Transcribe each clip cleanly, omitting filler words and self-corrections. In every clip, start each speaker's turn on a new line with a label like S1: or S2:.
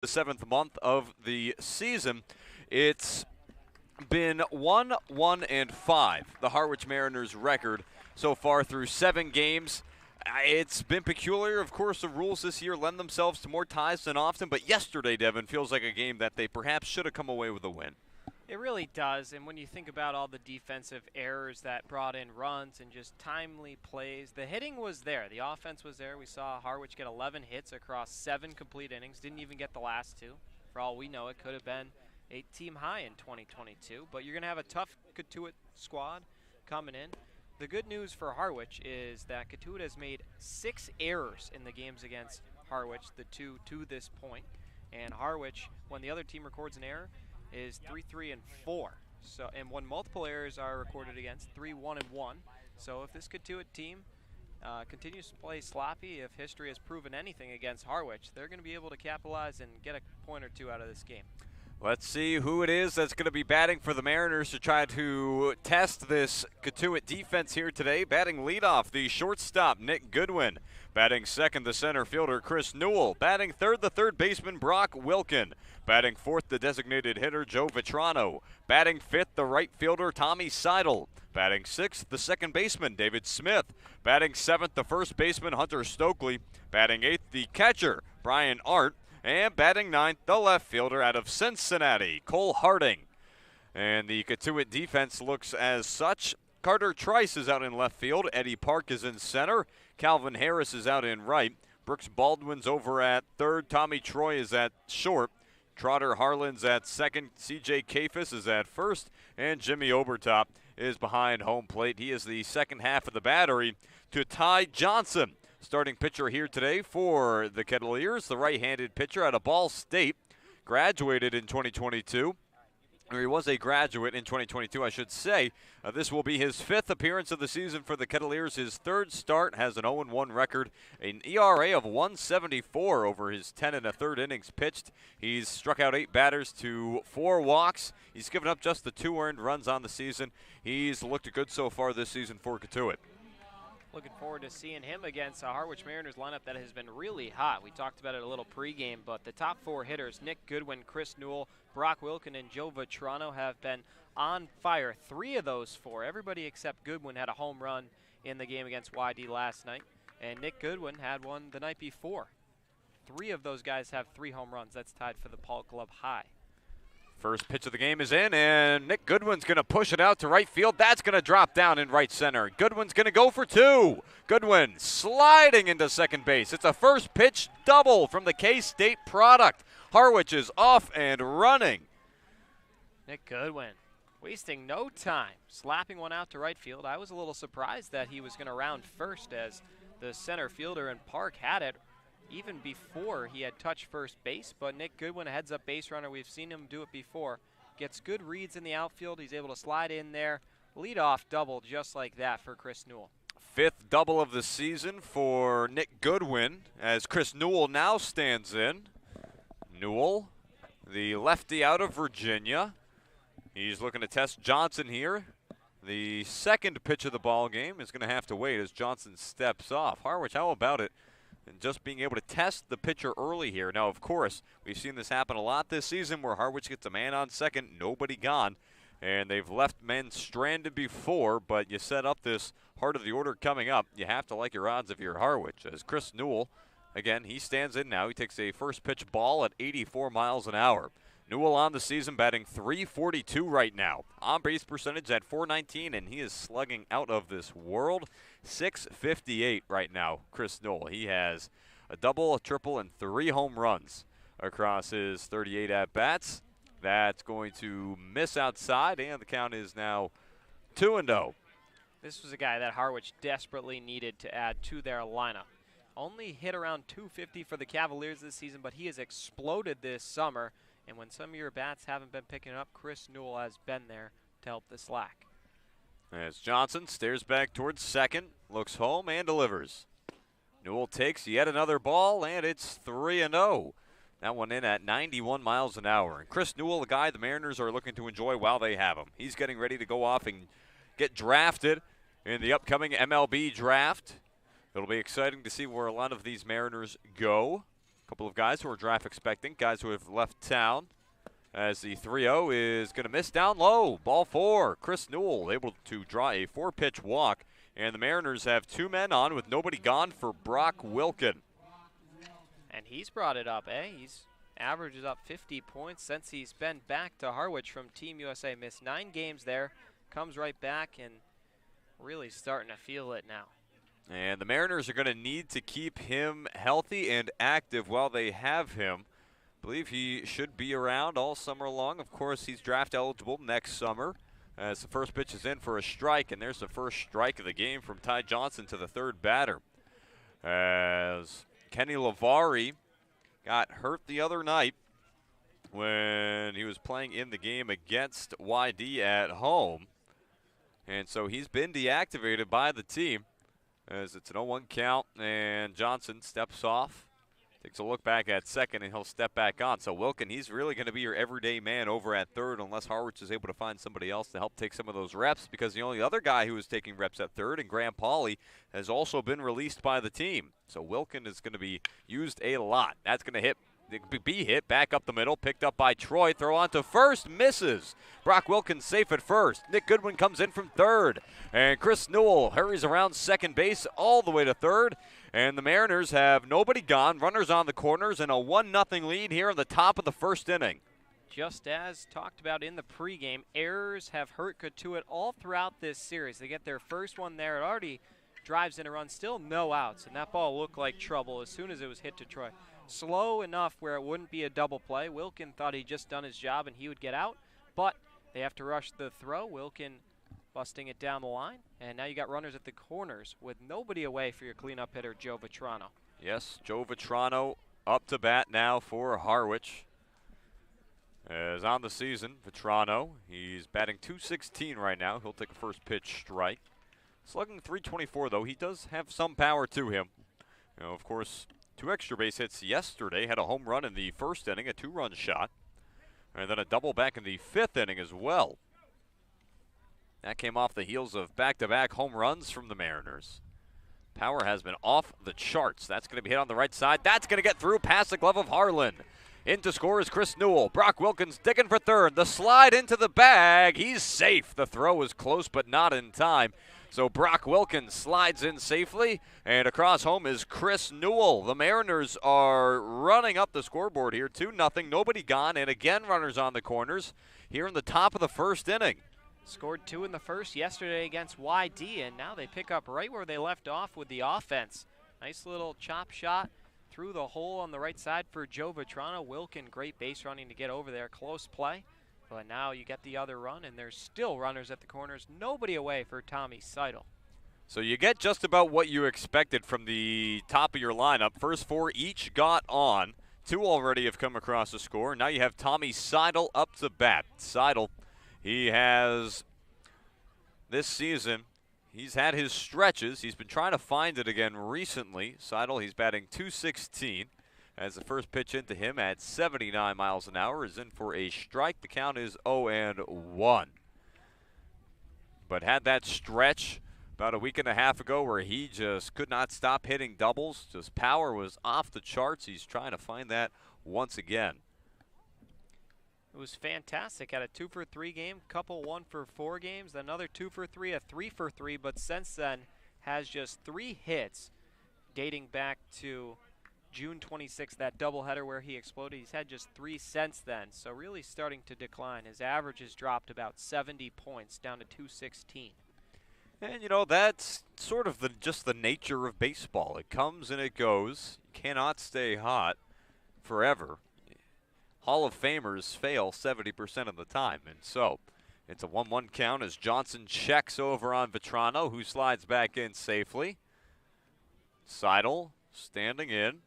S1: the 7th month of the season. It's been 1-1-5, the Harwich Mariners record so far through 7 games. It's been peculiar. Of course, the rules this year lend themselves to more ties than often, but yesterday, Devin, feels like a game that they perhaps should have come away with a win.
S2: It really does, and when you think about all the defensive errors that brought in runs and just timely plays, the hitting was there. The offense was there. We saw Harwich get 11 hits across 7 complete innings. Didn't even get the last 2. For all we know, it could have been a team high in 2022, but you're going to have a tough Cotuit squad coming in. The good news for Harwich is that Cotuit has made 6 errors in the games against Harwich, the 2 to this point, and Harwich, when the other team records an error, is 3-3-4. So, and when multiple errors are recorded against, 3-1-1. So if this Cotuit team continues to play sloppy, if history has proven anything against Harwich, they're going to be able to capitalize and get a point or 2 out of this game.
S1: Let's see who it is that's going to be batting for the Mariners to try to test this Cotuit defense here today. Batting leadoff, the shortstop, Nick Goodwin. Batting second, the center fielder, Chris Newell. Batting third, the third baseman, Brock Wilkin. Batting fourth, the designated hitter, Joe Vitrano. Batting fifth, the right fielder, Tommy Seidel. Batting sixth, the second baseman, David Smith. Batting seventh, the first baseman, Hunter Stokely. Batting eighth, the catcher, Brian Art. And batting ninth, the left fielder out of Cincinnati, Cole Harding. And the Cotuit defense looks as such. Carter Trice is out in left field. Eddie Park is in center. Calvin Harris is out in right. Brooks Baldwin's over at third. Tommy Troy is at short. Trotter Harlan's at second. C.J. Kafis is at first. And Jimmy Obertop is behind home plate. He is the second half of the battery to Ty Johnson. Starting pitcher here today for the Kettleers, the right-handed pitcher out of Ball State, graduated in 2022. Or he was a graduate in 2022, I should say. This will be his 5th appearance of the season for the Kettleers. His 3rd start, has an 0-1 record, an ERA of 1.74 over his 10 1/3 innings pitched. He's struck out 8 batters to 4 walks. He's given up just the 2 earned runs on the season. He's looked good so far this season for Cotuit.
S2: Looking forward to seeing him against a Harwich Mariners lineup that has been really hot. We talked about it a little pregame, but the top 4 hitters, Nick Goodwin, Chris Newell, Brock Wilkin, and Joe Vitrano, have been on fire. 3 of those 4, everybody except Goodwin, had a home run in the game against YD last night, and Nick Goodwin had one the night before. 3 of those guys have 3 home runs. That's tied for the Paul Club high.
S1: First pitch of the game is in, and Nick Goodwin's going to push it out to right field. That's going to drop down in right center. Goodwin's going to go for 2. Goodwin sliding into second base. It's a first pitch double from the K-State product. Harwich is off and running.
S2: Nick Goodwin wasting no time, slapping one out to right field. I was a little surprised that he was going to round first, as the center fielder in Park had it even before he had touched first base, but Nick Goodwin, a heads-up base runner, we've seen him do it before, gets good reads in the outfield. He's able to slide in there, lead-off double just like that for Chris Newell.
S1: 5th double of the season for Nick Goodwin, as Chris Newell now stands in. Newell, the lefty out of Virginia. He's looking to test Johnson here. The second pitch of the ball game is going to have to wait as Johnson steps off. Harwich, how about it? And just being able to test the pitcher early here. Now, of course, we've seen this happen a lot this season where Harwich gets a man on second, nobody gone, and they've left men stranded before, but you set up this heart of the order coming up. You have to like your odds if you're Harwich, as Chris Newell, again, he stands in now. He takes a first pitch ball at 84 miles an hour. Newell on the season batting .342 right now. On-base percentage at .419, and he is slugging out of this world. .658 right now, Chris Newell. He has a double, a triple, and 3 home runs across his 38 at-bats. That's going to miss outside, and the count is now 2-0.
S2: This was a guy that Harwich desperately needed to add to their lineup. Only hit around .250 for the Cavaliers this season, but he has exploded this summer. And when some of your bats haven't been picking up, Chris Newell has been there to help the slack.
S1: As Johnson stares back towards second, looks home and delivers. Newell takes yet another ball, and it's 3-0. That one in at 91 miles an hour. And Chris Newell, a guy the Mariners are looking to enjoy while they have him. He's getting ready to go off and get drafted in the upcoming MLB draft. It'll be exciting to see where a lot of these Mariners go. couple of guys who are draft expectant, guys who have left town. As the 3-0 is going to miss down low. Ball 4. Chris Newell able to draw a 4-pitch walk. And the Mariners have 2 men on with nobody gone for Brock Wilken.
S2: And he's brought it up, eh? He's averages up 50 points since he's been back to Harwich from Team USA. Missed 9 games there. Comes right back and really starting to feel it now.
S1: And the Mariners are going to need to keep him healthy and active while they have him. I believe he should be around all summer long. Of course, he's draft eligible next summer. As the first pitch is in for a strike, and there's the first strike of the game from Ty Johnson to the third batter. As Kenny Lavari got hurt the other night when he was playing in the game against YD at home. And so he's been deactivated by the team as it's an 0-1 count, and Johnson steps off. Takes a look back at second, and he'll step back on. So Wilken, he's really going to be your everyday man over at third unless Harwich is able to find somebody else to help take some of those reps, because the only other guy who is taking reps at third, and Graham Pauly, has also been released by the team. So Wilken is going to be used a lot. That's going to be hit back up the middle, picked up by Troy. Throw on to first, misses. Brock Wilkins safe at first. Nick Goodwin comes in from third. And Chris Newell hurries around second base all the way to third. And the Mariners have nobody gone, runners on the corners, and a 1-0 lead here in the top of the first inning.
S2: Just as talked about in the pregame, errors have hurt Cotuit all throughout this series. They get their first one there. It already drives in a run, still no outs, and that ball looked like trouble as soon as it was hit to Troy. Slow enough where it wouldn't be a double play. Wilken thought he'd just done his job and he would get out, but they have to rush the throw. Wilken busting it down the line, and now you got runners at the corners with nobody away for your cleanup hitter, Joe Vitrano.
S1: Yes, Joe Vitrano up to bat now for Harwich. As on the season, Vitrano, he's batting .216 right now. He'll take a first pitch strike. Slugging .324 though. He does have some power to him. You know, of course, 2 extra base hits yesterday. Had a home run in the first inning, a 2-run shot, and then a double back in the 5th inning as well. That came off the heels of back-to-back home runs from the Mariners. Power has been off the charts. That's going to be hit on the right side. That's going to get through past the glove of Harlan. In to score is Chris Newell. Brock Wilkins digging for third. The slide into the bag. He's safe. The throw was close, but not in time. So Brock Wilkins slides in safely, and across home is Chris Newell. The Mariners are running up the scoreboard here, 2-0, nobody gone, and again runners on the corners here in the top of the first inning.
S2: Scored 2 in the first yesterday against YD, and now they pick up right where they left off with the offense. Nice little chop shot through the hole on the right side for Joe Vitrano. Wilken, great base running to get over there, close play. But now you get the other run, and there's still runners at the corners. Nobody away for Tommy Seidel.
S1: So you get just about what you expected from the top of your lineup. First 4 each got on. 2 already have come across the score. Now you have Tommy Seidel up to bat. Seidel, he has, this season, he's had his stretches. He's been trying to find it again recently. Seidel, he's batting .216. As the first pitch into him at 79 miles an hour is in for a strike. The count is 0-1. But had that stretch about a week and a half ago where he just could not stop hitting doubles. Just power was off the charts. He's trying to find that once again.
S2: It was fantastic. Had a 2-for-3 game, couple 1-for-4 games, another 2-for-3, a 3-for-3, but since then has just 3 hits dating back to June 26th, that doubleheader where he exploded. He's had just 3 since then, so really starting to decline. His average has dropped about 70 points, down to 216.
S1: And, you know, that's sort of just the nature of baseball. It comes and it goes. You cannot stay hot forever. Hall of Famers fail 70% of the time, and so it's a 1-1 count as Johnson checks over on Vitrano, who slides back in safely. Seidel standing in.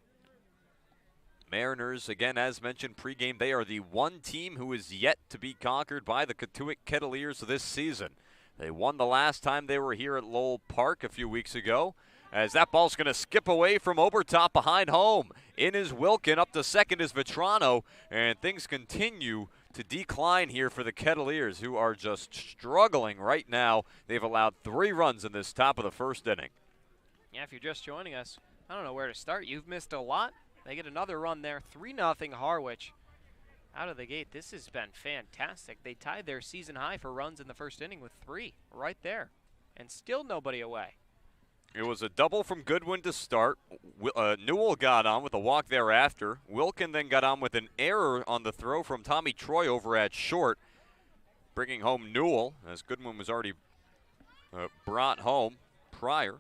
S1: Mariners, again, as mentioned pregame, they are the one team who is yet to be conquered by the Cotuit Kettleers this season. They won the last time they were here at Lowell Park a few weeks ago, as that ball's going to skip away from Obertop behind home. In is Wilken, up to second is Vitrano, and things continue to decline here for the Kettleers, who are just struggling right now. They've allowed 3 runs in this top of the first inning.
S2: Yeah, if you're just joining us, I don't know where to start. You've missed a lot. They get another run there, 3-0 Harwich. Out of the gate, this has been fantastic. They tied their season high for runs in the first inning with 3 right there, and still nobody away.
S1: It was a double from Goodwin to start. Newell got on with a walk thereafter. Wilkin then got on with an error on the throw from Tommy Troy over at short, bringing home Newell, as Goodwin was already brought home prior.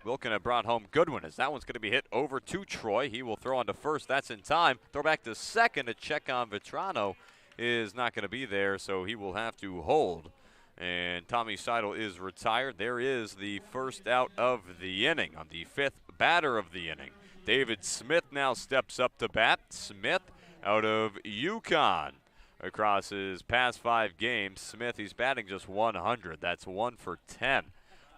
S1: Wilkin had brought home Goodwin, as that one's going to be hit over to Troy. He will throw on to first. That's in time. Throw back to second to check on Vetrano is not going to be there, so he will have to hold. And Tommy Seidel is retired. There is the first out of the inning on the 5th batter of the inning. David Smith now steps up to bat. Smith out of Yukon. Across his past 5 games, Smith, he's batting just 100. That's 1 for 10.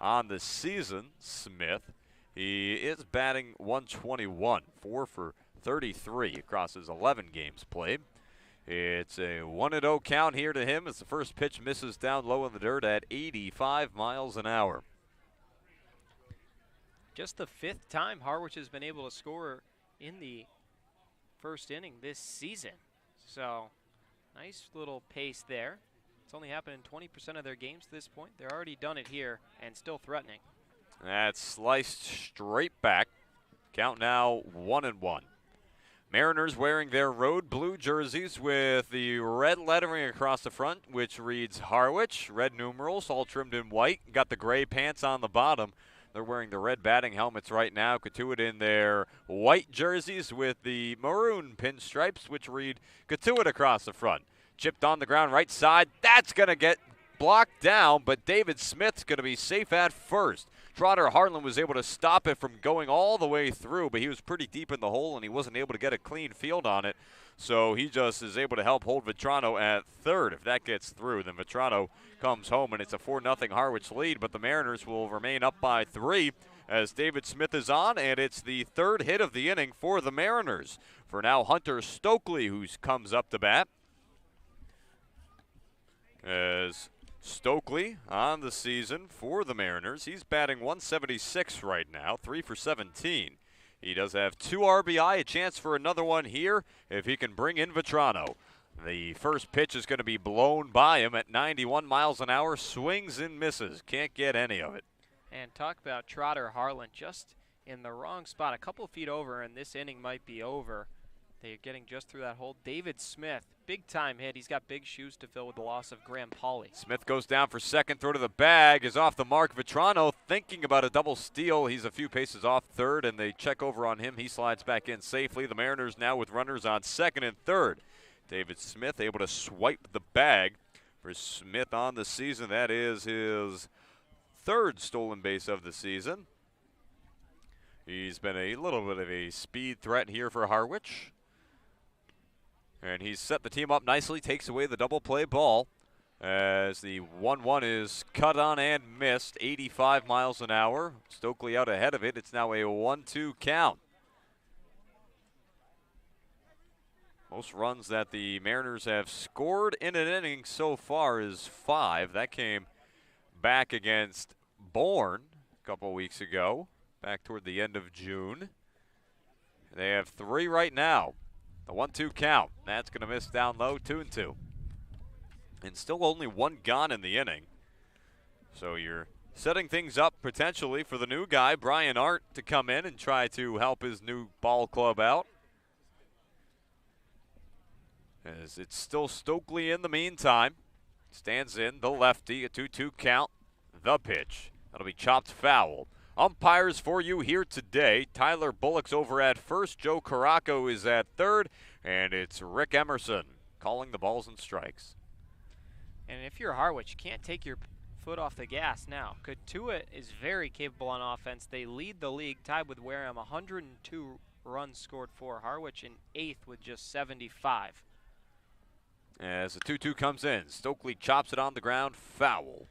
S1: On the season, Smith, he is batting 121, 4 for 33 across his 11 games played. It's a 1-0 count here to him as the first pitch misses down low in the dirt at 85 miles an hour.
S2: Just the 5th time Harwich has been able to score in the first inning this season. So, nice little pace there. It's only happened in 20% of their games to this point. They're already done it here and still threatening.
S1: That's sliced straight back. Count now 1-1. Mariners wearing their road blue jerseys with the red lettering across the front, which reads Harwich. Red numerals, all trimmed in white. Got the gray pants on the bottom. They're wearing the red batting helmets right now. Cotuit in their white jerseys with the maroon pinstripes, which read Cotuit across the front. Chipped on the ground right side. That's going to get blocked down, but David Smith's going to be safe at first. Trotter Harlan was able to stop it from going all the way through, but he was pretty deep in the hole, and he wasn't able to get a clean field on it. So he just is able to help hold Vetrano at third. If that gets through, then Vetrano comes home, and it's a 4-0 Harwich lead, but the Mariners will remain up by 3 as David Smith is on, and it's the 3rd hit of the inning for the Mariners. For now, Hunter Stokely, who comes up to bat. As Stokely on the season for the Mariners. He's batting 176 right now, 3 for 17. He does have 2 RBI, a chance for another one here if he can bring in Vetrano. The first pitch is going to be blown by him at 91 miles an hour, swings and misses. Can't get any of it.
S2: And talk about Trotter Harlan just in the wrong spot, a couple feet over, and this inning might be over. They're getting just through that hole. David Smith, big-time hit. He's got big shoes to fill with the loss of Graham Pauley.
S1: Smith goes down for second. Throw to the bag is off the mark. Vetrano thinking about a double steal. He's a few paces off third, and they check over on him. He slides back in safely. The Mariners now with runners on second and third. David Smith able to swipe the bag for Smith on the season. That is his 3rd stolen base of the season. He's been a little bit of a speed threat here for Harwich. And he's set the team up nicely, takes away the double play ball as the 1-1 is cut on and missed, 85 miles an hour. Stokely out ahead of it. It's now a 1-2 count. Most runs that the Mariners have scored in an inning so far is 5. That came back against Bourne a couple weeks ago, back toward the end of June. They have 3 right now. The 1-2 count. That's going to miss down low, 2-2. And still only 1 gone in the inning. So you're setting things up potentially for the new guy, Brian Art, to come in and try to help his new ball club out. As it's still Stokely in the meantime. Stands in, the lefty, a 2-2 count. The pitch. That'll be chopped foul. Umpires for you here today. Tyler Bullock's over at first. Joe Caraco is at third. And it's Rick Emerson calling the balls and strikes.
S2: And if you're Harwich, you can't take your foot off the gas now. Cotuit is very capable on offense. They lead the league, tied with Wareham, 102 runs scored for Harwich in 8th with just 75.
S1: As the 2-2 comes in, Stokely chops it on the ground, foul.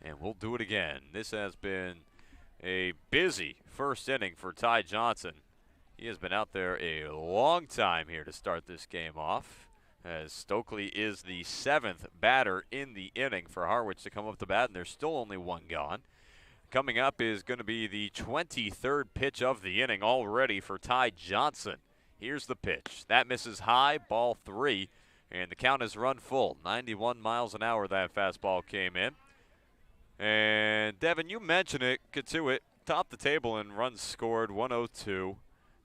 S1: And we'll do it again. This has been a busy first inning for Ty Johnson. He has been out there a long time here to start this game off, as Stokely is the 7th batter in the inning for Harwich to come up to bat, and there's still only 1 gone. Coming up is going to be the 23rd pitch of the inning already for Ty Johnson. Here's the pitch. That misses high, ball 3, and the count is run full. 91 miles an hour that fastball came in. And Devin, you mentioned it, Cotuit topped the table in runs scored, 102.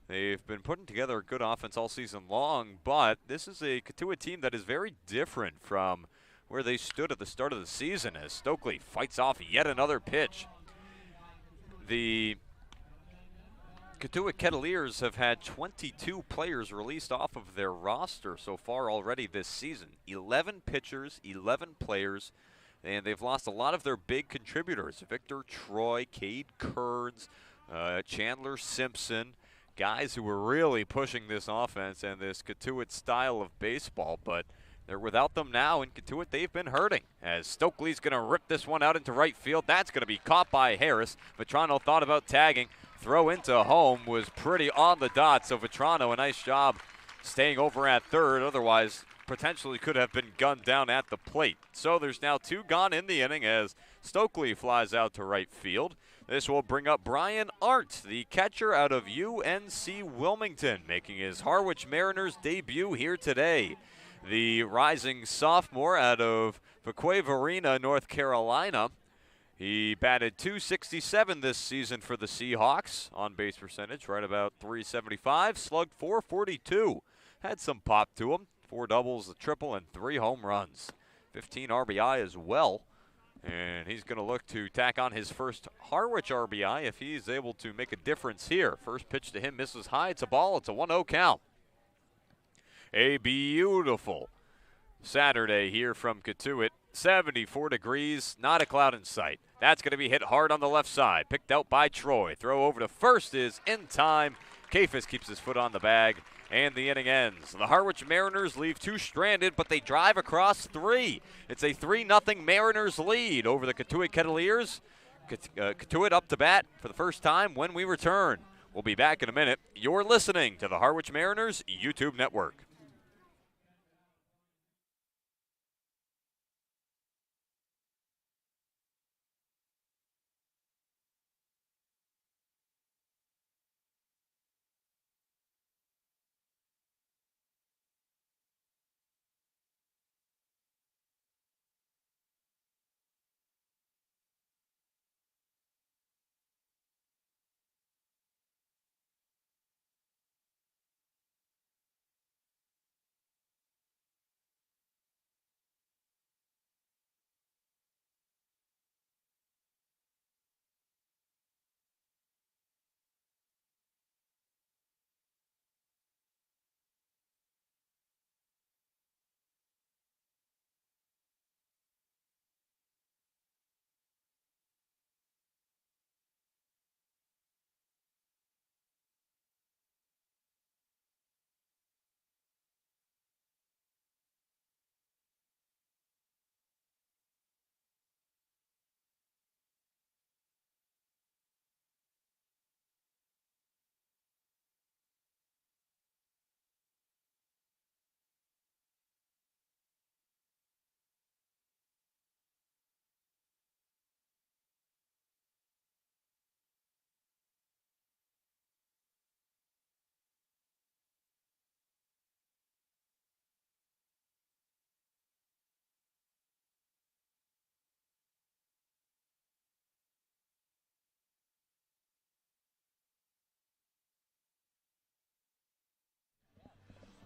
S1: They've been putting together a good offense all season long, but this is a Cotuit team that is very different from where they stood at the start of the season as Stokely fights off yet another pitch. The Cotuit Kettleers have had 22 players released off of their roster so far already this season. 11 pitchers, 11 players, and they've lost a lot of their big contributors. Victor Troy, Cade Kearns, Chandler Simpson, guys who were really pushing this offense and this Cotuit style of baseball, but they're without them now, and Cotuit, they've been hurting. As Stokely's going to rip this one out into right field. That's going to be caught by Harris. Vetrano thought about tagging. Throw into home was pretty on the dot, so Vetrano, a nice job staying over at third. Otherwise, potentially could have been gunned down at the plate. So there's now 2 gone in the inning as Stokely flies out to right field. This will bring up Brian Arndt, the catcher out of UNC Wilmington, making his Harwich Mariners debut here today. The rising sophomore out of Vaquavarina, North Carolina. He batted .267 this season for the Seahawks. On-base percentage right about .375. Slugged .442. Had some pop to him. 4 doubles, a triple, and 3 home runs. 15 RBI as well. And he's going to look to tack on his first Harwich RBI if he's able to make a difference here. First pitch to him misses high. It's a ball. It's a 1-0 count. A beautiful Saturday here from Cotuit. 74 degrees, not a cloud in sight. That's going to be hit hard on the left side. Picked out by Troy. Throw over to first is in time. Kafis keeps his foot on the bag, and the inning ends. The Harwich Mariners leave 2 stranded, but they drive across 3. It's a 3-0 Mariners lead over the Cotuit Kettleers. Cotuit up to bat for the first time when we return. We'll be back in a minute. You're listening to the Harwich Mariners YouTube Network.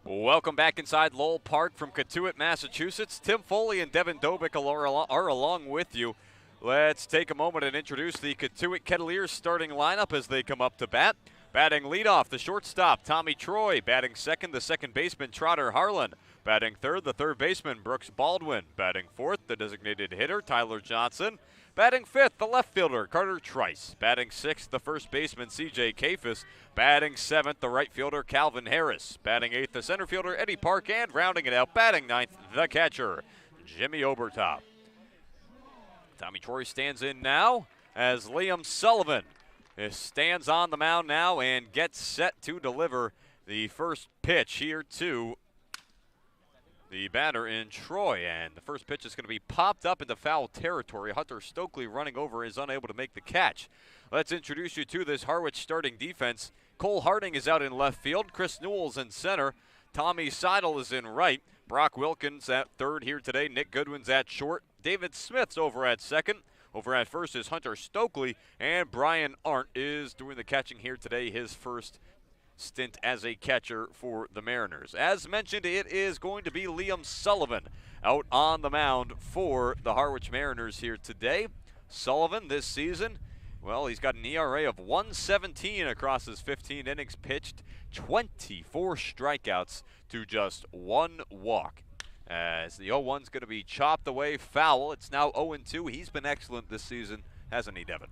S1: Welcome back inside Lowell Park from Cotuit, Massachusetts. Tim Foley and Devin Dobick are along with you. Let's take a moment and introduce the Cotuit Kettleers starting lineup as they come up to bat. Batting leadoff, the shortstop, Tommy Troy. Batting second, the second baseman, Trotter Harlan. Batting third, the third baseman, Brooks Baldwin. Batting fourth, the designated hitter, Tyler Johnson. Batting fifth, the left fielder, Carter Trice. Batting sixth, the first baseman, C.J. Kafis. Batting seventh, the right fielder, Calvin Harris. Batting eighth, the center fielder, Eddie Park. And rounding it out, batting ninth, the catcher, Jimmy Obertop. Tommy Troy stands in now as Liam Sullivan stands on the mound now and gets set to deliver the first pitch here to the batter in Troy, and the first pitch is going to be popped up into foul territory. Hunter Stokely running over is unable to make the catch. Let's introduce you to this Harwich starting defense. Cole Harding is out in left field. Chris Newell's in center. Tommy Seidel is in right. Brock Wilkins at third here today. Nick Goodwin's at short. David Smith's over at second. Over at first is Hunter Stokely, and Brian Arndt is doing the catching here today, his first stint as a catcher for the Mariners. As mentioned, it is going to be Liam Sullivan out on the mound for the Harwich Mariners here today. Sullivan this season, well, he's got an ERA of 1.17 across his 15 innings pitched, 24 strikeouts to just 1 walk. As the 0-1's going to be chopped away foul. It's now 0-2. He's been excellent this season, hasn't he, Devin?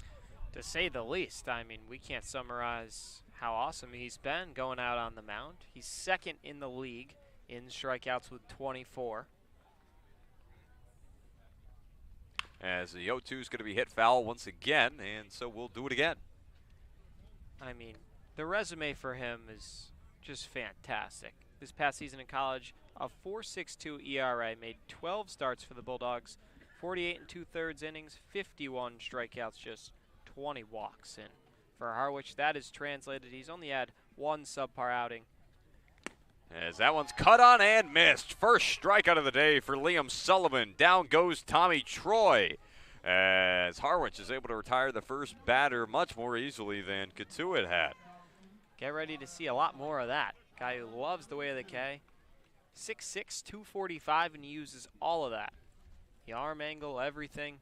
S2: To say the least. I mean, we can't summarize how awesome he's been going out on the mound. He's second in the league in strikeouts with 24.
S1: As the 0-2 is going to be hit foul once again, and so we'll do it again.
S2: I mean, the resume for him is just fantastic. This past season in college, a 4.62 ERA, made 12 starts for the Bulldogs, 48 2/3 innings, 51 strikeouts, just 20 walks. And for Harwich, that is translated. He's only had 1 subpar outing.
S1: As that one's cut on and missed. First strikeout of the day for Liam Sullivan. Down goes Tommy Troy. As Harwich is able to retire the first batter much more easily than Cotuit had.
S2: Get ready to see a lot more of that. Guy who loves the way of the K. 6'6", 245, and he uses all of that. The arm angle, everything.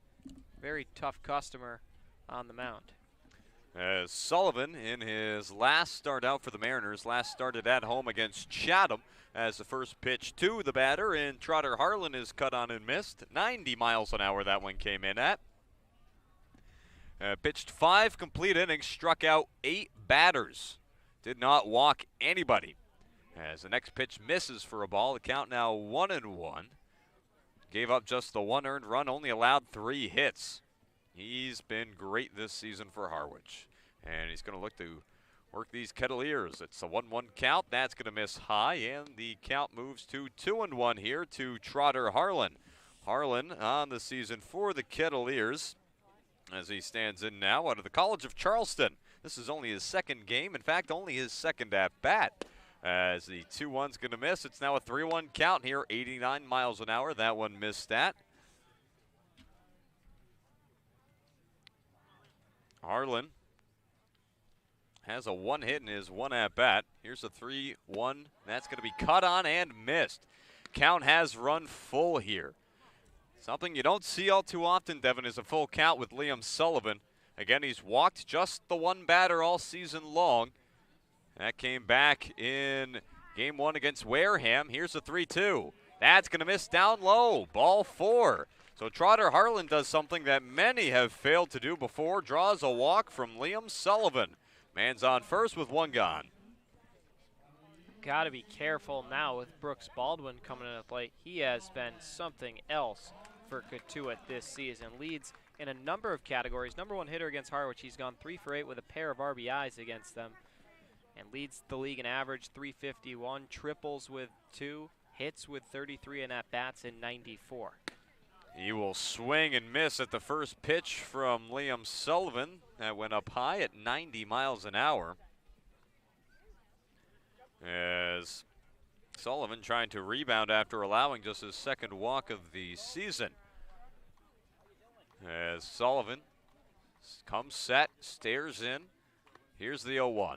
S2: Very tough customer on the mound.
S1: As Sullivan, in his last start out for the Mariners, last started at home against Chatham, as the first pitch to the batter, and Trotter Harlan is cut on and missed. 90 miles an hour that one came in at. Pitched 5 complete innings, struck out 8 batters. Did not walk anybody. As the next pitch misses for a ball, the count now 1-1. Gave up just the 1 earned run, only allowed 3 hits. He's been great this season for Harwich. And he's going to look to work these Kettleers. It's a 1-1 count. That's going to miss high, and the count moves to 2-1 here to Trotter Harlan. Harlan on the season for the Kettleers as he stands in now out of the College of Charleston. This is only his second game. In fact, only his second at bat. As the 2-1's going to miss, it's now a 3-1 count here, 89 miles an hour. That one missed that. Harlan has a 1 hit in his 1 at bat. Here's a 3-1. That's going to be cut on and missed. Count has run full here. Something you don't see all too often, Devin, is a full count with Liam Sullivan. Again, he's walked just the 1 batter all season long. That came back in game 1 against Wareham. Here's a 3-2. That's going to miss down low. Ball 4. So Trotter Harlan does something that many have failed to do before. Draws a walk from Liam Sullivan. Man's on first with 1 gone.
S2: Got to be careful now with Brooks Baldwin coming into play. He has been something else for Cotuit this season. Leads in a number of categories. Number 1 hitter against Harwich. He's gone 3 for 8 with a pair of RBIs against them. And leads the league in average, 351, triples with 2, hits with 33, and at-bats in 94.
S1: He will swing and miss at the first pitch from Liam Sullivan. That went up high at 90 miles an hour. As Sullivan trying to rebound after allowing just his 2nd walk of the season. As Sullivan comes set, stares in. Here's the 0-1.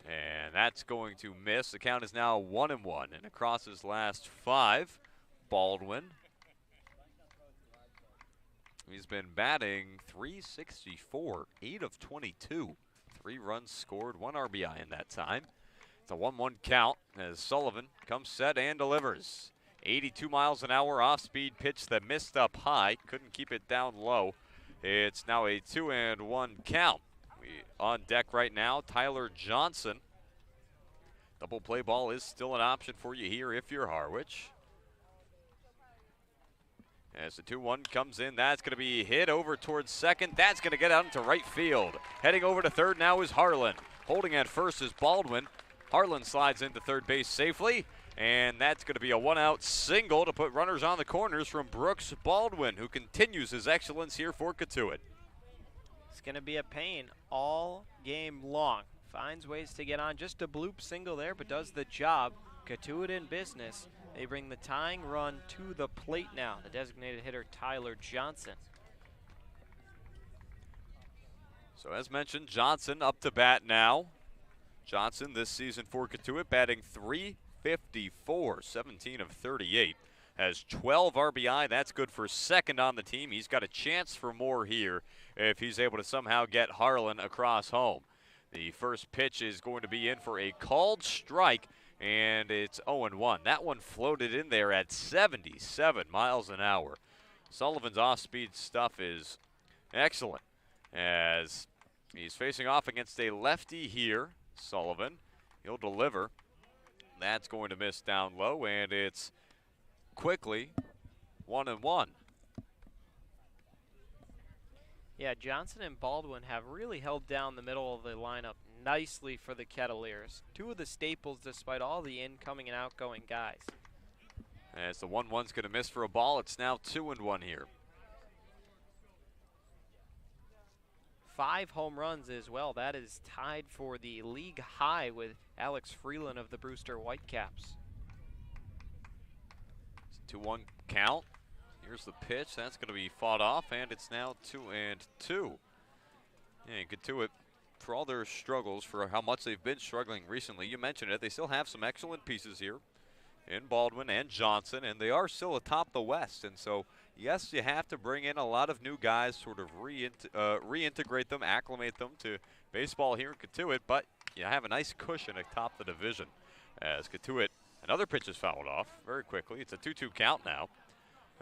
S1: And that's going to miss. The count is now 1-1. And across his last 5, Baldwin. He's been batting .364, 8 of 22. 3 runs scored, 1 RBI in that time. It's a 1-1 count as Sullivan comes set and delivers. 82 miles an hour off-speed pitch that missed up high. Couldn't keep it down low. It's now a 2-1 count. On deck right now, Tyler Johnson. Double play ball is still an option for you here if you're Harwich. As the 2-1 comes in, that's going to be hit over towards second. That's going to get out into right field. Heading over to third now is Harlan. Holding at first is Baldwin. Harlan slides into third base safely. And that's going to be a one-out single to put runners on the corners from Brooks Baldwin, who continues his excellence here for Cotuit.
S2: It's going to be a pain all game long. Finds ways to get on. Just a bloop single there, but does the job. Cotuit in business. They bring the tying run to the plate now. The designated hitter, Tyler Johnson.
S1: So as mentioned, Johnson up to bat now. Johnson this season for Cotuit batting .354, 17 of 38. Has 12 RBI. That's good for second on the team. He's got a chance for more here if he's able to somehow get Harlan across home. The first pitch is going to be in for a called strike, and it's 0-1. That one floated in there at 77 miles an hour. Sullivan's off-speed stuff is excellent as he's facing off against a lefty here. Sullivan, he'll deliver. That's going to miss down low, and it's quickly 1-1.
S2: Yeah, Johnson and Baldwin have really held down the middle of the lineup nicely for the Kettleers. Two of the staples despite all the incoming and outgoing guys.
S1: As the 1-1's going to miss for a ball, it's now 2-1 here.
S2: 5 home runs as well. That is tied for the league high with Alex Freeland of the Brewster Whitecaps.
S1: 2-1 count. Here's the pitch. That's going to be fought off, and it's now 2-2. Yeah, Cotuit, for all their struggles, for how much they've been struggling recently, you mentioned it, they still have some excellent pieces here in Baldwin and Johnson, and they are still atop the West. And so, yes, you have to bring in a lot of new guys, sort of reintegrate them, acclimate them to baseball here in Cotuit, but you have a nice cushion atop the division. As Cotuit, another pitch is fouled off very quickly. It's a 2-2 count now.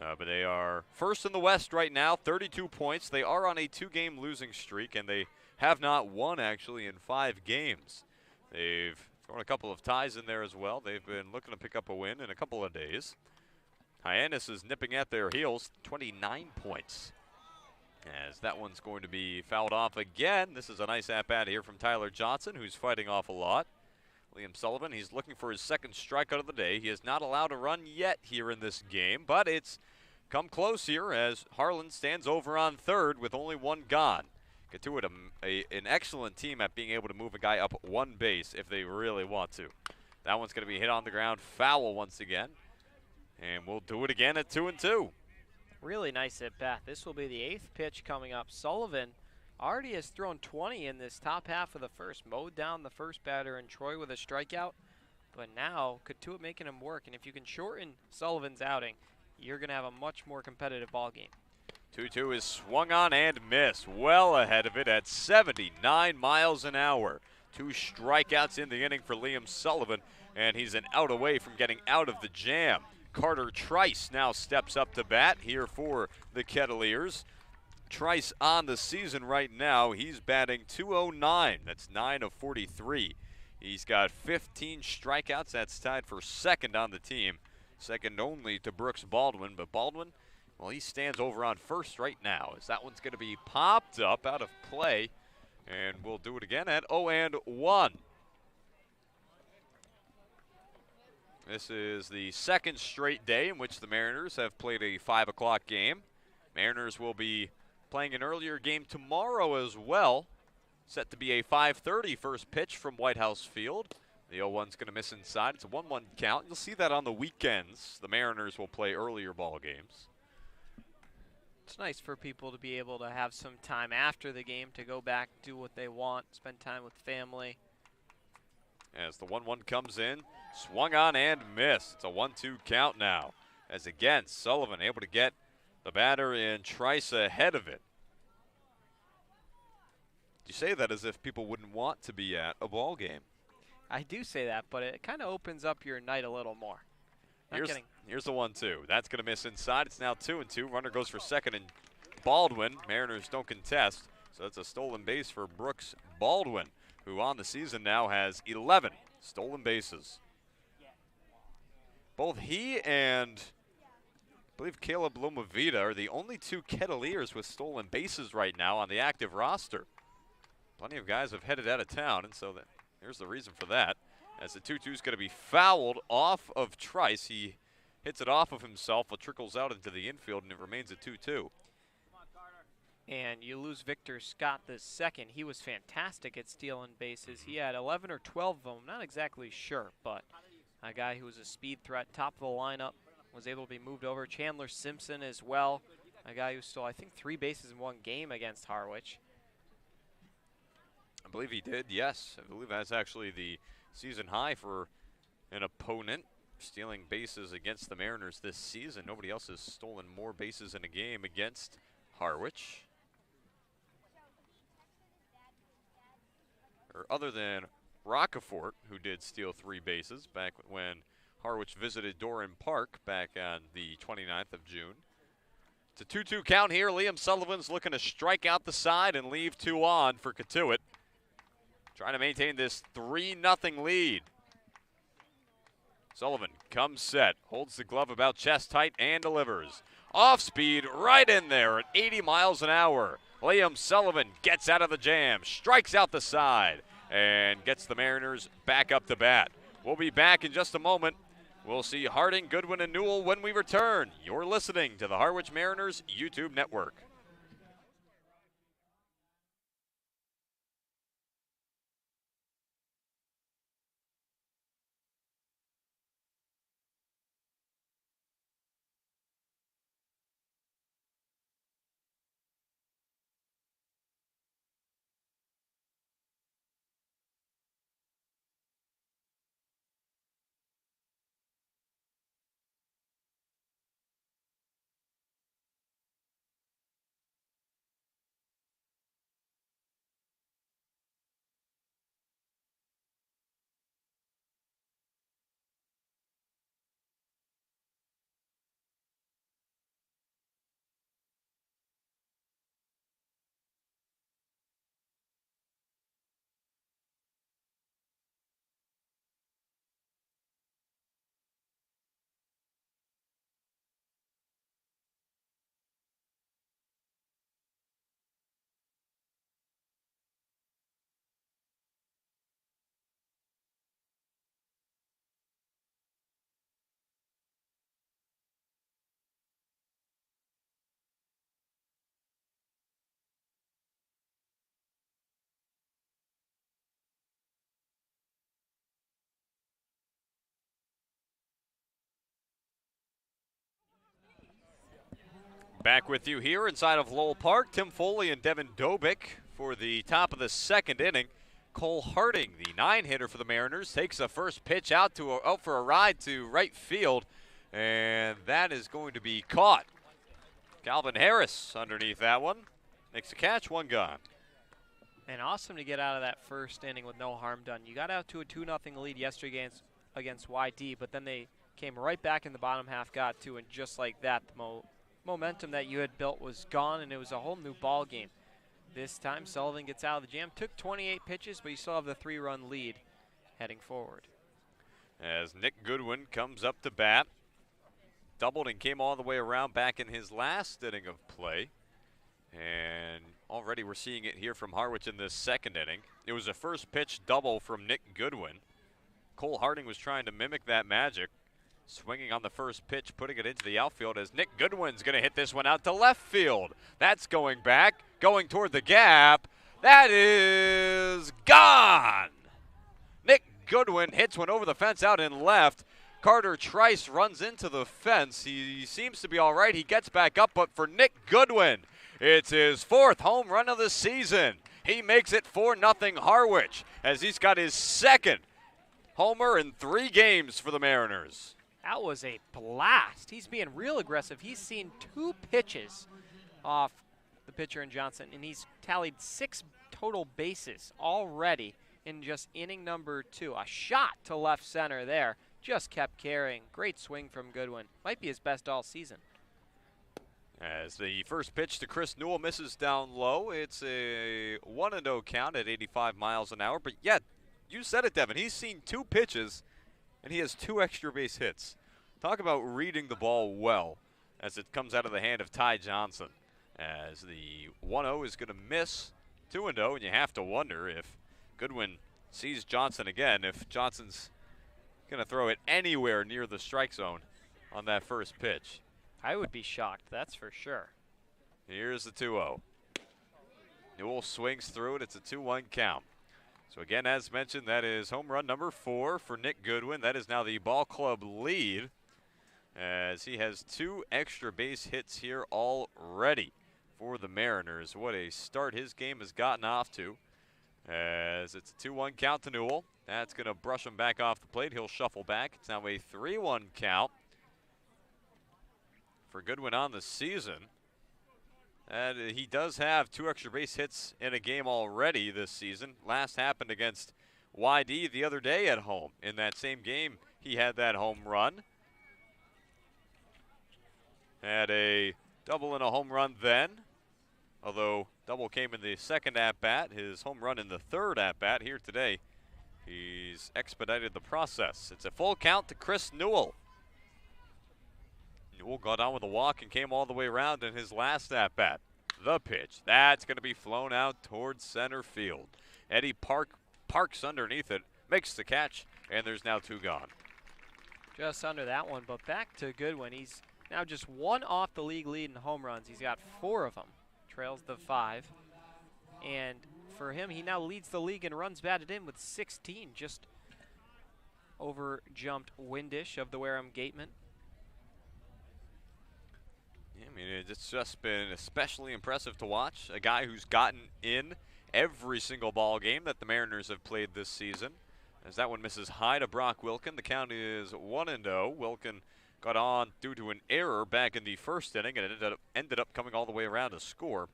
S1: But they are first in the West right now, 32 points. They are on a 2-game losing streak, and they have not won, actually, in 5 games. They've thrown a couple of ties in there as well. They've been looking to pick up a win in a couple of days. Hyannis is nipping at their heels, 29 points. As that one's going to be fouled off again. This is a nice at-bat here from Tyler Johnson, who's fighting off a lot. Liam Sullivan, he's looking for his second strikeout of the day. He is not allowed a run yet here in this game, but it's come close here as Harlan stands over on third with only 1 gone. Cotuit, an excellent team at being able to move a guy up 1 base if they really want to. That one's going to be hit on the ground, foul once again. And we'll do it again at 2-2.
S2: Really nice at bat. This will be the 8th pitch coming up. Sullivan already has thrown 20 in this top half of the first. Mowed down the first batter and Troy with a strikeout. But now Cotuit making him work. And if you can shorten Sullivan's outing, you're going to have a much more competitive ball game.
S1: 2-2 is swung on and missed. Well ahead of it at 79 miles an hour. 2 strikeouts in the inning for Liam Sullivan, and he's an out away from getting out of the jam. Carter Trice now steps up to bat here for the Kettleers. Trice on the season right now. He's batting .209. That's 9 of 43. He's got 15 strikeouts. That's tied for second on the team. Second only to Brooks Baldwin. But Baldwin, well, he stands over on first right now as that one's going to be popped up out of play. And we'll do it again at 0-1. This is the second straight day in which the Mariners have played a 5 o'clock game. Mariners will be playing an earlier game tomorrow as well. Set to be a 5:30 first pitch from White House Field. The 0-1's going to miss inside. It's a 1-1 count. You'll see that on the weekends. The Mariners will play earlier ball games.
S2: It's nice for people to be able to have some time after the game to go back, do what they want, spend time with family.
S1: As the 1-1 comes in, swung on and missed. It's a 1-2 count now. As again, Sullivan able to get the batter in Trice ahead of it. You say that as if people wouldn't want to be at a ball game.
S2: I do say that, but it kind of opens up your night a little more.
S1: Here's the 1-2. That's going to miss inside. It's now 2-2. Runner goes for second, and Baldwin. Mariners don't contest, so that's a stolen base for Brooks Baldwin, who on the season now has 11 stolen bases. Both he and I believe Caleb Lomavita are the only 2 Kettleers with stolen bases right now on the active roster. Plenty of guys have headed out of town, and so here's the reason for that. as the 2-2 is going to be fouled off of Trice. He hits it off of himself. It trickles out into the infield, and it remains a 2-2.
S2: And you lose Victor Scott this second. He was fantastic at stealing bases. He had 11 or 12 of them. Not exactly sure, but a guy who was a speed threat, top of the lineup, was able to be moved over. Chandler Simpson as well, a guy who stole, I think, 3 bases in one game against Harwich.
S1: I believe he did, yes. I believe that's actually the season high for an opponent stealing bases against the Mariners this season. Nobody else has stolen more bases in a game against Harwich. Or other than Rockefort, who did steal 3 bases back when Harwich visited Doran Park back on the 29th of June. It's a 2-2 count here. Liam Sullivan's looking to strike out the side and leave 2 on for Cotuit. Trying to maintain this 3-0 lead. Sullivan comes set, holds the glove about chest height and delivers. Off speed, right in there at 80 miles an hour. Liam Sullivan gets out of the jam, strikes out the side, and gets the Mariners back up to bat. We'll be back in just a moment. We'll see Harding, Goodwin, and Newell when we return. You're listening to the Harwich Mariners YouTube network. Back with you here inside of Lowell Park. Tim Foley and Devin Dobick for the top of the second inning. Cole Harding, the 9-hitter for the Mariners, takes the first pitch out for a ride to right field, and that is going to be caught. Calvin Harris underneath that one. Makes the catch, 1 gone.
S2: And awesome to get out of that first inning with no harm done. You got out to a 2-0 lead yesterday against YD, but then they came right back in the bottom half, got 2, and just like that, the momentum that you had built was gone, and it was a whole new ball game. This time Sullivan gets out of the jam, took 28 pitches, but you still have the 3-run lead heading forward.
S1: As Nick Goodwin comes up to bat, doubled and came all the way around back in his last inning of play, and already we're seeing it here from Harwich in this second inning. It was a first pitch double from Nick Goodwin. Cole Harding was trying to mimic that magic, swinging on the first pitch, putting it into the outfield as Nick Goodwin's going to hit this one out to left field. That's going back, going toward the gap. That is gone. Nick Goodwin hits one over the fence out in left. Carter Trice runs into the fence. He seems to be all right. He gets back up, but for Nick Goodwin, it's his 4th home run of the season. He makes it 4-0 Harwich as he's got his 2nd homer in 3 games for the Mariners.
S2: That was a blast. He's being real aggressive. He's seen 2 pitches off the pitcher in Johnson, and he's tallied 6 total bases already in just inning number 2. A shot to left center there. Just kept carrying. Great swing from Goodwin. Might be his best all season.
S1: As the first pitch to Chris Newell misses down low, it's a 1-0 count at 85 miles an hour. But yet, you said it, Devin. He's seen 2 pitches, and he has 2 extra base hits. Talk about reading the ball well as it comes out of the hand of Ty Johnson. As the 1-0 is going to miss 2-0, and you have to wonder if Goodwin sees Johnson again. If Johnson's going to throw it anywhere near the strike zone on that first pitch.
S2: I would be shocked, that's for sure.
S1: Here's the 2-0. Newell swings through it. It's a 2-1 count. So again, as mentioned, that is home run number 4 for Nick Goodwin. That is now the ball club lead, as he has 2 extra base hits here already for the Mariners. What a start his game has gotten off to, as it's a 2-1 count to Newell. That's going to brush him back off the plate. He'll shuffle back. It's now a 3-1 count for Goodwin on the season. And he does have 2 extra base hits in a game already this season. Last happened against YD the other day at home. In that same game, he had that home run. Had a double and a home run then, although double came in the second at-bat. His home run in the third at-bat here today. He's expedited the process. It's a full count to Chris Newell. Newell got on with a walk and came all the way around in his last at-bat. The pitch. That's going to be flown out towards center field. Eddie parks underneath it, makes the catch, and there's now 2 gone.
S2: Just under that one, but back to Goodwin. He's now just 1 off the league lead in home runs. He's got 4 of them. Trails the 5. And for him, he now leads the league in runs batted in with 16. Just over jumped Windish of the Wareham Gateman.
S1: I mean, it's just been especially impressive to watch. A guy who's gotten in every single ball game that the Mariners have played this season. As that one misses high to Brock Wilkin. The count is 1-0. Wilkin got on due to an error back in the first inning, and it ended up coming all the way around to score.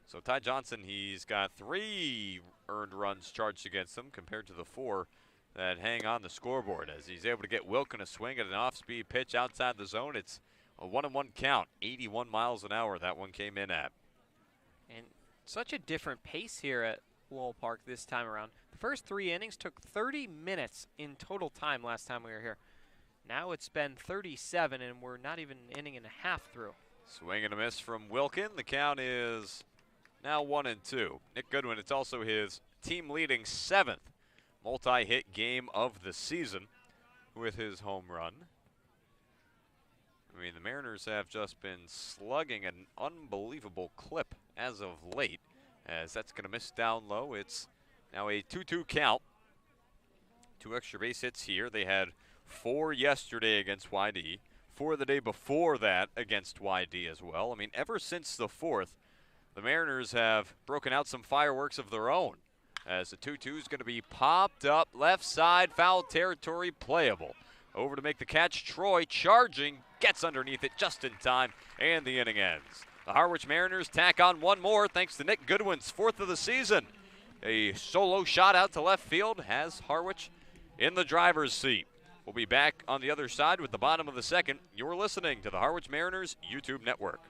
S1: So Ty Johnson, he's got 3 earned runs charged against him compared to the 4 that hang on the scoreboard. As he's able to get Wilkin a swing at an off-speed pitch outside the zone. It's a 1-1 count, 81 miles an hour that one came in at.
S2: And such a different pace here at Lowell Park this time around. The first 3 innings took 30 minutes in total time last time we were here. Now it's been 37, and we're not even an inning and a half through.
S1: Swing and a miss from Wilkin. The count is now 1-2. Nick Goodwin, it's also his team-leading 7th multi-hit game of the season with his home run. I mean, the Mariners have just been slugging an unbelievable clip as of late, as that's going to miss down low. It's now a 2-2 count. 2 extra base hits here. They had 4 yesterday against YD, 4 the day before that against YD as well. I mean, ever since the 4th, the Mariners have broken out some fireworks of their own, as the 2-2 is going to be popped up left side, foul territory, playable. Over to make the catch, Troy charging, gets underneath it just in time, and the inning ends. The Harwich Mariners tack on 1 more thanks to Nick Goodwin's 4th of the season. A solo shot out to left field has Harwich in the driver's seat. We'll be back on the other side with the bottom of the 2nd. You're listening to the Harwich Mariners YouTube network.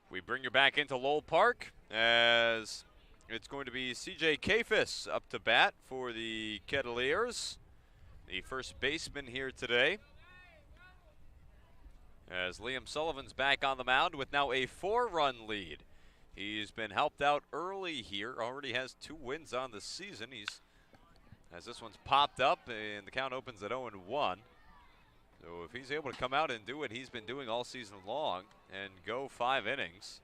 S1: We bring you back into Lowell Park, as it's going to be CJ Kafis up to bat for the Kettleers, the first baseman here today. as Liam Sullivan's back on the mound with now a 4-run lead. He's been helped out early here, already has 2 wins on the season. As this one's popped up and the count opens at 0-1. So if he's able to come out and do what he's been doing all season long and go 5 innings,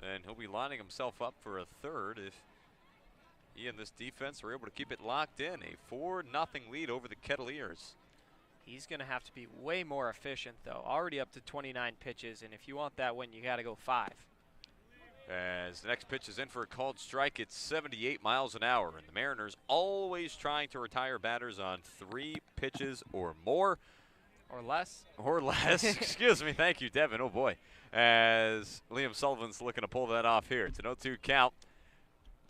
S1: then he'll be lining himself up for a third if he and this defense are able to keep it locked in. A 4-0 lead over the Kettleers.
S2: He's going to have to be way more efficient, though. Already up to 29 pitches, and if you want that win, you got to go 5.
S1: As the next pitch is in for a called strike, it's 78 miles an hour, and the Mariners always trying to retire batters on 3 pitches or more.
S2: Or less.
S1: Or less. Excuse me. Thank you, Devin. Oh, boy. As Liam Sullivan's looking to pull that off here. It's an 0-2 count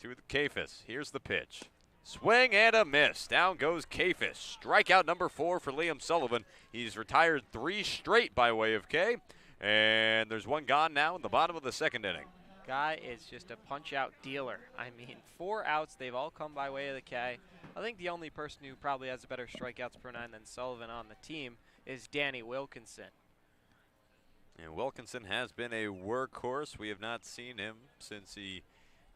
S1: to the Kafis. Here's the pitch. Swing and a miss. Down goes Kafis. Strikeout number 4 for Liam Sullivan. He's retired 3 straight by way of K. And there's 1 gone now in the bottom of the 2nd inning.
S2: Guy is just a punch-out dealer. I mean, 4 outs. They've all come by way of the K. I think the only person who probably has a better strikeouts per 9 than Sullivan on the team is Danny Wilkinson.
S1: And Wilkinson has been a workhorse. We have not seen him since he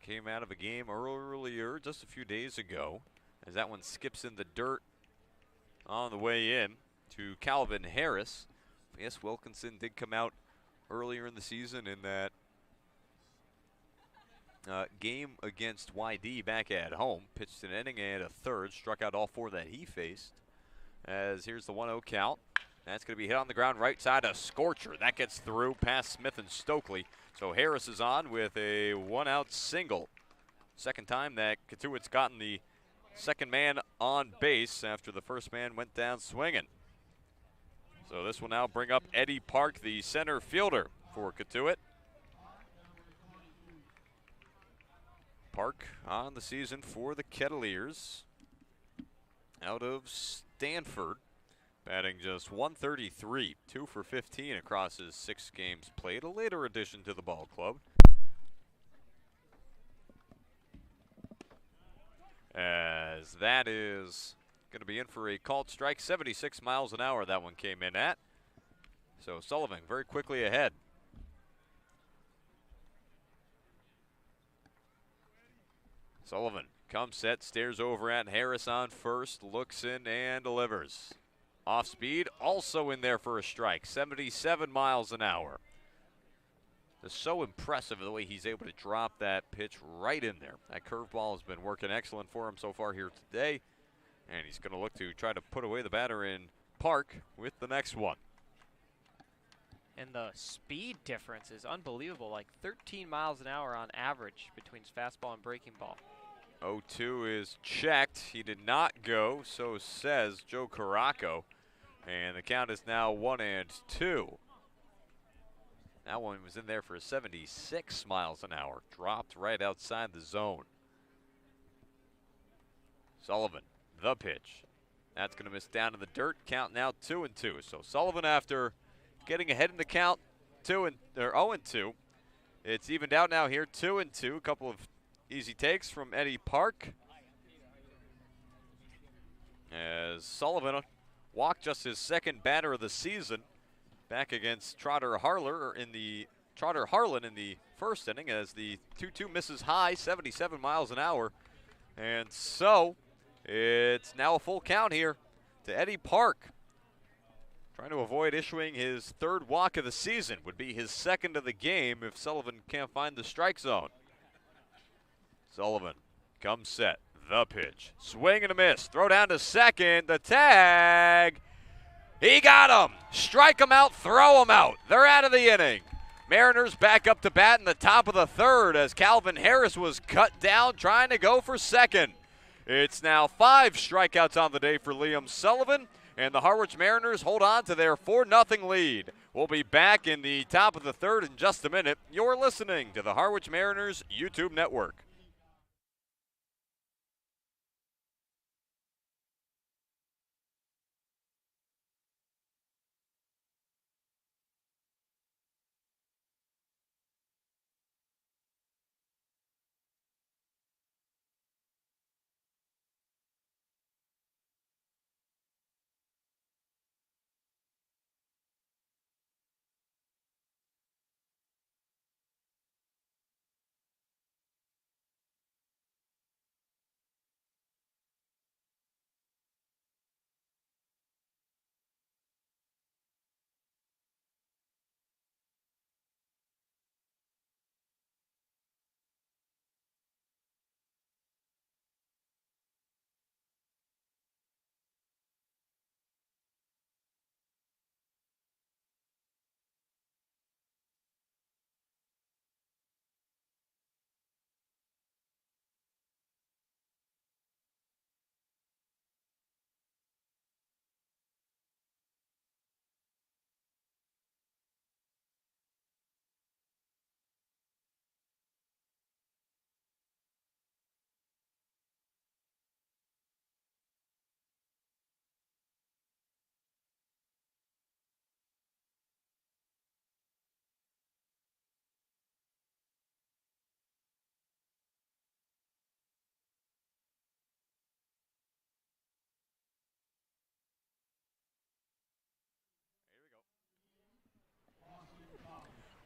S1: came out of a game earlier, just a few days ago, as that one skips in the dirt on the way in to Calvin Harris. Yes, Wilkinson did come out earlier in the season in that game against YD back at home. Pitched an inning and a third, struck out all 4 that he faced. As here's the 1-0 count. That's going to be hit on the ground right side, a scorcher. That gets through past Smith and Stokely. So Harris is on with a 1-out single. Second time that Cotuit's gotten the second man on base after the first man went down swinging. So this will now bring up Eddie Park, the center fielder for Cotuit. Park on the season for the Kettleers out of Stanford, batting just 133, 2 for 15 across his 6 games played, a later addition to the ball club. As that is going to be in for a called strike, 76 miles an hour that one came in at. So Sullivan very quickly ahead. Sullivan comes set, stares over at Harris on first, looks in and delivers. Off speed, also in there for a strike, 77 miles an hour. It's so impressive the way he's able to drop that pitch right in there. That curveball has been working excellent for him so far here today. And he's going to look to try to put away the batter in Park with the next one.
S2: And the speed difference is unbelievable, like 13 miles an hour on average between his fastball and breaking ball.
S1: 0-2 is checked. He did not go, so says Joe Caraco. And the count is now 1-2. That one was in there for 76 miles an hour. Dropped right outside the zone. Sullivan, the pitch. That's going to miss down in the dirt. Count now 2-2. So Sullivan, after getting ahead in the count, 0-2. It's evened out now here, 2-2. A couple of easy takes from Eddie Park. As Sullivan walked just his 2nd batter of the season back against Trotter Harlan in the 1st inning, as the 2-2 misses high, 77 miles an hour. And so it's now a full count here to Eddie Park. Trying to avoid issuing his 3rd walk of the season. Would be his 2nd of the game if Sullivan can't find the strike zone. Sullivan comes set, the pitch. Swing and a miss, throw down to 2nd, the tag. He got him. Strike him out, throw him out. They're out of the inning. Mariners back up to bat in the top of the 3rd as Calvin Harris was cut down trying to go for 2nd. It's now 5 strikeouts on the day for Liam Sullivan, and the Harwich Mariners hold on to their 4-0 lead. We'll be back in the top of the 3rd in just a minute. You're listening to the Harwich Mariners YouTube Network.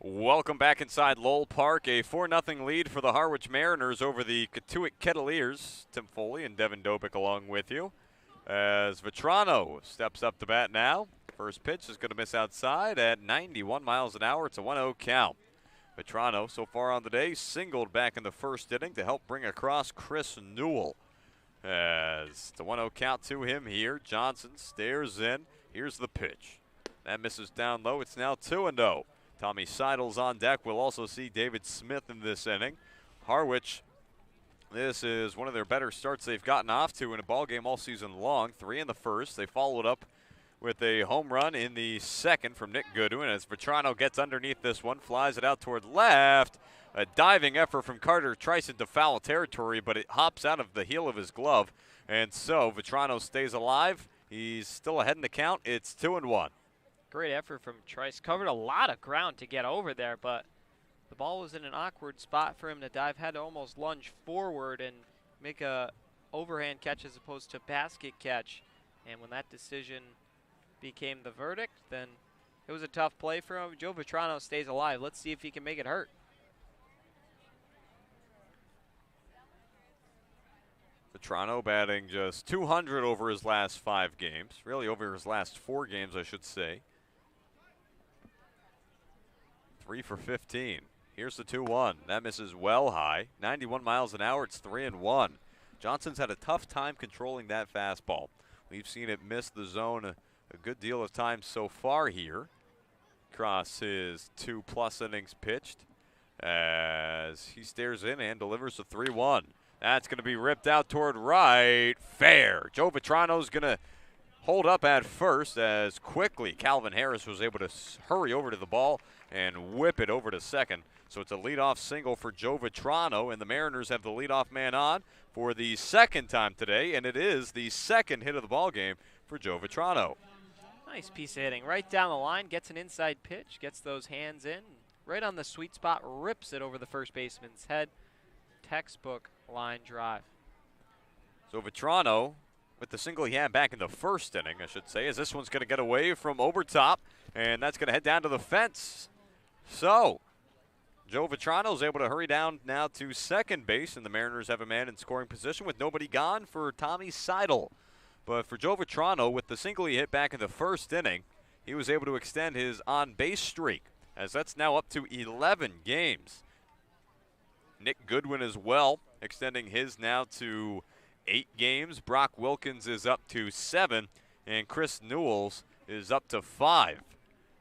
S1: Welcome back inside Lowell Park. A 4-0 lead for the Harwich Mariners over the Cotuit Kettleers. Tim Foley and Devin Dobick along with you. As Vetrano steps up to bat now. First pitch is going to miss outside at 91 miles an hour. It's a 1-0 count. Vetrano, so far on the day, singled back in the first inning to help bring across Chris Newell. As it's a 1-0 count to him here. Johnson stares in. Here's the pitch. That misses down low. It's now 2-0. Tommy Seidel's on deck. We'll also see David Smith in this inning. Harwich, this is one of their better starts they've gotten off to in a ball game all season long. 3 in the first. They followed up with a home run in the second from Nick Goodwin as Vetrano gets underneath this one, flies it out toward left. A diving effort from Carter Trice into foul territory, but it hops out of the heel of his glove. And so Vetrano stays alive. He's still ahead in the count. It's 2-1.
S2: Great effort from Trice. Covered a lot of ground to get over there, but the ball was in an awkward spot for him to dive. Had to almost lunge forward and make a overhand catch as opposed to basket catch. And when that decision became the verdict, then it was a tough play for him. Joe Vetrano stays alive. Let's see if he can make it hurt.
S1: Vetrano batting just 200 over his last 5 games. Really over his last 4 games, I should say. 3 for 15. Here's the 2-1. That misses well high. 91 miles an hour. It's 3-1. Johnson's had a tough time controlling that fastball. We've seen it miss the zone a good deal of times so far here. Across his 2+ innings pitched as he stares in and delivers a 3-1. That's going to be ripped out toward right. Fair. Joe Vetrano's going to hold up at first as quickly Calvin Harris was able to hurry over to the ball and whip it over to second. So it's a leadoff single for Joe Vetrano, and the Mariners have the leadoff man on for the second time today, and it is the second hit of the ball game for Joe Vetrano.
S2: Nice piece of hitting. Right down the line, gets an inside pitch, gets those hands in. Right on the sweet spot, rips it over the first baseman's head. Textbook line drive.
S1: So Vetrano, with the single he had back in the first inning, I should say, as this one's going to get away from Obertop, and that's going to head down to the fence. So Joe Vetrano is able to hurry down now to second base, and the Mariners have a man in scoring position with nobody gone for Tommy Seidel. But for Joe Vetrano, with the single he hit back in the first inning, he was able to extend his on-base streak, as that's now up to 11 games. Nick Goodwin as well, extending his now to 8 games. Brock Wilkins is up to 7, and Chris Newells is up to 5.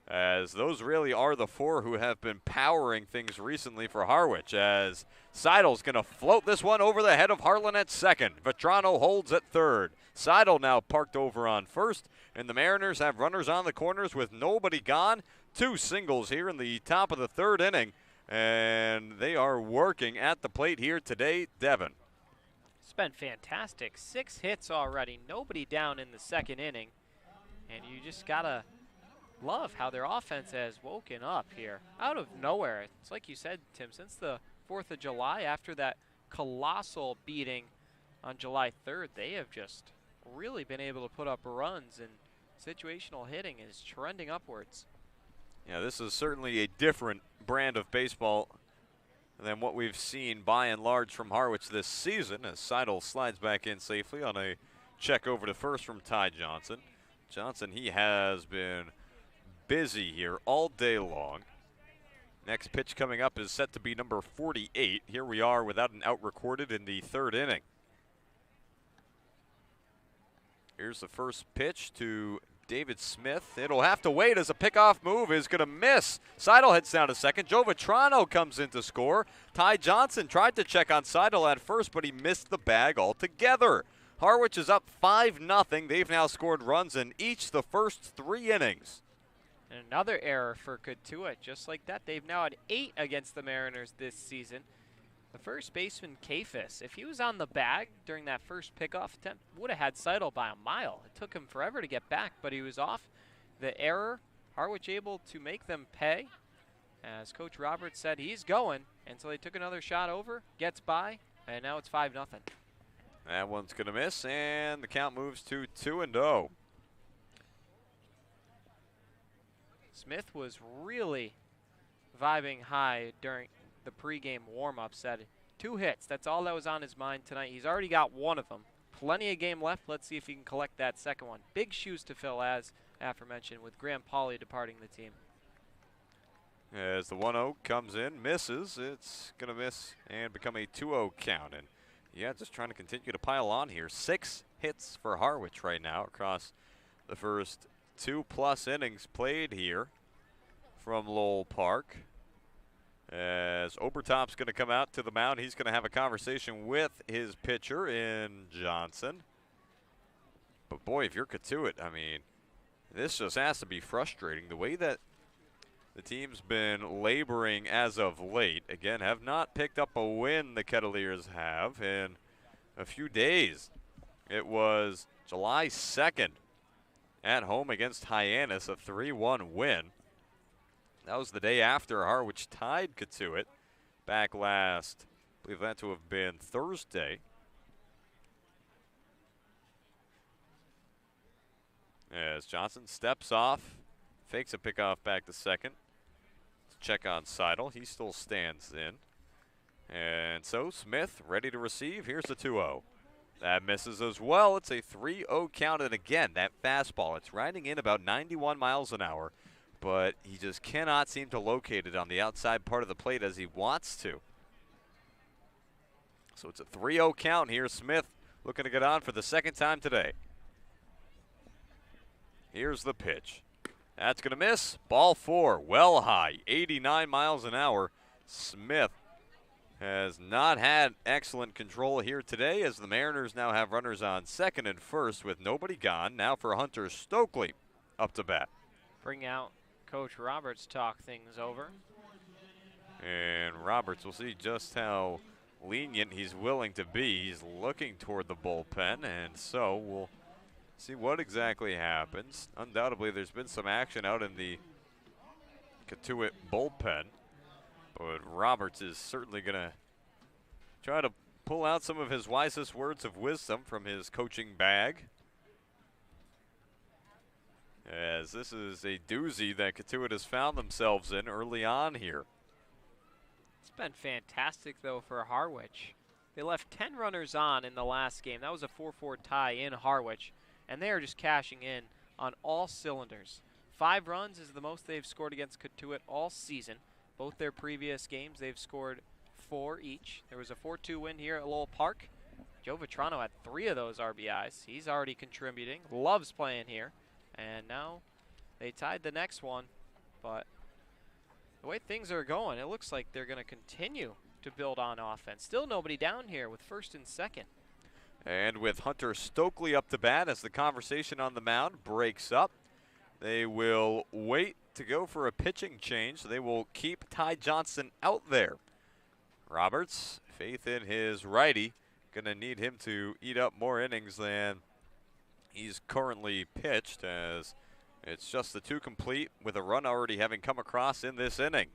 S1: As those really are the 4 who have been powering things recently for Harwich, as Seidel's going to float this one over the head of Harlan at second. Vetrano holds at third. Seidel now parked over on first, and the Mariners have runners on the corners with nobody gone. 2 singles here in the top of the third inning, and they are working at the plate here today. Devin.
S2: It's been fantastic. 6 hits already. Nobody down in the second inning, and you just got to love how their offense has woken up here out of nowhere. It's like you said, Tim, since the 4th of July, after that colossal beating on July 3rd, they have just really been able to put up runs, and situational hitting is trending upwards.
S1: Yeah, this is certainly a different brand of baseball than what we've seen by and large from Harwich this season, as Seidel slides back in safely on a check over to first from Ty Johnson. Johnson, he has been busy here all day long. Next pitch coming up is set to be number 48. Here we are without an out recorded in the third inning. Here's the first pitch to David Smith. It'll have to wait as a pickoff move is going to miss. Seidel heads down to second. Joe Vetrano comes in to score. Ty Johnson tried to check on Seidel at first, but he missed the bag altogether. Harwich is up 5-0. They've now scored runs in each the first 3 innings.
S2: And another error for Cotuit. Just like that, they've now had 8 against the Mariners this season. The first baseman, Kafis, if he was on the bag during that first pickoff attempt, would have had Seidel by a mile. It took him forever to get back, but he was off. The error, Harwich able to make them pay. As Coach Roberts said, he's going, and so they took another shot over, gets by, and now it's 5-0.
S1: That one's going to miss, and the count moves to 2-0.
S2: Smith was really vibing high during the pregame warm-up, said 2 hits. That's all that was on his mind tonight. He's already got one of them. Plenty of game left. Let's see if he can collect that second one. Big shoes to fill, as aforementioned, with Graham Pauley departing the team.
S1: As the 1-0 comes in, misses. It's going to miss and become a 2-0 count. And yeah, just trying to continue to pile on here. 6 hits for Harwich right now across the first 2+ innings played here from Lowell Park. As Obertop's going to come out to the mound, he's going to have a conversation with his pitcher in Johnson. But boy, if you're Cotuit, I mean, this just has to be frustrating. The way that the team's been laboring as of late, again, have not picked up a win, the Kettleers have, in a few days. It was July 2nd at home against Hyannis, a 3-1 win. That was the day after Harwich tied Cotuit back last, I believe that to have been Thursday. As Johnson steps off, fakes a pickoff back to second. Check on Seidel. He still stands in. And so Smith ready to receive. Here's the 2-0. That misses as well. It's a 3-0 count. And again, that fastball, it's riding in about 91 miles an hour, but he just cannot seem to locate it on the outside part of the plate as he wants to. So it's a 3-0 count here. Smith looking to get on for the second time today. Here's the pitch. That's going to miss. Ball 4, well high, 89 miles an hour. Smith has not had excellent control here today, as the Mariners now have runners on second and first with nobody gone. Now for Hunter Stokely up to bat.
S2: Bring out Coach Roberts, talk things over.
S1: And Roberts, we'll see just how lenient he's willing to be. He's looking toward the bullpen, and so we'll see what exactly happens. Undoubtedly, there's been some action out in the Cotuit bullpen, but Roberts is certainly going to try to pull out some of his wisest words of wisdom from his coaching bag, as this is a doozy that Cotuit has found themselves in early on here.
S2: It's been fantastic, though, for Harwich. They left 10 runners on in the last game. That was a 4-4 tie in Harwich, and they are just cashing in on all cylinders. 5 runs is the most they've scored against Cotuit all season. Both their previous games, they've scored 4 each. There was a 4-2 win here at Lowell Park. Joe Vitrano had 3 of those RBIs. He's already contributing, loves playing here. And now they tied the next one. But the way things are going, it looks like they're going to continue to build on offense. Still nobody down here with first and second.
S1: And with Hunter Stokely up to bat as the conversation on the mound breaks up, they will wait to go for a pitching change. So they will keep Ty Johnson out there. Roberts, faith in his righty, going to need him to eat up more innings than he's currently pitched, as it's just the 2 complete with a run already having come across in this inning.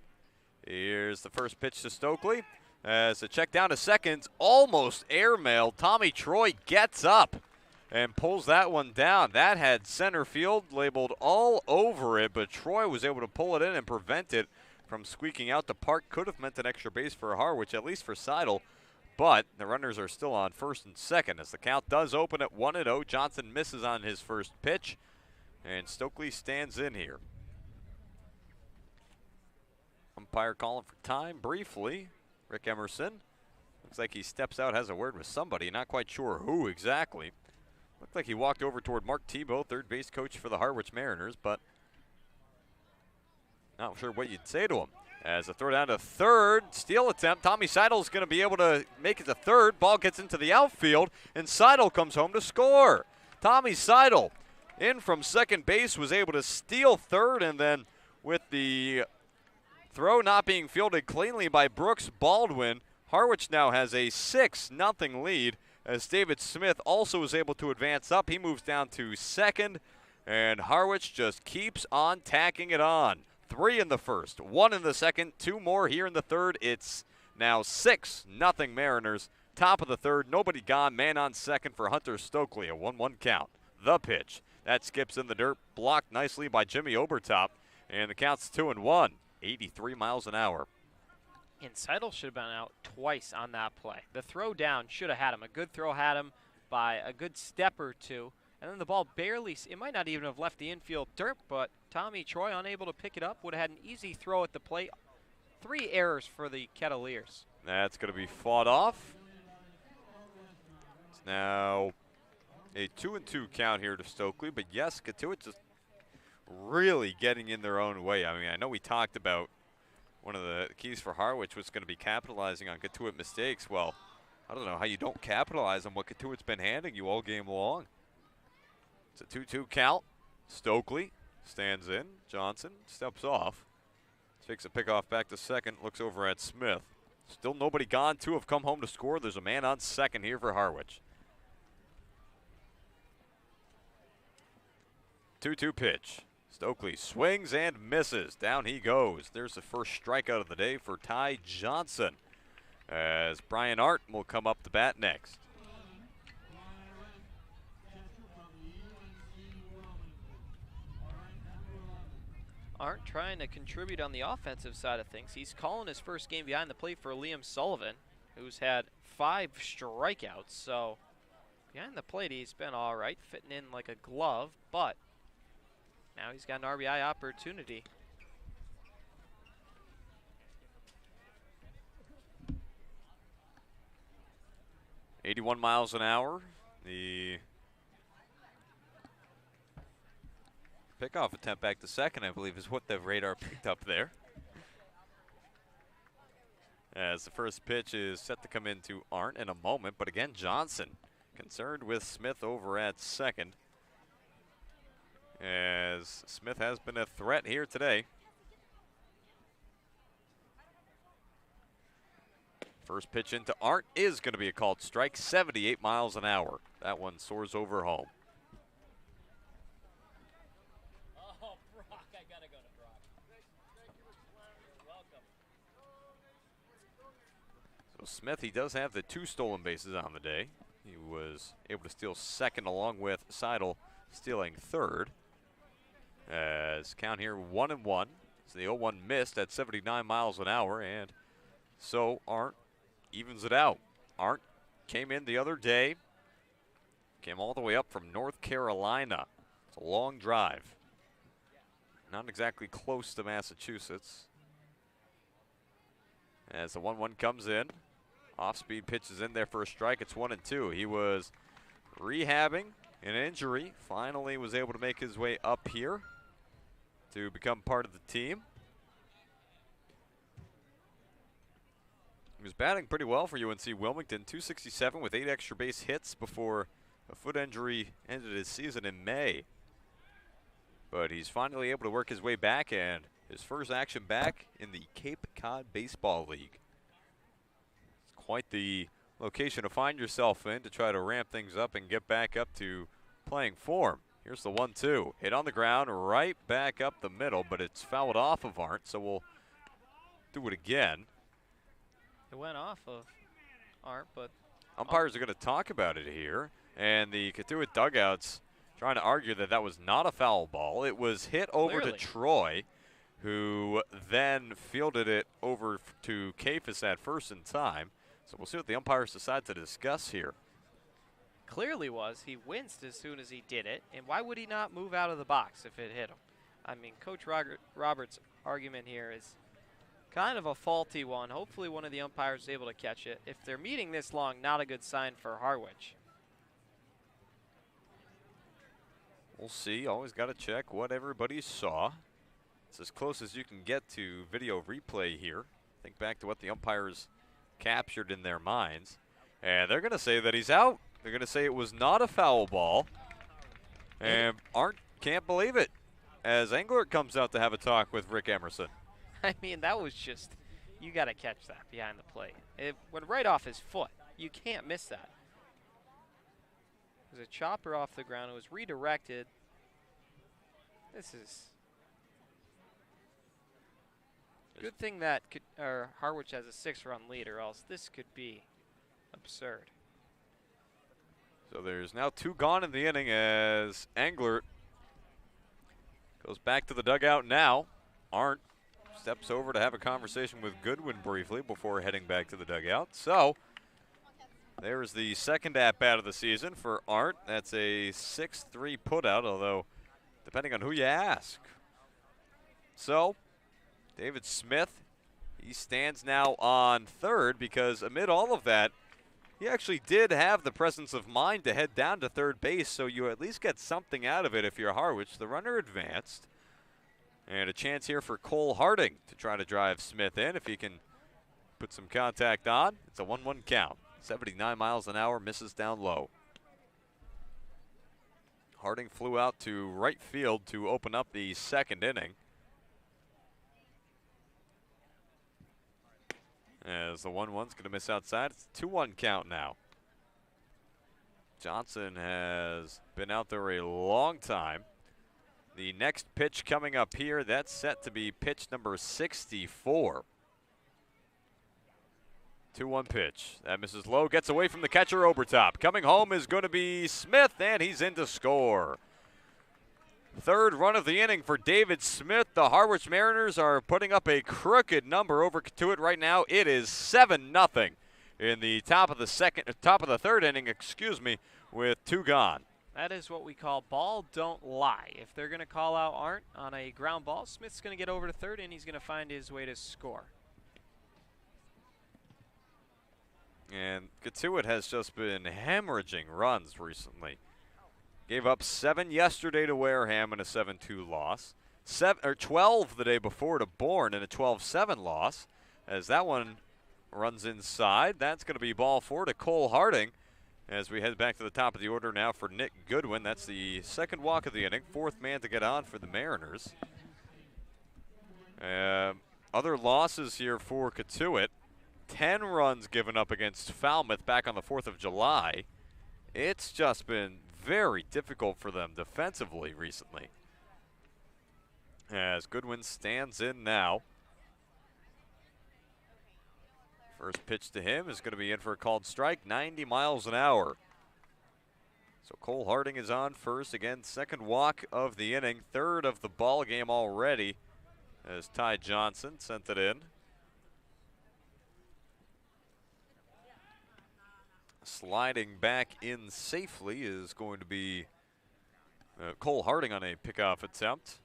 S1: Here's the first pitch to Stokely. As a check down to second, almost airmailed. Tommy Troy gets up and pulls that one down. That had center field labeled all over it, but Troy was able to pull it in and prevent it from squeaking out. The park could have meant an extra base for Harwich, at least for Seidel, but the runners are still on first and second as the count does open at 1-0. Johnson misses on his first pitch, and Stokely stands in here. Umpire calling for time briefly. Rick Emerson. Looks like he steps out, has a word with somebody. Not quite sure who exactly. Looked like he walked over toward Mark Tebow, third base coach for the Harwich Mariners, but not sure what you'd say to him. As a throw down to third, steal attempt. Tommy Seidel's going to be able to make it to third. Ball gets into the outfield, and Seidel comes home to score. Tommy Seidel in from second base was able to steal third, and then with the throw not being fielded cleanly by Brooks Baldwin, Harwich now has a 6-0 lead, as David Smith also is able to advance up. He moves down to second, and Harwich just keeps on tacking it on. 3 in the first, 1 in the second, 2 more here in the third. It's now 6-0 Mariners. Top of the third, nobody gone. Man on second for Hunter Stokely, a 1-1 count. The pitch. That skips in the dirt, blocked nicely by Jimmy Obertop, and the count's 2-1. 83 miles an hour.
S2: And Seidel should have been out twice on that play. The throw down should have had him. A good throw had him by a good step or two. And then the ball barely, it might not even have left the infield dirt, but Tommy Troy, unable to pick it up, would have had an easy throw at the plate. 3 errors for the Kettleers.
S1: That's going to be fought off. It's now a 2-2 count here to Stokely, but yes, Cotuit just really getting in their own way. I mean, I know we talked about one of the keys for Harwich was going to be capitalizing on Cotuit mistakes. Well, I don't know how you don't capitalize on what Cotuit's been handing you all game long. It's a 2-2 count. Stokely stands in. Johnson steps off. Takes a pickoff back to second. Looks over at Smith. Still nobody gone. 2 have come home to score. There's a man on second here for Harwich. 2-2 pitch. Stokely swings and misses. Down he goes. There's the first strikeout of the day for Ty Johnson, as Brian Arndt will come up the bat next.
S2: Arndt trying to contribute on the offensive side of things. He's calling his first game behind the plate for Liam Sullivan, who's had 5 strikeouts. So behind the plate, he's been all right, fitting in like a glove, but now he's got an RBI opportunity.
S1: .81 miles an hour. The pickoff attempt back to second, I believe, is what the radar picked up there. As the first pitch is set to come into Arndt in a moment, but again, Johnson concerned with Smith over at second, as Smith has been a threat here today. First pitch into Arndt is going to be a called strike, 78 miles an hour. That one soars over home.
S2: Oh, Brock, I gotta go to Brock. You're welcome.
S1: So Smith, he does have the 2 stolen bases on the day. He was able to steal second along with Seidel stealing third. As count here 1-1. So the 0-1 missed at 79 miles an hour, and so Arndt evens it out. Arndt came in the other day, came all the way up from North Carolina. It's a long drive. Not exactly close to Massachusetts. As the 1-1 comes in, off-speed pitches in there for a strike. It's 1-2. He was rehabbing an injury. Finally was able to make his way up here to become part of the team. He was batting pretty well for UNC Wilmington, 267 with 8 extra base hits before a foot injury ended his season in May. But he's finally able to work his way back, and his first action back in the Cape Cod Baseball League. It's quite the location to find yourself in to try to ramp things up and get back up to playing form. Here's the 1-2. Hit on the ground, right back up the middle, but it's fouled off of Arndt, so we'll do it again.
S2: It went off of Arndt, but
S1: umpires are going to talk about it here, and the Cotuit dugouts trying to argue that that was not a foul ball. It was hit over to Troy, who then fielded it over to Kafis at first in time. So we'll see what the umpires decide to discuss here.
S2: Clearly was. He winced as soon as he did it, and why would he not move out of the box if it hit him? I mean, Coach Roberts' argument here is kind of a faulty one. Hopefully one of the umpires is able to catch it. If they're meeting this long, not a good sign for Harwich.
S1: We'll see. Always got to check what everybody saw. It's as close as you can get to video replay here. Think back to what the umpires captured in their minds. And they're going to say that he's out. They're going to say it was not a foul ball. And Arndt can't believe it, as Englert comes out to have a talk with Rick Emerson.
S2: I mean, that was just, you got to catch that behind the plate. It went right off his foot. You can't miss that. It was a chopper off the ground. It was redirected. This is good thing that Harwich has a 6-run lead, or else this could be absurd.
S1: So there's now 2 gone in the inning as Englert goes back to the dugout now. Arndt steps over to have a conversation with Goodwin briefly before heading back to the dugout. So there's the second at-bat of the season for Arndt. That's a 6-3 putout, although depending on who you ask. So David Smith, he stands now on third because amid all of that, he actually did have the presence of mind to head down to third base, so you at least get something out of it if you're Harwich. The runner advanced. And a chance here for Cole Harding to try to drive Smith in if he can put some contact on. It's a 1-1 count. 79 miles an hour, misses down low. Harding flew out to right field to open up the second inning. As the 1-1's going to miss outside. It's a 2-1 count now. Johnson has been out there a long time. The next pitch coming up here, that's set to be pitch number 64. 2-1 pitch. That misses low, gets away from the catcher Obertop. Coming home is going to be Smith, and he's in to score. Third run of the inning for David Smith. The Harwich Mariners are putting up a crooked number over Cotuit right now. It is 7-0 in the top of the third inning, with 2 gone.
S2: That is what we call ball don't lie. If they're going to call out Arndt on a ground ball, Smith's going to get over to third, and he's going to find his way to score.
S1: And Cotuit has just been hemorrhaging runs recently. Gave up 7 yesterday to Wareham in a 7-2 loss. 12 the day before to Bourne in a 12-7 loss. As that one runs inside, that's going to be ball 4 to Cole Harding. As we head back to the top of the order now for Nick Goodwin. That's the second walk of the inning, 4th man to get on for the Mariners. Other losses here for Cotuit. 10 runs given up against Falmouth back on the 4th of July. It's just been very difficult for them defensively recently. As Goodwin stands in now. First pitch to him is going to be in for a called strike, 90 miles an hour. So Cole Harding is on first. Again, second walk of the inning, third of the ball game already as Ty Johnson sent it in. Sliding back in safely is going to be Cole Harding on a pickoff attempt.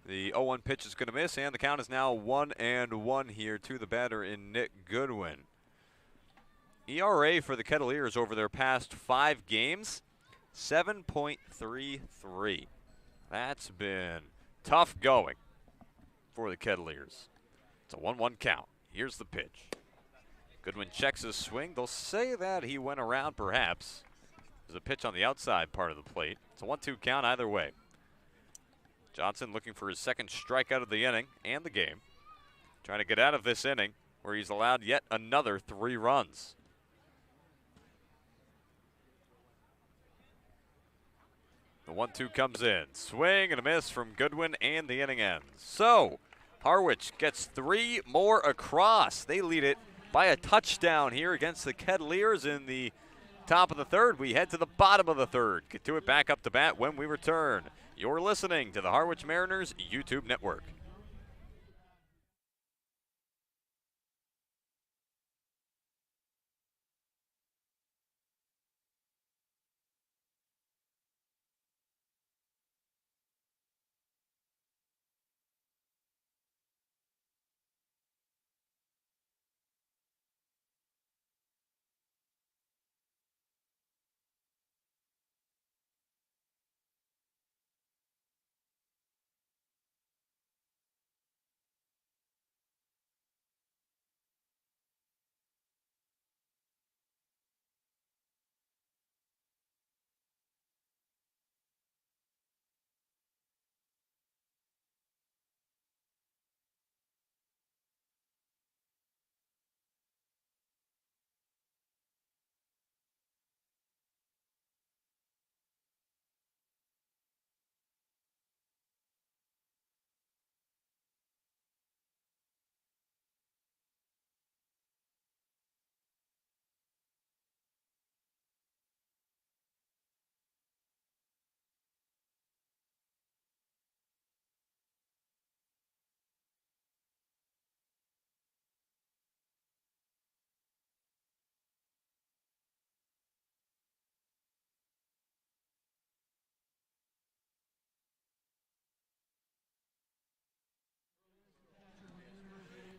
S1: The 0-1 pitch is going to miss, and the count is now 1-1 here to the batter in Nick Goodwin. ERA for the Kettleers over their past 5 games, 7.33. That's been tough going for the Kettleers. It's a 1-1 count. Here's the pitch. Goodwin checks his swing. They'll say that he went around perhaps. There's a pitch on the outside part of the plate. It's a 1-2 count either way. Johnson looking for his second strikeout of the inning and the game. Trying to get out of this inning where he's allowed yet another 3 runs. The 1-2 comes in. Swing and a miss from Goodwin, and the inning ends. So, Harwich gets 3 more across. They lead it by a touchdown here against the Kettleers in the top of the third. We head to the bottom of the third. Cotuit back up to bat when we return. You're listening to the Harwich Mariners YouTube Network.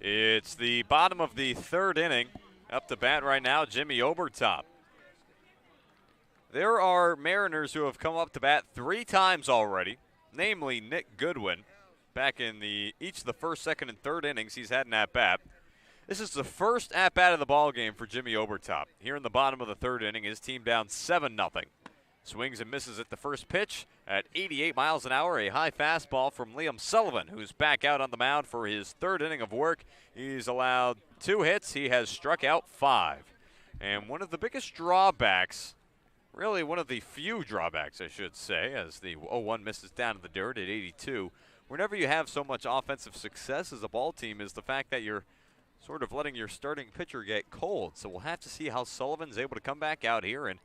S1: It's the bottom of the third inning. Up to bat right now, Jimmy Obertop. There are Mariners who have come up to bat 3 times already, namely Nick Goodwin. Back in each of the first, second, and third innings, he's had an at-bat. This is the first at-bat of the ball game for Jimmy Obertop. Here in the bottom of the third inning, his team down 7-0. Swings and misses at the first pitch at 88 miles an hour. A high fastball from Liam Sullivan, who's back out on the mound for his third inning of work. He's allowed 2 hits. He has struck out 5. And one of the biggest drawbacks, really one of the few drawbacks, I should say, as the 0-1 misses down to the dirt at 82. Whenever you have so much offensive success as a ball team is the fact that you're sort of letting your starting pitcher get cold. So we'll have to see how Sullivan's able to come back out here and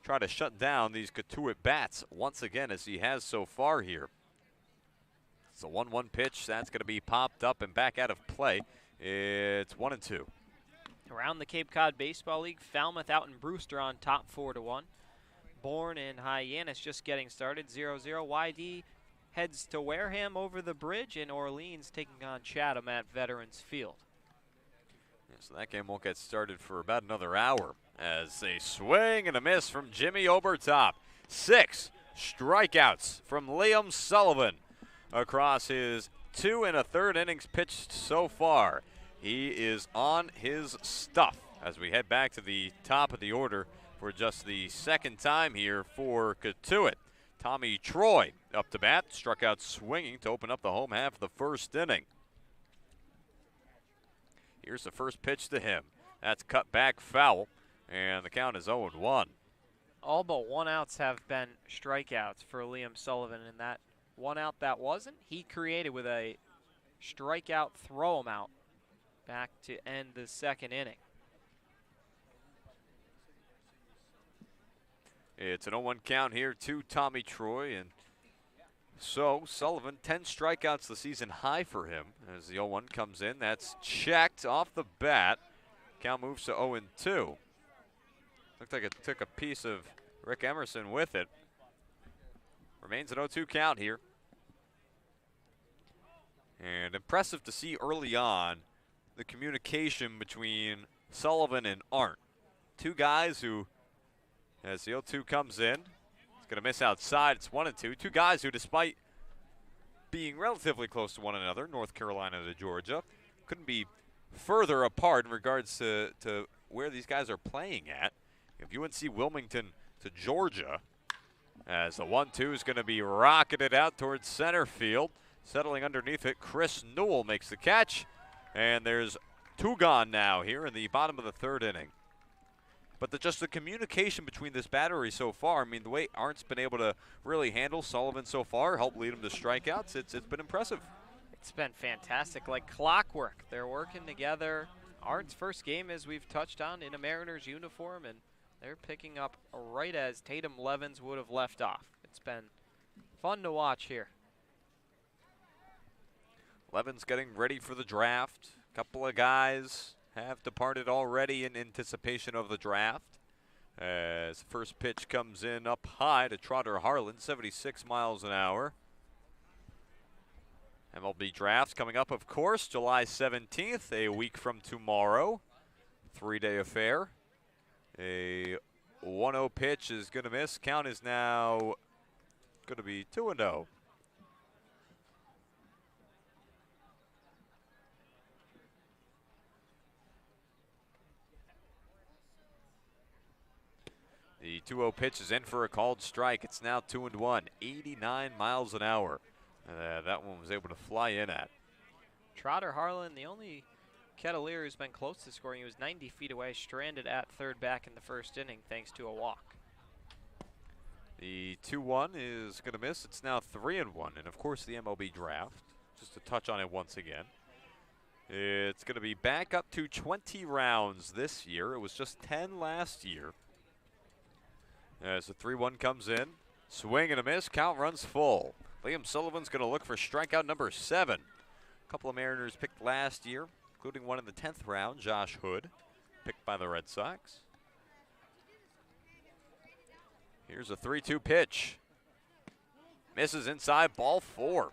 S1: try to shut down these Cotuit bats once again, as he has so far here. It's a 1-1 pitch. That's going to be popped up and back out of play. It's 1-2.
S2: Around the Cape Cod Baseball League, Falmouth out in Brewster on top 4-1. Bourne and Hyannis just getting started, 0-0. YD heads to Wareham over the bridge, and Orleans taking on Chatham at Veterans Field.
S1: Yeah, so that game won't get started for about another hour, as a swing and a miss from Jimmy Obertop. 6 strikeouts from Liam Sullivan across his 2 1/3 innings pitched so far. He is on his stuff as we head back to the top of the order for just the second time here for Cotuit. Tommy Troy up to bat, struck out swinging to open up the home half of the first inning. Here's the first pitch to him. That's cut back foul, and the count is 0-1.
S2: All but 1 outs have been strikeouts for Liam Sullivan, and that 1 out that wasn't, he created with a strikeout throw him out back to end the second inning.
S1: It's an 0-1 count here to Tommy Troy, and so Sullivan, 10 strikeouts the season high for him as the 0-1 comes in. That's checked off the bat. Count moves to 0-2. Looked like it took a piece of Rick Emerson with it. Remains an 0-2 count here. And impressive to see early on the communication between Sullivan and Arndt. 2 guys who, as the 0-2 comes in, it's going to miss outside. It's 1-2. 2 guys who, despite being relatively close to one another, North Carolina to Georgia, couldn't be further apart in regards to where these guys are playing at. If UNC Wilmington to Georgia, as the 1-2 is going to be rocketed out towards center field. Settling underneath it, Chris Newell makes the catch. And there's 2 gone now here in the bottom of the third inning. But just the communication between this battery so far, I mean, the way Arndt's been able to really handle Sullivan so far, help lead him to strikeouts, it's been impressive.
S2: It's been fantastic, like clockwork. They're working together. Arndt's first game, as we've touched on, in a Mariners uniform, and they're picking up right as Tatum Levens would have left off. It's been fun to watch here.
S1: Levens getting ready for the draft. A couple of guys have departed already in anticipation of the draft. As first pitch comes in up high to Trotter Harlan, 76 miles an hour. MLB drafts coming up, of course, July 17th, a week from tomorrow. 3-day affair. A 1-0 pitch is going to miss. Count is now going to be 2-0. The 2-0 pitch is in for a called strike. It's now 2-1, 89 miles an hour. That one was able to fly in at.
S2: Trotter Harlan, the only Kettleer who's been close to scoring. He was 90 feet away, stranded at third back in the first inning thanks to a walk.
S1: The 2-1 is going to miss. It's now 3-1. And, of course, the MLB draft, just to touch on it once again. It's going to be back up to 20 rounds this year. It was just 10 last year. As the 3-1 comes in, swing and a miss, count runs full. Liam Sullivan's going to look for strikeout number 7. A couple of Mariners picked last year, including one in the 10th round, Josh Hood, picked by the Red Sox. Here's a 3-2 pitch. Misses inside, ball 4.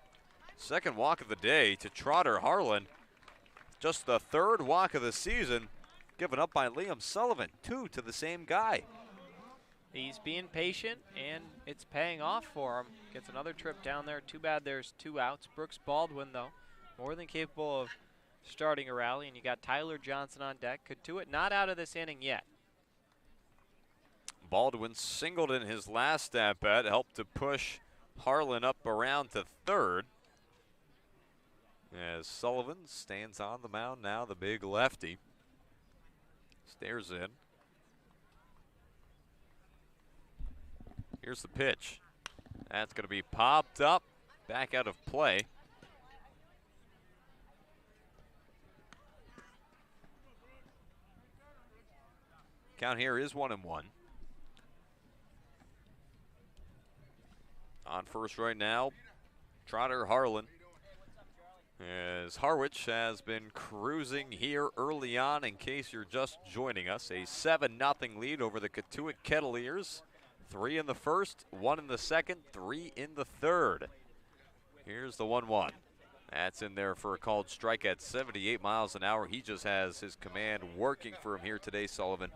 S1: Second walk of the day to Trotter Harlan. just the third walk of the season given up by Liam Sullivan. 2 to the same guy.
S2: He's being patient, and it's paying off for him. Gets another trip down there. Too bad there's 2 outs. Brooks Baldwin, though, more than capable of starting a rally, and you got Tyler Johnson on deck. Cotuit not out of this inning yet.
S1: Baldwin singled in his last at-bat, helped to push Harlan up around to third. As Sullivan stands on the mound now, the big lefty. Stares in. Here's the pitch. That's going to be popped up, back out of play. Count here is 1-1. On first right now, Trotter Harlan. As Harwich has been cruising here early on, in case you're just joining us. A 7-0 lead over the Cotuit Kettleers. 3 in the first, 1 in the second, 3 in the third. Here's the 1-1. That's in there for a called strike at 78 miles an hour. He just has his command working for him here today, Sullivan.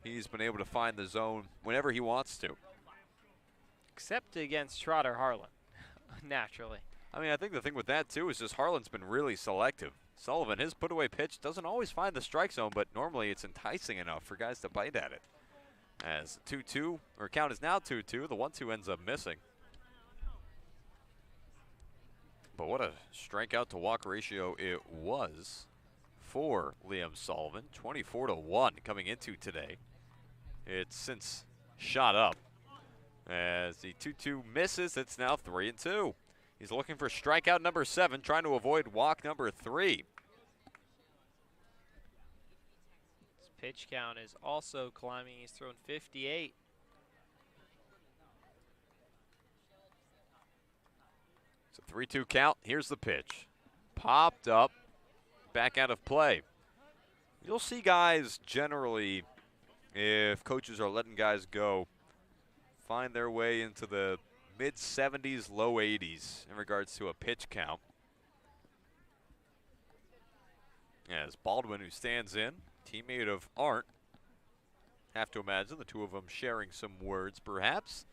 S1: He's been able to find the zone whenever he wants to.
S2: Except against Trotter Harlan, naturally.
S1: I mean, I think the thing with that, too, is just Harlan's been really selective. Sullivan, his put-away pitch doesn't always find the strike zone, but normally it's enticing enough for guys to bite at it. As 2-2, or count is now 2-2, the 1-2 ends up missing. But what a strikeout to walk ratio it was for Liam Sullivan. 24-1 coming into today. It's since shot up. As the 2-2 misses, it's now 3-2. He's looking for strikeout number 7, trying to avoid walk number 3.
S2: Pitch count is also climbing. He's thrown 58.
S1: It's a 3-2 count. Here's the pitch. Popped up, back out of play. You'll see guys generally, if coaches are letting guys go, find their way into the mid-70s, low 80s in regards to a pitch count. As Baldwin, who stands in, teammate of Arndt. Have to imagine the two of them sharing some words, perhaps,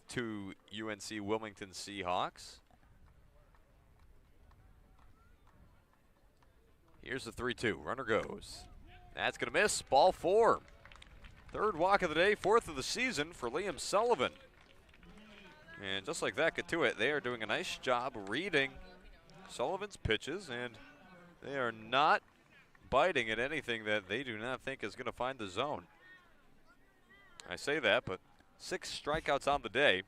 S1: to UNC Wilmington Seahawks. Here's the 3-2. Runner goes. That's going to miss. Ball 4. Third walk of the day, 4th of the season for Liam Sullivan. And just like that, Cotuit, they are doing a nice job reading Sullivan's pitches, and they are not biting at anything that they do not think is going to find the zone. I say that, but 6 strikeouts on the day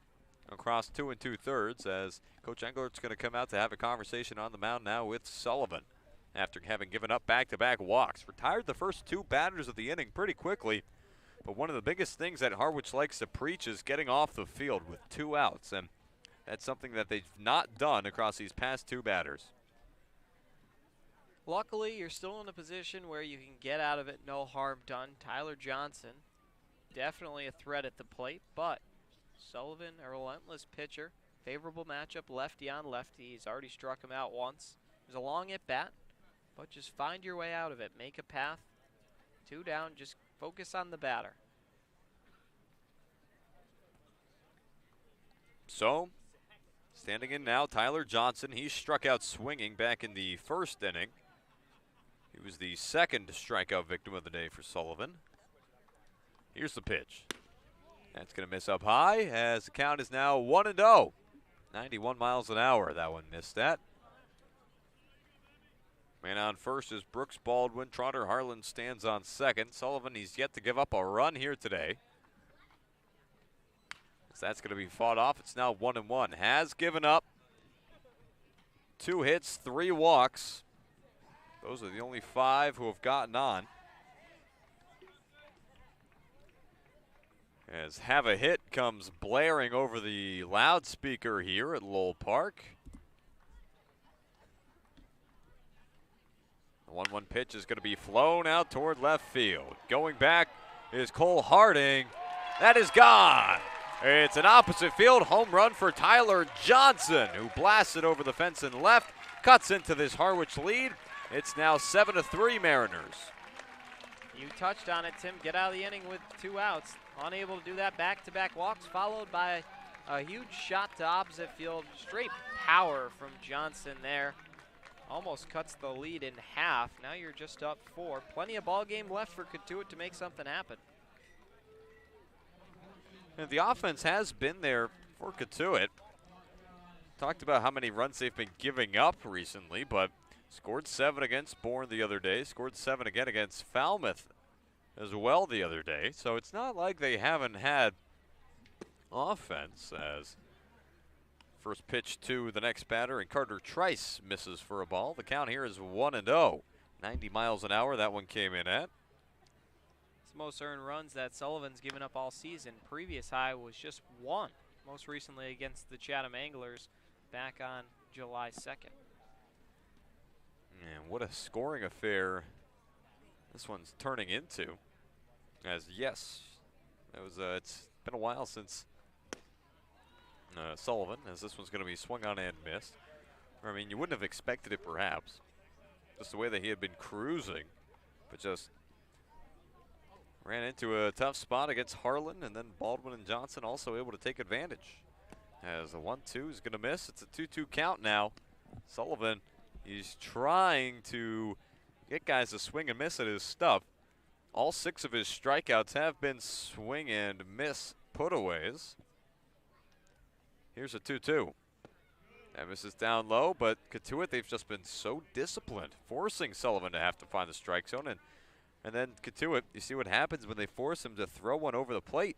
S1: across 2 2/3 as Coach Englert's going to come out to have a conversation on the mound now with Sullivan after having given up back-to-back walks. Retired the first 2 batters of the inning pretty quickly, but one of the biggest things that Harwich likes to preach is getting off the field with 2 outs, and that's something that they've not done across these past 2 batters.
S2: Luckily, you're still in a position where you can get out of it, no harm done. Tyler Johnson, definitely a threat at the plate, but Sullivan, a relentless pitcher. Favorable matchup, lefty on lefty. He's already struck him out once. It was a long at bat, but just find your way out of it. Make a path. 2 down, just focus on the batter.
S1: So, standing in now, Tyler Johnson. He struck out swinging back in the first inning. He was the second strikeout victim of the day for Sullivan. Here's the pitch. That's going to miss up high as the count is now 1-0. 91 miles an hour. That one missed that. Man on first is Brooks Baldwin. Trotter Harlan stands on second. Sullivan, he's yet to give up a run here today. So that's going to be fought off. It's now 1-1. Has given up 2 hits, 3 walks. Those are the only 5 who have gotten on. As Have a Hit comes blaring over the loudspeaker here at Lowell Park. The 1-1 pitch is going to be flown out toward left field. Going back is Cole Harding. That is gone. It's an opposite field home run for Tyler Johnson, who blasts it over the fence and left, cuts into this Harwich lead, It's now 7-3 Mariners.
S2: You touched on it, Tim. Get out of the inning with 2 outs. Unable to do that. Back-to-back walks followed by a huge shot to opposite field. Straight power from Johnson there. Almost cuts the lead in half. Now you're just up 4. Plenty of ball game left for Cotuit to make something happen.
S1: And the offense has been there for Cotuit. Talked about how many runs they've been giving up recently, but scored 7 against Bourne the other day. Scored 7 again against Falmouth as well the other day. So it's not like they haven't had offense. As first pitch to the next batter, and Carter Trice misses for a ball. The count here is 1-0. 90 miles an hour that one came in at.
S2: It's the most earned runs that Sullivan's given up all season. Previous high was just 1, most recently against the Chatham Anglers back on July 2nd.
S1: And what a scoring affair this one's turning into. As yes, it was. It's been a while since Sullivan, as this one's going to be swung on and missed. I mean, you wouldn't have expected it, perhaps, just the way that he had been cruising, but just ran into a tough spot against Harlan, and then Baldwin and Johnson also able to take advantage. As the 1-2 is going to miss. It's a 2-2 count now. Sullivan, he's trying to get guys to swing and miss at his stuff. All 6 of his strikeouts have been swing and miss putaways. Here's a 2-2. That misses down low, but Cotuit, they've just been so disciplined, forcing Sullivan to have to find the strike zone. And then Cotuit, you see what happens when they force him to throw one over the plate.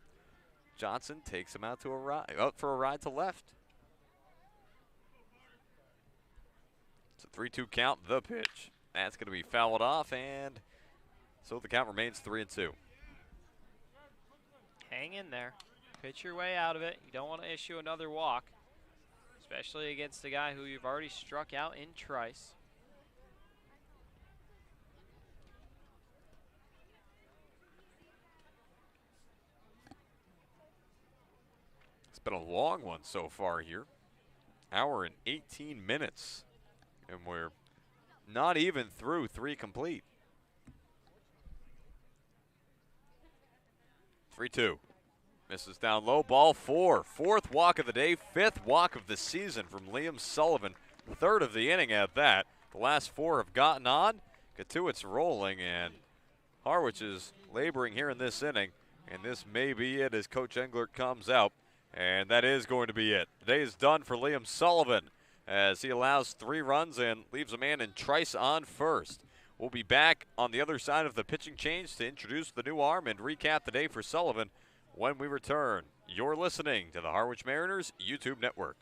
S1: Johnson takes him out for a ride to left. It's a 3-2 count, the pitch. That's going to be fouled off, and so the count remains 3-2.
S2: Hang in there. Pitch your way out of it. You don't want to issue another walk, especially against a guy who you've already struck out in Trice.
S1: It's been a long one so far here. Hour and 18 minutes, and we're not even through 3 complete. 3-2. Misses down low, ball 4. 4th walk of the day, 5th walk of the season from Liam Sullivan. 3rd of the inning at that. The last 4 have gotten on. Cotuit's rolling, and Harwich is laboring here in this inning. And this may be it as Coach Englert comes out. And that is going to be it. The day is done for Liam Sullivan as he allows 3 runs and leaves a man in Trice on first. We'll be back on the other side of the pitching change to introduce the new arm and recap the day for Sullivan when we return. You're listening to the Harwich Mariners YouTube Network.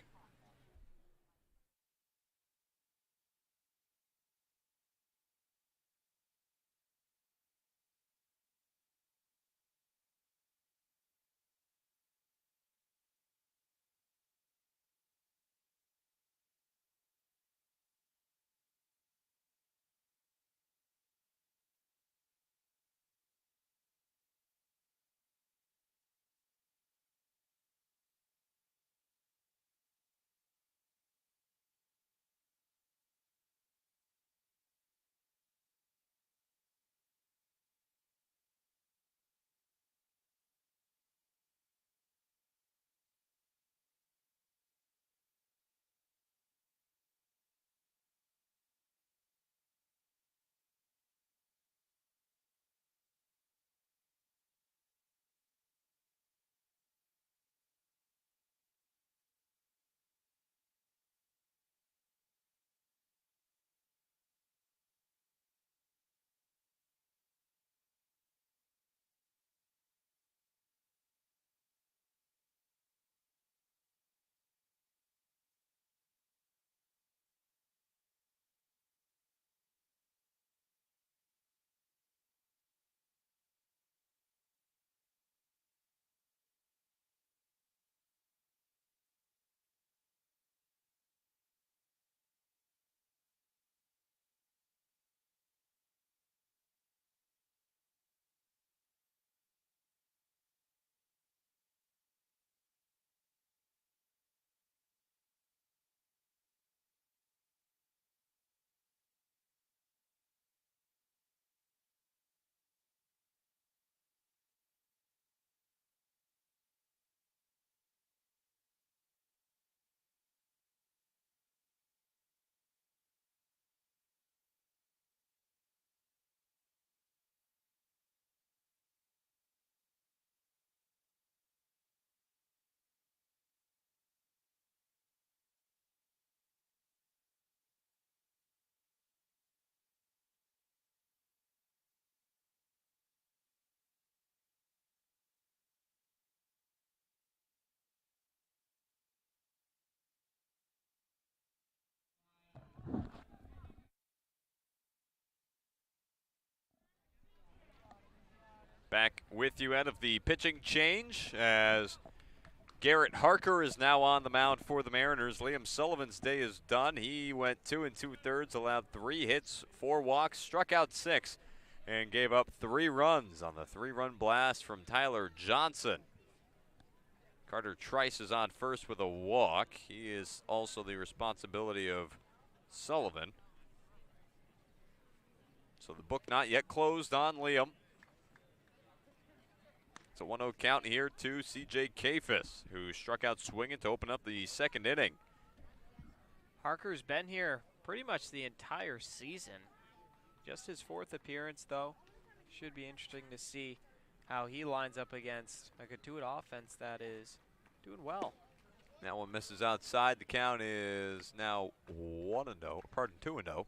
S1: Back with you out of the pitching change as Garrett Harker is now on the mound for the Mariners. Liam Sullivan's day is done. He went 2 2/3, allowed 3 hits, 4 walks, struck out 6, and gave up 3 runs on the 3-run blast from Tyler Johnson. Carter Trice is on first with a walk. He is also the responsibility of Sullivan. So the book not yet closed on Liam. It's a 1-0 count here to C.J. Kafis, who struck out swinging to open up the second inning.
S2: Harker's been here pretty much the entire season. Just his 4th appearance, though. Should be interesting to see how he lines up against a Cotuit offense that is doing well.
S1: That one misses outside. The count is now 2-0,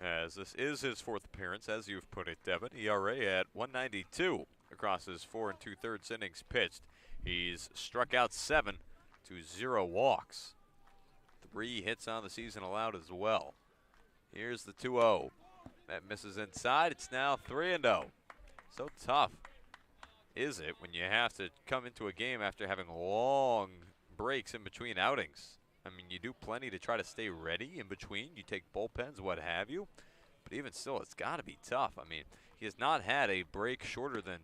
S1: as this is his 4th appearance, as you've put it, Devin. ERA at 1.92 across his 4 2/3 innings pitched. He's struck out 7 to 0 walks. 3 hits on the season allowed as well. Here's the 2-0. That misses inside. It's now 3-0. So tough is it when you have to come into a game after having long breaks in between outings? I mean, you do plenty to try to stay ready in between. You take bullpens, what have you. But even still, it's got to be tough. I mean, he has not had a break shorter than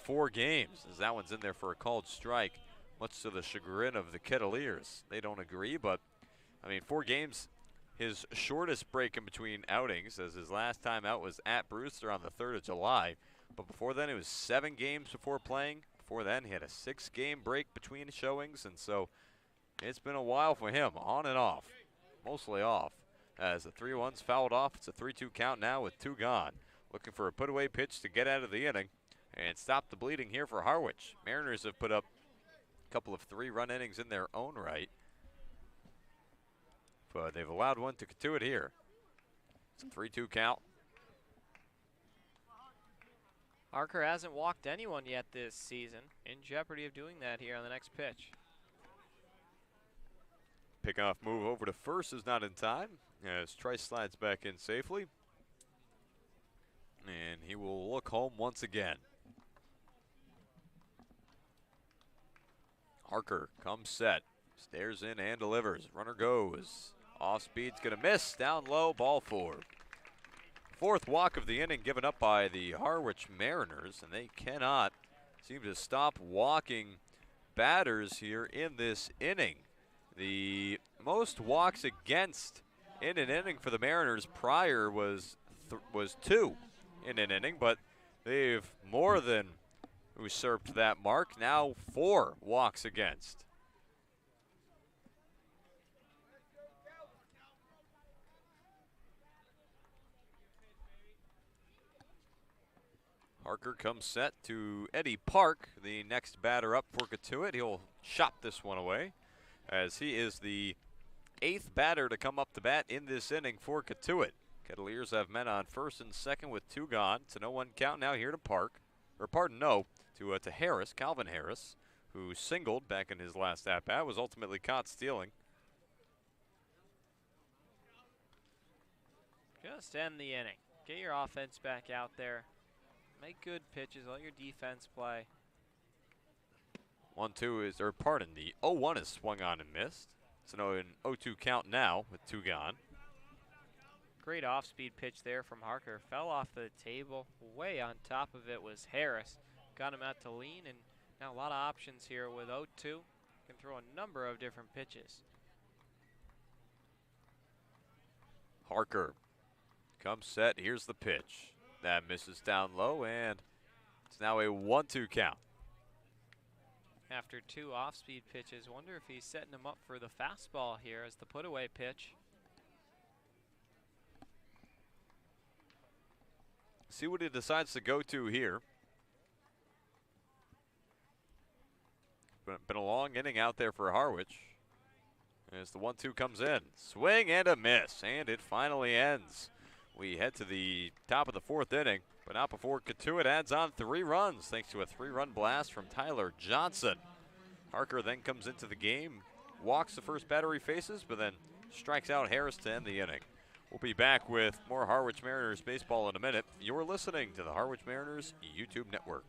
S1: 4 games, as that one's in there for a called strike, much to the chagrin of the Kettleers. They don't agree, but, I mean, 4 games, his shortest break in between outings, as his last time out was at Brewster on the 3rd of July. But before then, it was 7 games before playing. Before then, he had a 6-game break between showings, and so it's been a while for him, on and off, mostly off. As the 3-1's fouled off, it's a 3-2 count now with 2 gone. Looking for a put-away pitch to get out of the inning and stop the bleeding here for Harwich. Mariners have put up a couple of 3-run innings in their own right, but they've allowed one to Cotuit here. It's a 3-2 count.
S2: Harker hasn't walked anyone yet this season. In jeopardy of doing that here on the next pitch.
S1: Pickoff move over to first is not in time as Trice slides back in safely. And he will look home once again. Harker comes set, stares in and delivers. Runner goes. Off speed's gonna miss, down low, ball 4. 4th walk of the inning given up by the Harwich Mariners, and they cannot seem to stop walking batters here in this inning. The most walks against in an inning for the Mariners prior was 2 in an inning, but they've more than usurped that mark. Now 4 walks against. Harker comes set to Eddie Park, the next batter up for Cotuit. He'll chop this one away, as he is the 8th batter to come up to bat in this inning for Cotuit. Kettleers have men on first and second with 2 gone. It's a 0-1 count now here to to Harris, Calvin Harris, who singled back in his last at-bat, was ultimately caught stealing.
S2: Just end the inning. Get your offense back out there. Make good pitches, let your defense play.
S1: 1-2 is, or pardon, the 0-1 is swung on and missed. It's an 0-2 count now with 2 gone.
S2: Great off-speed pitch there from Harker. Fell off the table. Way on top of it was Harris. Got him out to lean, and now a lot of options here with 0-2. Can throw a number of different pitches.
S1: Harker comes set. Here's the pitch. That misses down low, and it's now a 1-2 count.
S2: After 2 off-speed pitches, wonder if he's setting him up for the fastball here as the put-away pitch.
S1: See what he decides to go to here. Been a long inning out there for Harwich. As the 1-2 comes in. Swing and a miss, and it finally ends. We head to the top of the 4th inning, but not before Cotuit adds on 3 runs thanks to a 3-run blast from Tyler Johnson. Harker then comes into the game, walks the first batter he faces, but then strikes out Harris to end the inning. We'll be back with more Harwich Mariners baseball in a minute. You're listening to the Harwich Mariners YouTube network.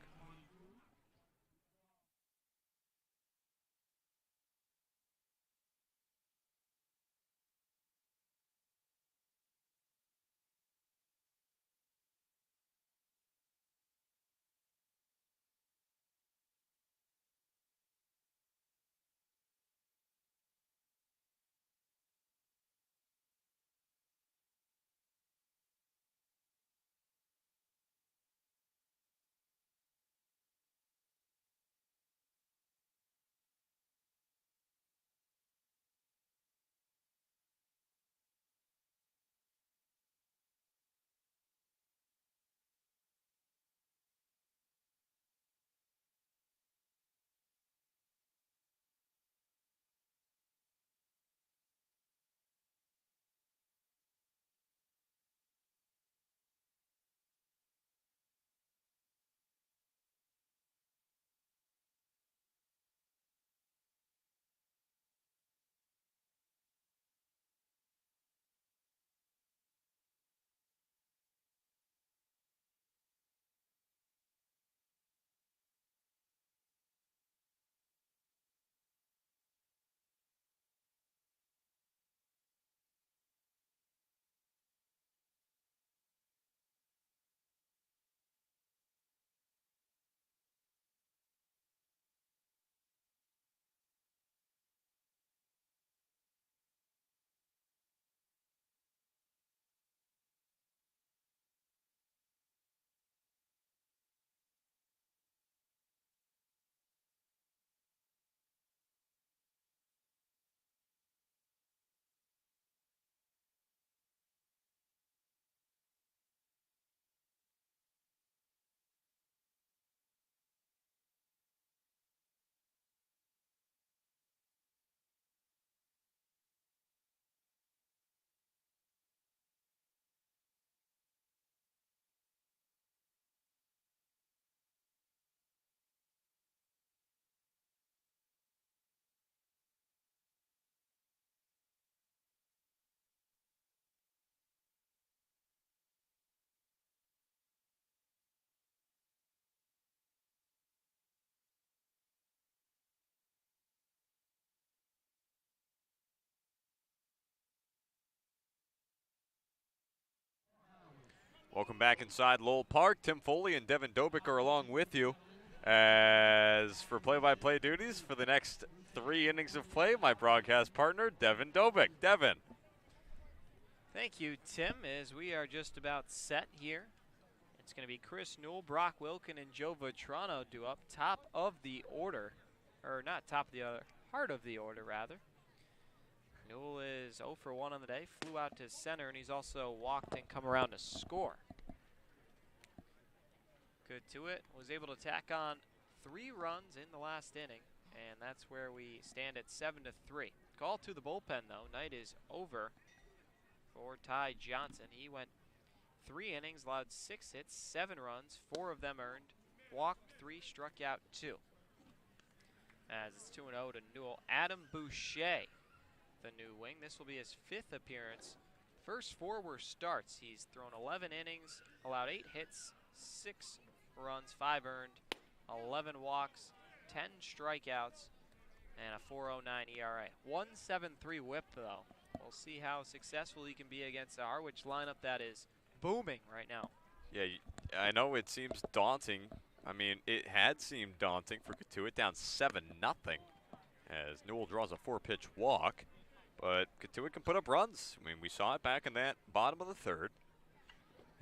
S1: Welcome back inside Lowell Park. Tim Foley and Devin Dobick are along with you. As for play-by-play duties for the next 3 innings of play, my broadcast partner, Devin Dobick. Devin.
S2: Thank you, Tim, as we are just about set here. It's going to be Chris Newell, Brock Wilkin, and Joe Vetrano due up top of the order. Or not top of the order, heart of the order, rather. Newell is 0 for 1 on the day, flew out to center, and he's also walked and come around to score. Cotuit was able to tack on 3 runs in the last inning, and that's where we stand at 7-3. Call to the bullpen, though. Night is over for Ty Johnson. He went 3 innings, allowed 6 hits, 7 runs, 4 of them earned, walked 3, struck out 2. As it's 2-0 to Newell. Adam Boucher, the new wing. This will be his 5th appearance. First 4 were starts. He's thrown 11 innings, allowed 8 hits, 6 runs, 5 earned, 11 walks, 10 strikeouts, and a 4.09 ERA. 1.73 whip, though. We'll see how successful he can be against the Harwich lineup that is booming right now.
S1: Yeah, I know it seems daunting. I mean, it had seemed daunting for Cotuit, down 7-0 as Newell draws a 4-pitch walk. But Cotuit can put up runs. I mean, we saw it back in that bottom of the 3rd.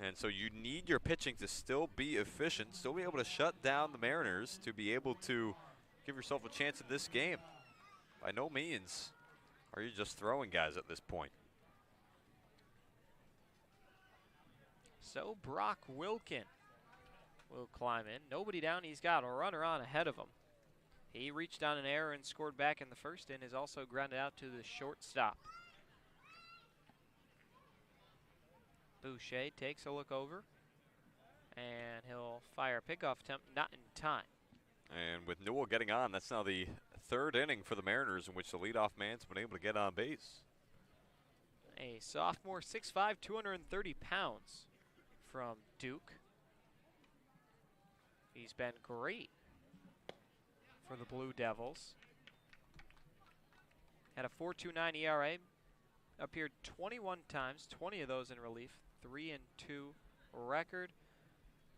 S1: And so you need your pitching to still be efficient, still be able to shut down the Mariners to be able to give yourself a chance in this game. By no means are you just throwing guys at this point.
S2: So Brock Wilkin will climb in. Nobody down. He's got a runner on ahead of him. He reached on an error and scored back in the 1st and is also grounded out to the shortstop. Boucher takes a look over, and he'll fire a pickoff attempt, not in time.
S1: And with Newell getting on, that's now the 3rd inning for the Mariners in which the leadoff man's been able to get on base.
S2: a sophomore, 6'5", 230 pounds from Duke. He's been great for the Blue Devils. Had a 4.29 ERA, appeared 21 times, 20 of those in relief, 3-2 record.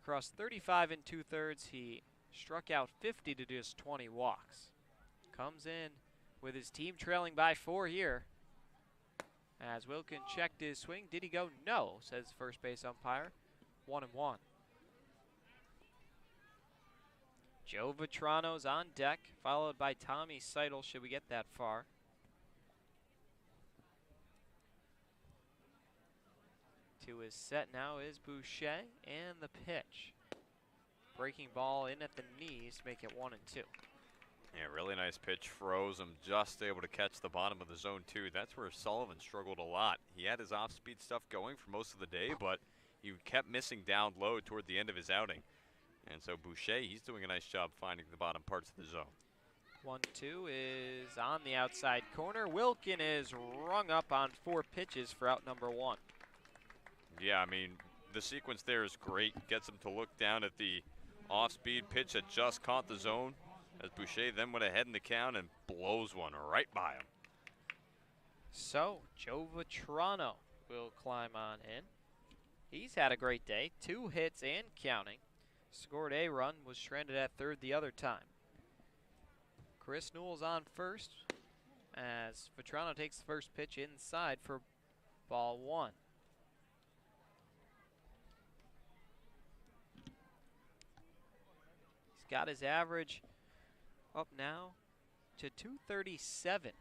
S2: Across 35 2/3, he struck out 50 to just 20 walks. Comes in with his team trailing by 4 here. As Wilkin checked his swing, did he go? No, says first base umpire. 1-1. Joe Vitrano's on deck, followed by Tommy Seidel, should we get that far. To his set now is Boucher, and the pitch. Breaking ball in at the knees to make it 1-2.
S1: Yeah, really nice pitch. Froze him, just able to catch the bottom of the zone, too. That's where Sullivan struggled a lot. He had his off-speed stuff going for most of the day, but he kept missing down low toward the end of his outing. And so Boucher, he's doing a nice job finding the bottom parts of the zone.
S2: 1-2 is on the outside corner. Wilkin is rung up on 4 pitches for out number 1.
S1: Yeah, I mean, the sequence there is great. Gets him to look down at the off-speed pitch that just caught the zone, as Boucher then went ahead in the count and blows one right by him.
S2: So, Joe Vitrano will climb on in. He's had a great day, 2 hits and counting. Scored a run, was stranded at third the other time. Chris Newell's on first, as Vitrano takes the first pitch inside for ball 1. He's got his average up now to 237.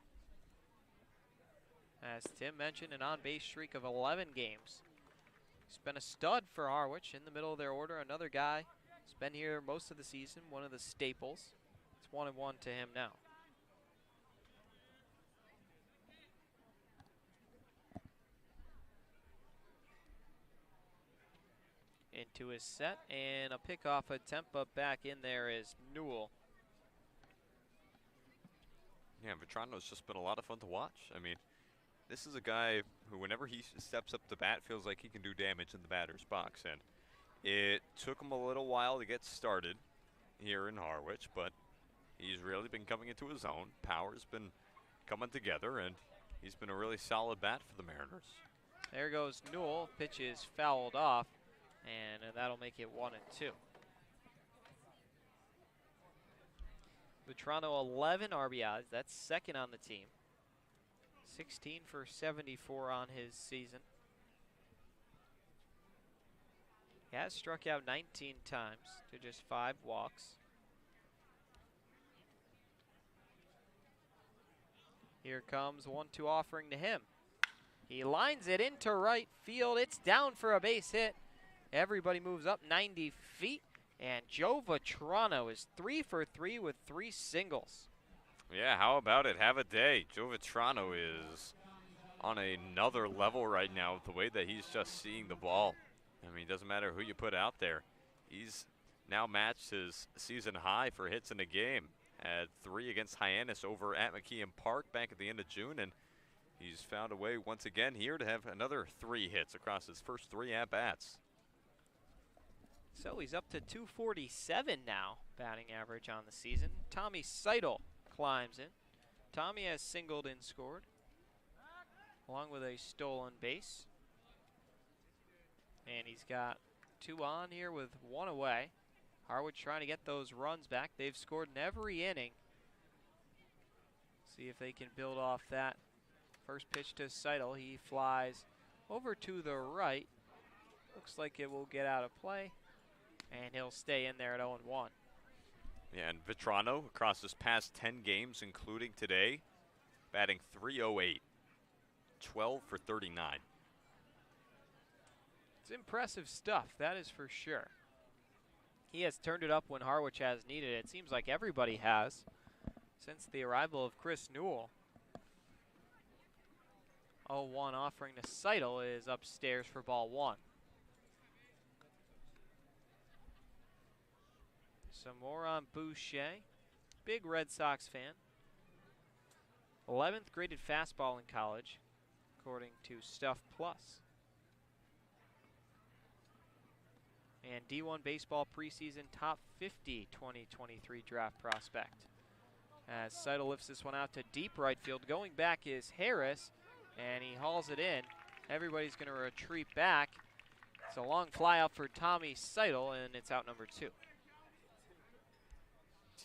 S2: As Tim mentioned, an on-base streak of 11 games. He's been a stud for Harwich in the middle of their order. Another guy who's been here most of the season, one of the staples. It's 1-1 to him now. Into his set, and a pickoff attempt, but back in there is Newell.
S1: Yeah, Vitrano's just been a lot of fun to watch. I mean, this is a guy who, whenever he steps up to bat, feels like he can do damage in the batter's box. And it took him a little while to get started here in Harwich, but he's really been coming into his own. Power's been coming together, and he's been a really solid bat for the Mariners.
S2: There goes Newell. Pitch is fouled off, and that'll make it 1-2. Vitrano 11 RBIs. That's second on the team. 16 for 74 on his season. He has struck out 19 times to just 5 walks. Here comes 1-2 offering to him. He lines it into right field. It's down for a base hit. Everybody moves up 90 feet. And Joe Vitrano is 3 for 3 with 3 singles.
S1: Yeah, how about it? Have a day. Joe Vitrano is on another level right now with the way that he's just seeing the ball. I mean, it doesn't matter who you put out there. He's now matched his season high for hits in a game. Had 3 against Hyannis over at McKeon Park back at the end of June, and he's found a way once again here to have another 3 hits across his first 3 at-bats.
S2: So he's up to 247 now, batting average on the season. Tommy Seidel climbs in. Tommy has singled and scored, along with a stolen base. And he's got 2 on here with 1 away. Harwich trying to get those runs back. They've scored in every inning. See if they can build off that. First pitch to Seidel. He flies over to the right. Looks like it will get out of play. And he'll stay in there at 0-1.
S1: Yeah, and Vitrano, across his past 10 games, including today, batting .308, 12 for 39.
S2: It's impressive stuff, that is for sure. He has turned it up when Harwich has needed it. It seems like everybody has since the arrival of Chris Newell. 0-1 offering to Seidel is upstairs for ball 1. Some more on Boucher. Big Red Sox fan. 11th graded fastball in college. according to Stuff Plus. And D1 Baseball Preseason Top 50 2023 Draft Prospect. As Seidel lifts this one out to deep right field. Going back is Harris, and he hauls it in. Everybody's going to retreat back. It's a long fly out for Tommy Seidel, and it's out number 2.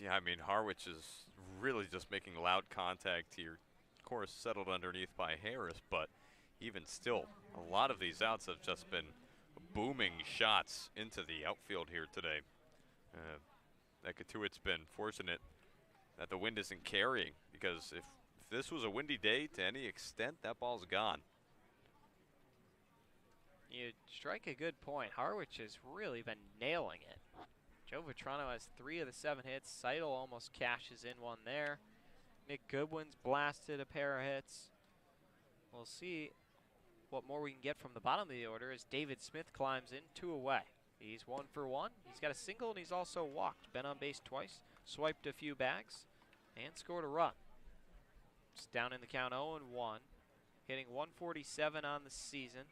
S1: Yeah, I mean, Harwich is really just making loud contact here. Of course, settled underneath by Harris, but even still, a lot of these outs have just been booming shots into the outfield here today. That Cotuit's been fortunate that the wind isn't carrying, because if this was a windy day to any extent, that ball's gone.
S2: You strike a good point. Harwich has really been nailing it. Joe Vitrano has 3 of the 7 hits. Seidel almost cashes in one there. Nick Goodwin's blasted a pair of hits. We'll see what more we can get from the bottom of the order as David Smith climbs in, 2 away. He's 1 for 1. He's got a single and he's also walked. Been on base twice, swiped a few bags, and scored a run. It's down in the count 0-1. Hitting 147 on the season.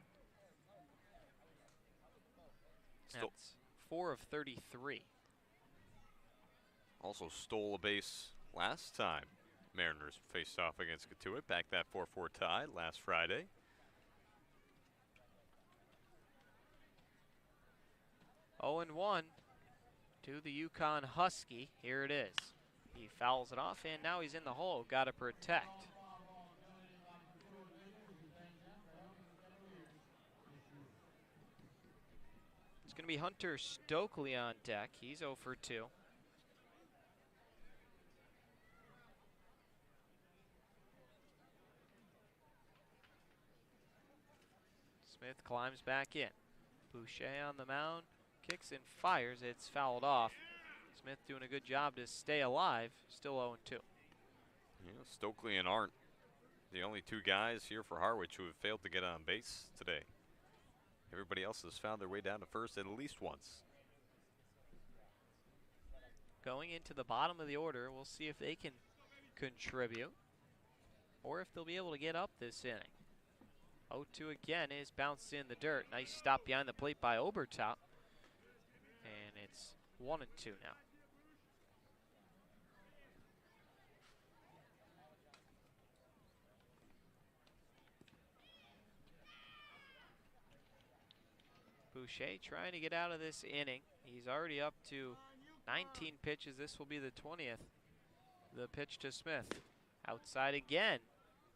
S2: That's 4 of 33.
S1: Also stole a base last time Mariners faced off against Cotuit. Back that 4-4 tie last Friday.
S2: Oh, and 1 to the Yukon Husky. Here it is. He fouls it off, and now he's in the hole. Got to protect. It's going to be Hunter Stokely on deck. He's 0 for 2. Smith climbs back in. Boucher on the mound, kicks and fires. It's fouled off. Smith doing a good job to stay alive. Still 0-2.
S1: Yeah, Stokely and Arndt, the only 2 guys here for Harwich who have failed to get on base today. Everybody else has found their way down to first at least once.
S2: Going into the bottom of the order, we'll see if they can contribute or if they'll be able to get up this inning. 0-2 again is bounced in the dirt. Nice stop behind the plate by Obertop. And it's 1-2 now. Boucher trying to get out of this inning. He's already up to 19 pitches. This will be the 20th. The pitch to Smith. Outside again.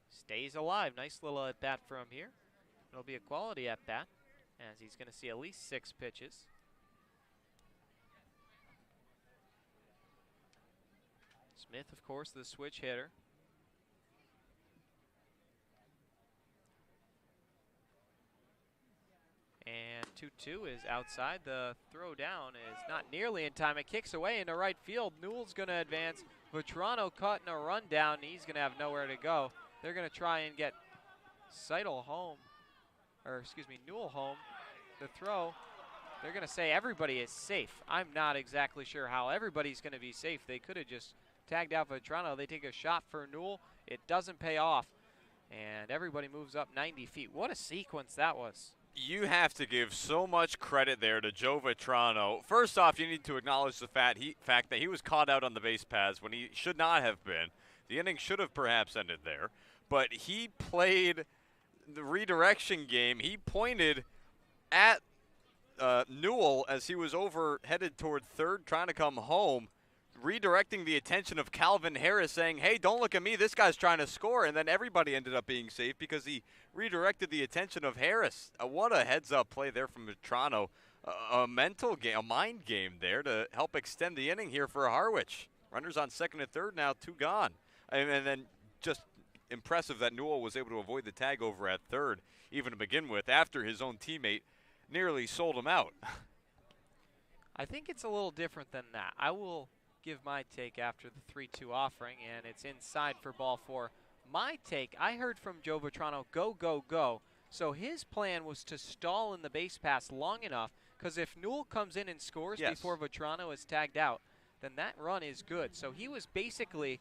S2: Stays alive. Nice little at bat from here. It'll be a quality at bat as he's going to see at least 6 pitches. Smith, of course, the switch hitter. And 2-2 is outside. The throw down is not nearly in time. It kicks away into right field. Newell's going to advance. Vitrano cutting a run down. He's going to have nowhere to go. They're going to try and get Seidel home, or excuse me, Newell home. The throw, they're going to say everybody is safe. I'm not exactly sure how everybody's going to be safe. They could have just tagged out Vitrano. They take a shot for Newell. It doesn't pay off, and everybody moves up 90 feet. What a sequence that was.
S1: You have to give so much credit there to Joe Vitrano. First off, you need to acknowledge the fact that he was caught out on the base paths when he should not have been. The inning should have perhaps ended there. But he played the redirection game. He pointed at Newell as he was headed toward third, trying to come home, redirecting the attention of Calvin Harris, saying, hey, don't look at me, this guy's trying to score. And then everybody ended up being safe because he redirected the attention of Harris. What a heads-up play there from Vitrano. A mental game, a mind game there to help extend the inning here for Harwich. Runners on second and third now, 2 gone. And then just impressive that Newell was able to avoid the tag over at third, even to begin with, after his own teammate nearly sold him out.
S2: I think it's a little different than that. I will give my take after the 3-2 offering, and it's inside for ball 4. My take, I heard from Joe Vitrano, go, go, go. So his plan was to stall in the base pass long enough, because if Newell comes in and scores before Vitrano is tagged out, then that run is good. So he was basically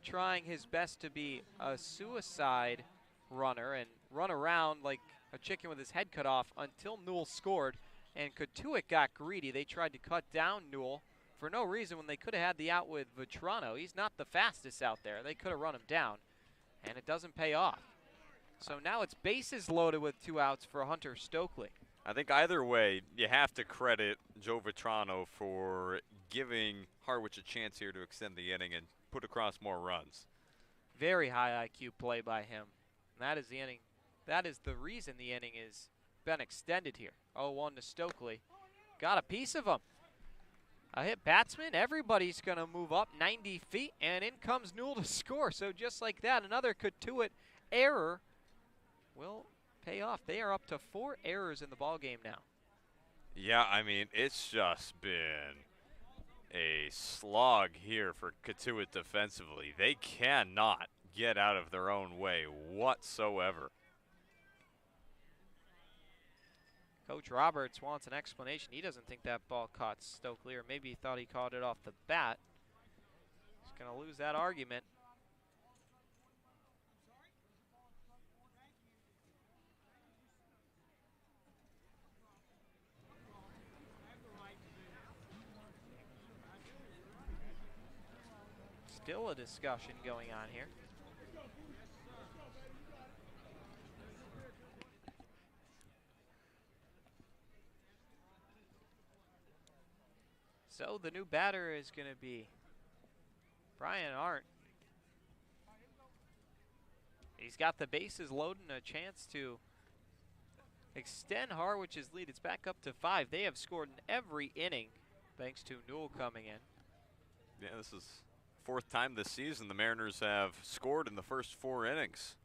S2: trying his best to be a suicide runner and run around like a chicken with his head cut off until Newell scored. And Cotuit got greedy. They tried to cut down Newell for no reason when they could have had the out with Vetrano. He's not the fastest out there. They could have run him down, and it doesn't pay off. So now it's bases loaded with 2 outs for Hunter Stokely.
S1: I think either way, you have to credit Joe Vetrano for giving Harwich a chance here to extend the inning and put across more runs.
S2: Very high IQ play by him. And that is the inning. That is the reason the inning has been extended here. 0-1 to Stokely. Got a piece of him. A hit batsman. Everybody's going to move up 90 feet, and in comes Newell to score. So just like that, another Cotuit error will pay off. They are up to 4 errors in the ballgame now.
S1: Yeah, I mean, it's just been a slog here for Cotuit defensively. They cannot get out of their own way whatsoever.
S2: Coach Roberts wants an explanation. He doesn't think that ball caught Stokely, or maybe he thought he caught it off the bat. He's going to lose that argument. Still a discussion going on here. So the new batter is going to be Brian Arndt. He's got the bases loaded and a chance to extend Harwich's lead. It's back up to 5. They have scored in every inning thanks to Newell coming in.
S1: Yeah, this is 4th time this season the Mariners have scored in the first 4 innings.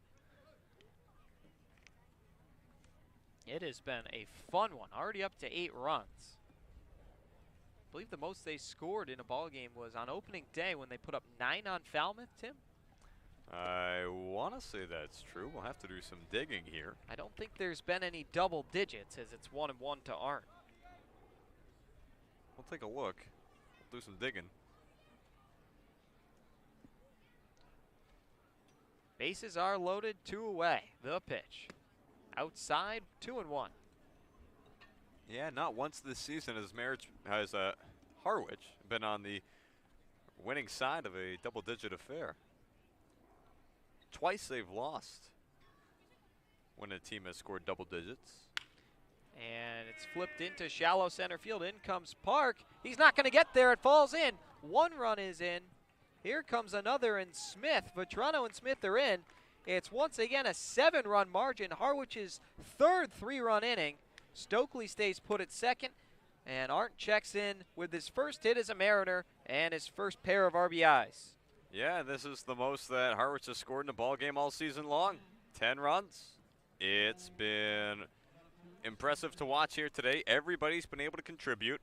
S2: It has been a fun one, already up to 8 runs. I believe the most they scored in a ball game was on opening day when they put up 9 on Falmouth, Tim.
S1: I want to say that's true. We'll have to do some digging here.
S2: I don't think there's been any double digits, as it's 1-1 to Arndt.
S1: We'll take a look. We'll do some digging.
S2: Bases are loaded, 2 away. The pitch. Outside, 2-1.
S1: Yeah, not once this season has Harwich been on the winning side of a double-digit affair. Twice they've lost when a team has scored double digits.
S2: And it's flipped into shallow center field. In comes Park. He's not going to get there. It falls in. 1 run is in. Here comes another, and Smith. Vetrano and Smith are in. It's once again a 7-run margin. Harwich's 3rd 3-run inning. Stokely stays put at 2nd, and Arndt checks in with his first hit as a Mariner and his first pair of RBIs.
S1: Yeah, this is the most that Harwich has scored in a ball game all season long. 10 runs. It's been impressive to watch here today. Everybody's been able to contribute.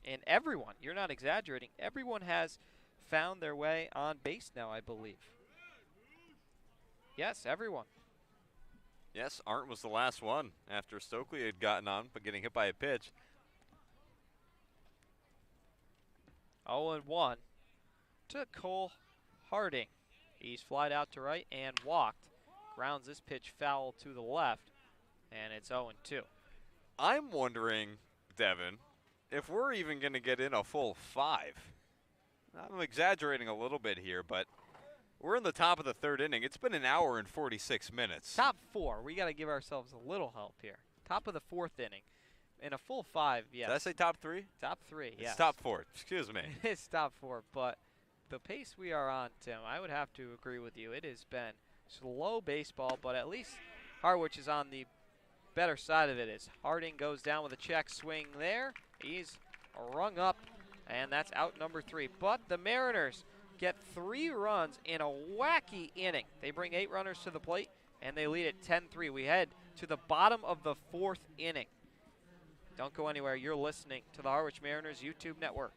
S2: And everyone, you're not exaggerating, everyone has found their way on base now, I believe. Yes, everyone.
S1: Yes, Arndt was the last one after Stokely had gotten on, but getting hit by a pitch.
S2: 0-1 to Cole Harding. He's flied out to right and walked. Grounds this pitch foul to the left, and it's 0-2.
S1: I'm wondering, Devin, if we're even going to get in a full 5. I'm exaggerating a little bit here, but we're in the top of the 3rd inning. It's been an hour and 46 minutes.
S2: Top 4. We got to give ourselves a little help here. Top of the 4th inning. In a full 5, yes.
S1: Did I say top 3?
S2: Top 3, yes.
S1: It's top 4. Excuse me.
S2: It's top 4, but the pace we are on, Tim, I would have to agree with you. It has been slow baseball, but at least Harwich is on the better side of it. As Harding goes down with a check swing there. He's rung up, and that's out number 3. But the Mariners get 3 runs in a wacky inning. They bring 8 runners to the plate, and they lead at 10-3. We head to the bottom of the 4th inning. Don't go anywhere. You're listening to the Harwich Mariners YouTube network.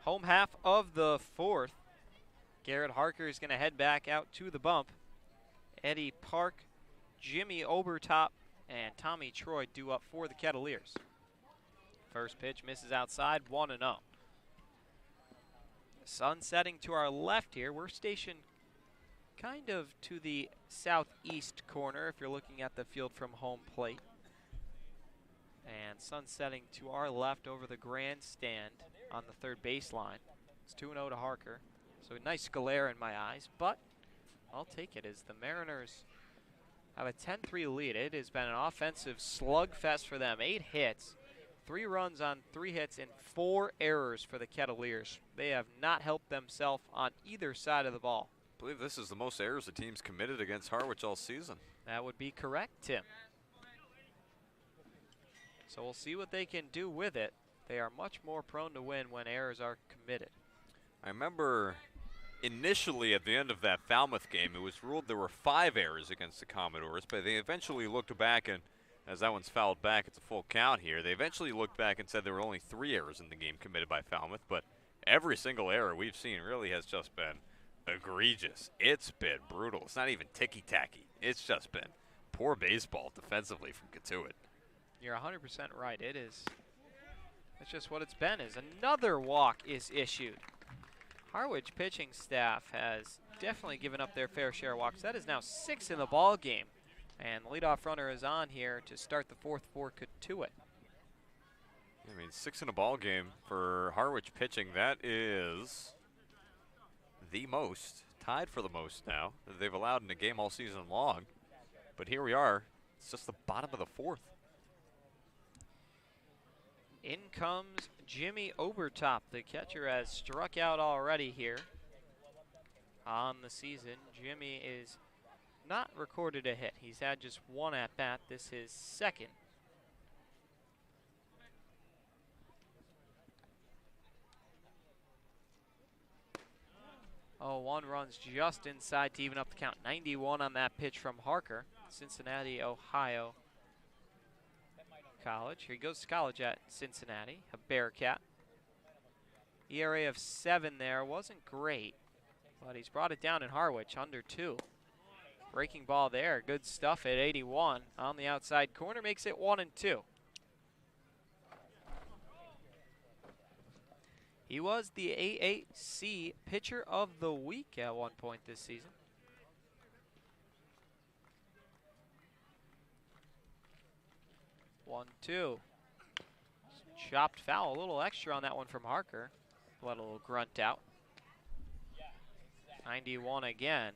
S2: Home half of the fourth. Garrett Harker is going to head back out to the bump. Eddie Park, Jimmy Obertop, and Tommy Troy due up for the Kettleers. First pitch misses outside, 1-0. Sun setting to our left here. We're stationed kind of to the southeast corner if you're looking at the field from home plate. And sun setting to our left over the grandstand on the third baseline. It's 2-0 to Harker. So a nice glare in my eyes, but I'll take it as the Mariners have a 10-3 lead. It has been an offensive slugfest for them. 8 hits, 3 runs on 3 hits, and 4 errors for the Kettleers. They have not helped themselves on either side of the ball.
S1: I believe this is the most errors the team's committed against Harwich all season.
S2: That would be correct, Tim. So we'll see what they can do with it. They are much more prone to win when errors are committed.
S1: I remember initially at the end of that Falmouth game, it was ruled there were 5 errors against the Commodores, but they eventually looked back, and as that one's fouled back, it's a full count here. They eventually looked back and said there were only 3 errors in the game committed by Falmouth, but every single error we've seen really has just been egregious. It's been brutal. It's not even ticky-tacky. It's just been poor baseball defensively from Cotuit.
S2: You're 100% right. It is. That's just what it's been. Is another walk is issued. Harwich pitching staff has definitely given up their fair share of walks. That is now 6 in the ball game, and the leadoff runner is on here to start the 4th for Cotuit.
S1: I mean, 6 in a ball game for Harwich pitching. That is the most, tied for the most now that they've allowed in a game all season long. But here we are. It's just the bottom of the 4th.
S2: In comes Jimmy Obertop. The catcher has struck out already here on the season. Jimmy is not recorded a hit. He's had just 1 at-bat. This is 2nd. Oh, 1 run's just inside to even up the count. 91 on that pitch from Harker, Cincinnati, Ohio College. Here he goes to college at Cincinnati, a Bearcat. ERA of 7 there, wasn't great, but he's brought it down in Harwich, under 2. Breaking ball there, good stuff at 81 on the outside corner, makes it 1-2. He was the AAC Pitcher of the Week at one point this season. One, 2. Chopped foul, a little extra on that one from Harker. Let a little grunt out. 91 again.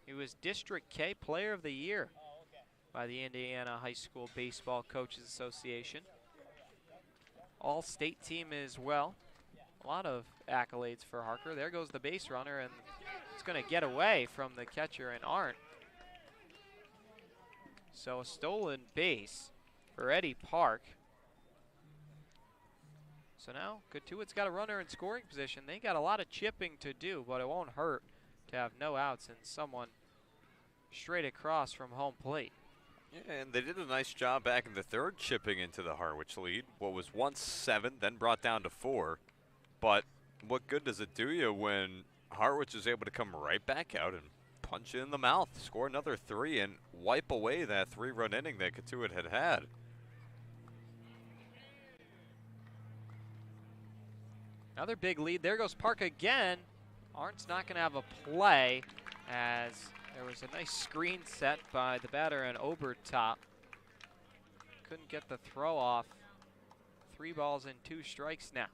S2: He was District K Player of the Year by the Indiana High School Baseball Coaches Association. All-state team as well. A lot of accolades for Harker. There goes the base runner, and it's going to get away from the catcher and Arndt. So a stolen base for Eddie Park. So now Cotuit's got a runner in scoring position. They got a lot of chipping to do, but it won't hurt to have no outs and someone straight across from home plate.
S1: Yeah, and they did a nice job back in the 3rd chipping into the Harwich lead. What was once 7, then brought down to 4. But what good does it do you when Harwich is able to come right back out and punch you in the mouth, score another 3, and wipe away that 3-run inning that Cotuit had.
S2: Another big lead. There goes Park again. Arndt's not going to have a play as there was a nice screen set by the batter and Obertop. Couldn't get the throw off. 3 balls and 2 strikes now.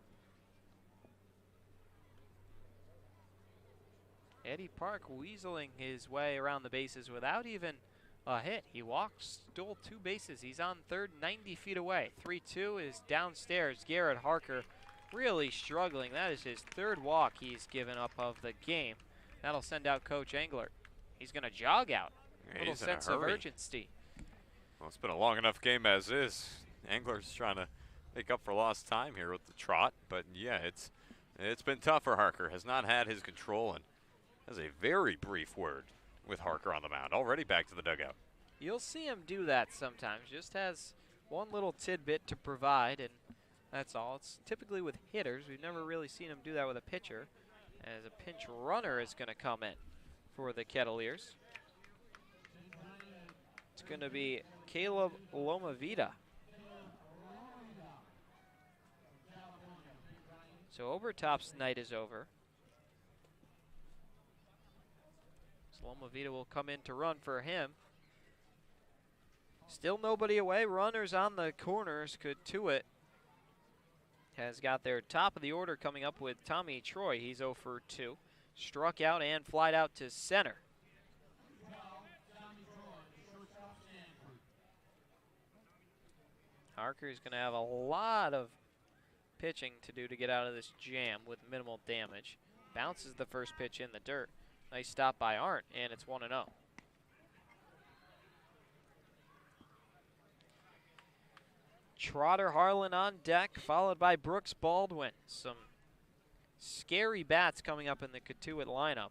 S2: Eddie Park weaseling his way around the bases without even a hit. He walked, stole 2 bases. He's on third, 90 feet away. 3-2 is downstairs. Garrett Harker really struggling. That is his 3rd walk he's given up of the game. That'll send out Coach Englert. He's going to jog out.
S1: Yeah,
S2: little sense of urgency.
S1: Well, it's been a long enough game as is. Engler's trying to make up for lost time here with the trot. But, yeah, it's been tough for Harker. Has not had his control and has a very brief word with Harker on the mound. Already back to the dugout.
S2: You'll see him do that sometimes. Just has one little tidbit to provide, and that's all. It's typically with hitters. We've never really seen him do that with a pitcher, as a pinch runner is going to come in for the Kettleers. It's going to be Caleb Lomavita. So Obertop's night is over. So Lomavita will come in to run for him. Still nobody away. Runners on the corners. Cotuit has got their top of the order coming up with Tommy Troy. He's 0 for 2. Struck out and flied out to center. Harker's going to have a lot of pitching to do to get out of this jam with minimal damage. Bounces the first pitch in the dirt. Nice stop by Arndt, and it's 1-0. Trotter Harlan on deck, followed by Brooks Baldwin. Some scary bats coming up in the Cotuit lineup.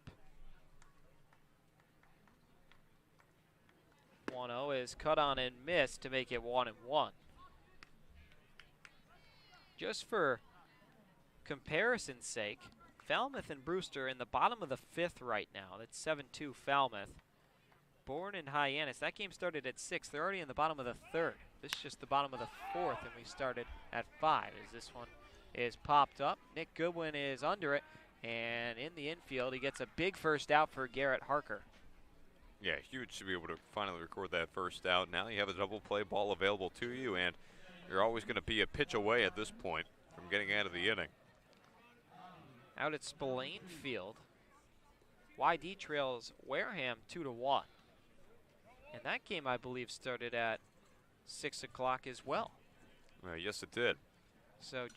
S2: 1-0 is cut on and missed to make it 1-1. Just for comparison's sake, Falmouth and Brewster in the bottom of the 5th right now. That's 7-2 Falmouth. Bourne and Hyannis. That game started at 6. They're already in the bottom of the 3rd. This is just the bottom of the 4th, and we started at 5 as this one is popped up. Nick Goodwin is under it, and in the infield, he gets a big first out for Garrett Harker.
S1: Yeah, huge to be able to finally record that first out. Now you have a double play ball available to you, and you're always going to be a pitch away at this point from getting out of the inning.
S2: Out at Spillane Field, YD trails Wareham 2-1. And that game, I believe, started at 6 o'clock as well.
S1: Yes, it did.
S2: So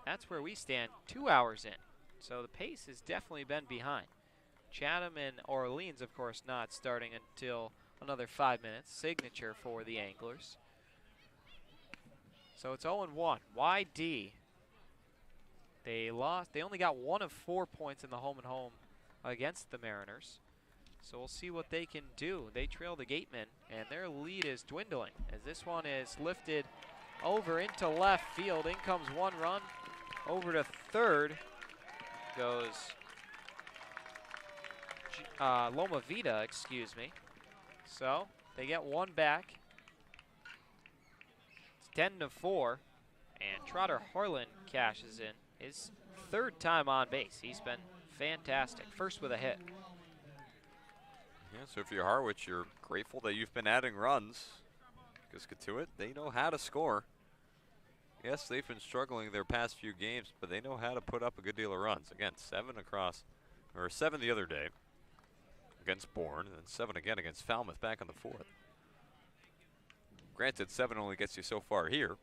S2: that's where we stand, 2 hours in. So the pace has definitely been behind. Chatham and Orleans, of course, not starting until another 5 minutes. Signature for the Anglers. So it's 0-1. YD. They lost. They only got 1 of 4 points in the home and home against the Mariners. So we'll see what they can do. They trail the Gatemen, and their lead is dwindling as this one is lifted over into left field. In comes 1 run. Over to 3rd goes Lomavita, excuse me. So they get 1 back. It's 10-4, and Trotter Harlan cashes in his 3rd time on base. He's been fantastic. First with a hit.
S1: Yeah, so if you're Harwich, you're grateful that you've been adding runs, because Cotuit, they know how to score. Yes, they've been struggling their past few games, but they know how to put up a good deal of runs. Again, 7 the other day against Bourne, and then 7 again against Falmouth back on the 4th. Granted, 7 only gets you so far here,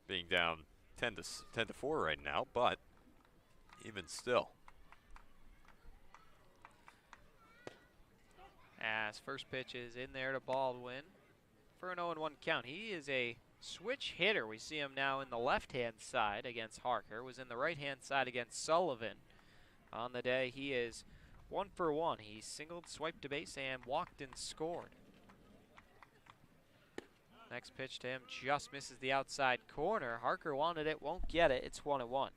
S1: being down 10-4 right now, but even still.
S2: As first pitch is in there to Baldwin for an 0-1 count. He is a switch hitter. We see him now in the left-hand side against Harker. Was in the right-hand side against Sullivan. On the day, he is 1 for 1. He singled, swiped to base, and walked and scored. Next pitch to him just misses the outside corner. Harker wanted it, won't get it. It's 1-1.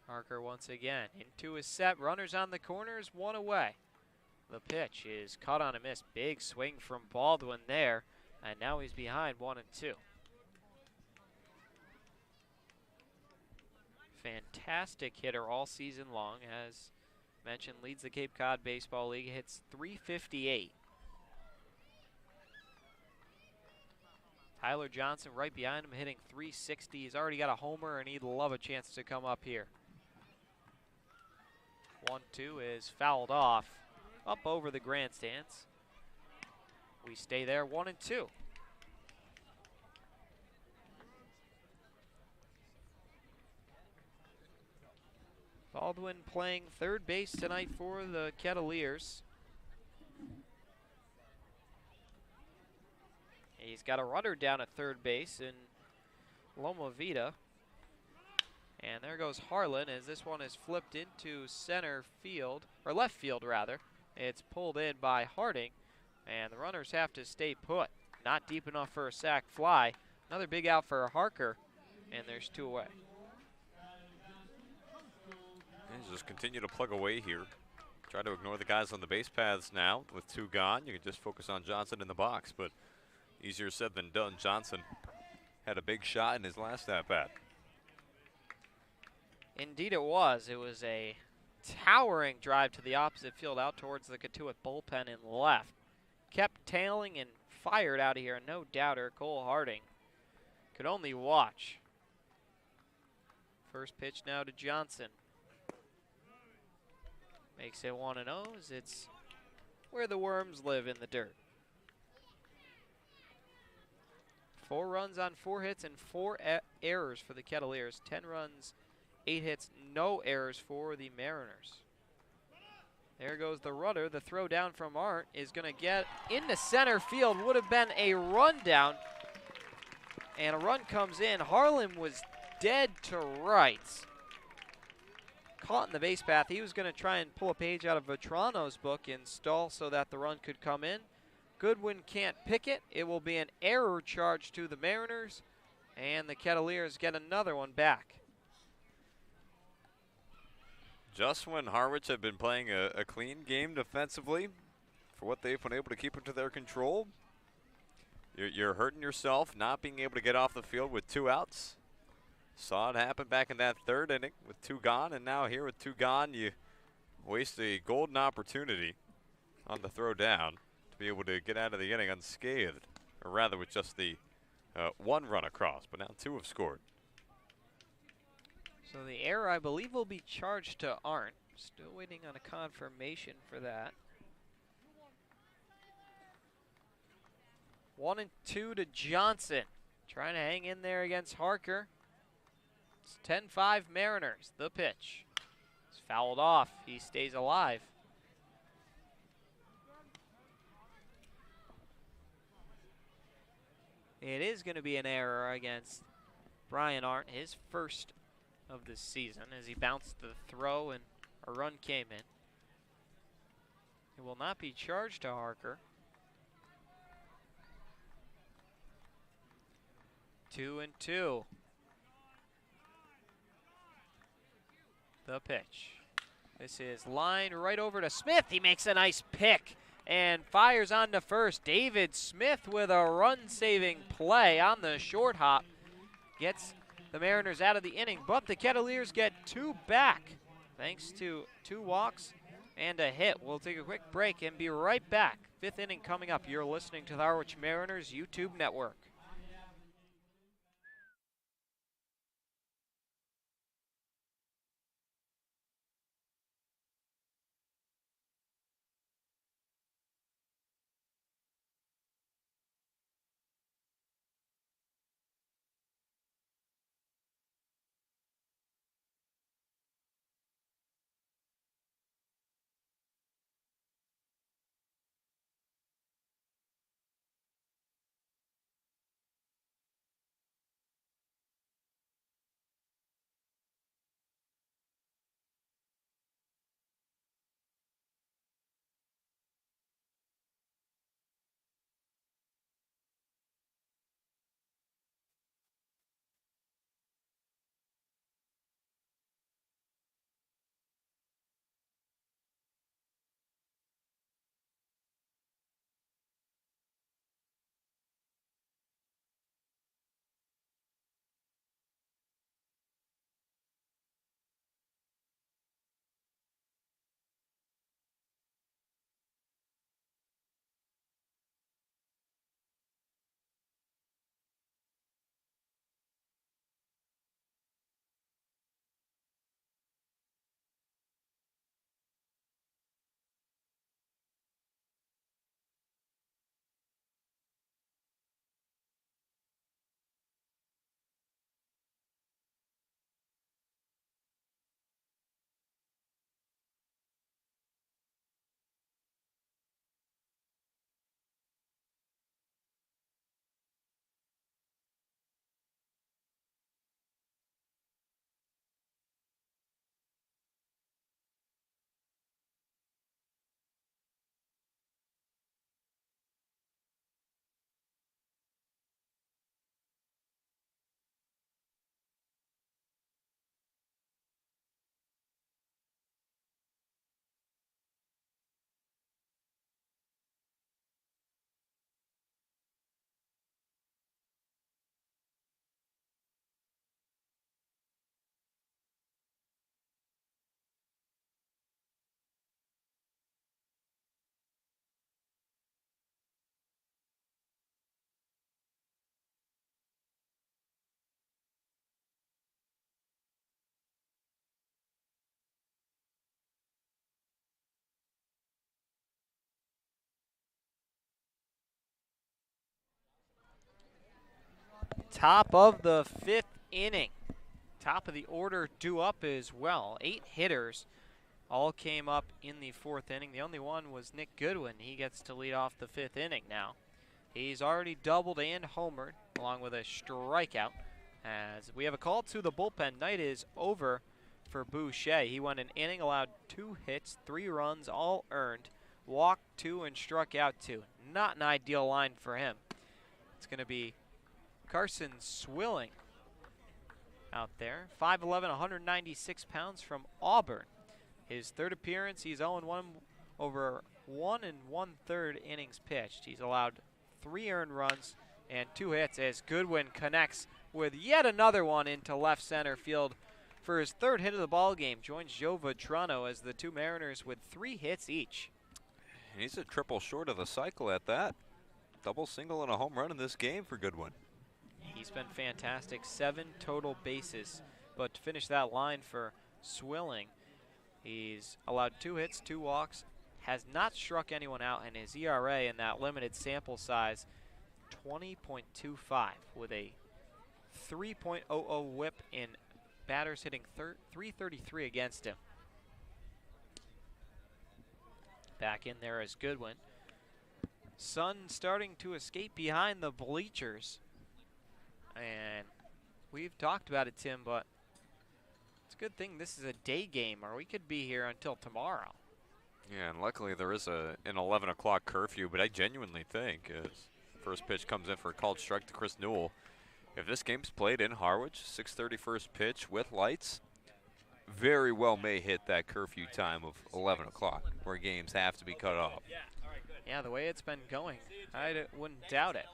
S2: Harker once again into his set. Runners on the corners, 1 away. The pitch is caught on a miss. Big swing from Baldwin there. And now he's behind 1-2. Fantastic hitter all season long. As mentioned, leads the Cape Cod Baseball League. Hits .358. Tyler Johnson right behind him, hitting .360. He's already got a homer, and he'd love a chance to come up here. 1-2 is fouled off, up over the grandstands. We stay there, 1-2. Baldwin playing 3rd base tonight for the Kettleers. He's got a runner down at 3rd base in Lomavita. And there goes Harlan as this one is flipped into center field, or left field rather. It's pulled in by Harding, and the runners have to stay put. Not deep enough for a sac fly. Another big out for Harker, and there's 2 away.
S1: And just continue to plug away here. Try to ignore the guys on the base paths now. With 2 gone, you can just focus on Johnson in the box, but easier said than done. Johnson had a big shot in his last at-bat.
S2: Indeed it was. It was a towering drive to the opposite field out towards the Cotuit bullpen in left. Kept tailing and fired out of here. No doubter, Cole Harding could only watch. First pitch now to Johnson. Makes it 1-0 as it's where the worms live, in the dirt. 4 runs on 4 hits and 4 errors for the Kettleers. 10 runs, 8 hits, no errors for the Mariners. There goes the runner. The throw down from Arndt is going to get into center field. Would have been a run down. And a run comes in. Harlan was dead to rights. Caught in the base path. He was going to try and pull a page out of Vetrano's book and stall so that the run could come in. Goodwin can't pick it. It will be an error charge to the Mariners. And the Kettleers get another one back.
S1: Just when Harwich have been playing a clean game defensively, for what they've been able to keep into their control, you're hurting yourself not being able to get off the field with 2 outs. Saw it happen back in that 3rd inning with 2 gone, and now here with 2 gone, you waste a golden opportunity on the throw down to be able to get out of the inning unscathed, or rather with just the 1 run across, but now 2 have scored.
S2: So the error, I believe, will be charged to Arndt. Still waiting on a confirmation for that. 1-2 to Johnson. Trying to hang in there against Harker. It's 10-5 Mariners. The pitch. It's fouled off. He stays alive. It is going to be an error against Brian Arndt, his first of the season, as he bounced the throw and a run came in. It will not be charged to Harker. 2-2. The pitch. This is line right over to Smith. He makes a nice pick and fires on to first. David Smith with a run-saving play on the short hop. Gets the Mariners out of the inning, but the Kettleers get 2 back thanks to 2 walks and a hit. We'll take a quick break and be right back. 5th inning coming up. You're listening to the Harwich Mariners YouTube network. Top of the 5th inning. Top of the order due up as well. 8 hitters all came up in the 4th inning. The only one was Nick Goodwin. He gets to lead off the 5th inning now. He's already doubled and homered along with a strikeout. As we have a call to the bullpen, night is over for Boucher. He went an inning, allowed 2 hits, 3 runs, all earned, walked 2 and struck out 2. Not an ideal line for him. It's going to be Carson Swilling out there. 5'11", 196 pounds from Auburn. His 3rd appearance, he's 0-1 over 1 1/3 innings pitched. He's allowed 3 earned runs and 2 hits as Goodwin connects with yet another one into left center field for his 3rd hit of the ball game. Joins Joe Vetrano as the 2 Mariners with 3 hits each.
S1: He's a triple short of the cycle at that. Double, single, and a home run in this game for Goodwin.
S2: He's been fantastic. 7 total bases. But to finish that line for Swilling, he's allowed 2 hits, 2 walks, has not struck anyone out, and his ERA in that limited sample size, 20.25, with a 3.00 whip in batters hitting 333 against him. Back in there is Goodwin. Sun starting to escape behind the bleachers. And we've talked about it, Tim, but it's a good thing this is a day game, or we could be here until tomorrow.
S1: Yeah, and luckily there is an 11 o'clock curfew, but I genuinely think as first pitch comes in for a called strike to Chris Newell, if this game's played in Harwich, 6:30 first pitch with lights, very well may hit that curfew time of 11 o'clock, where games have to be cut off.
S2: Yeah, the way it's been going, I wouldn't doubt it.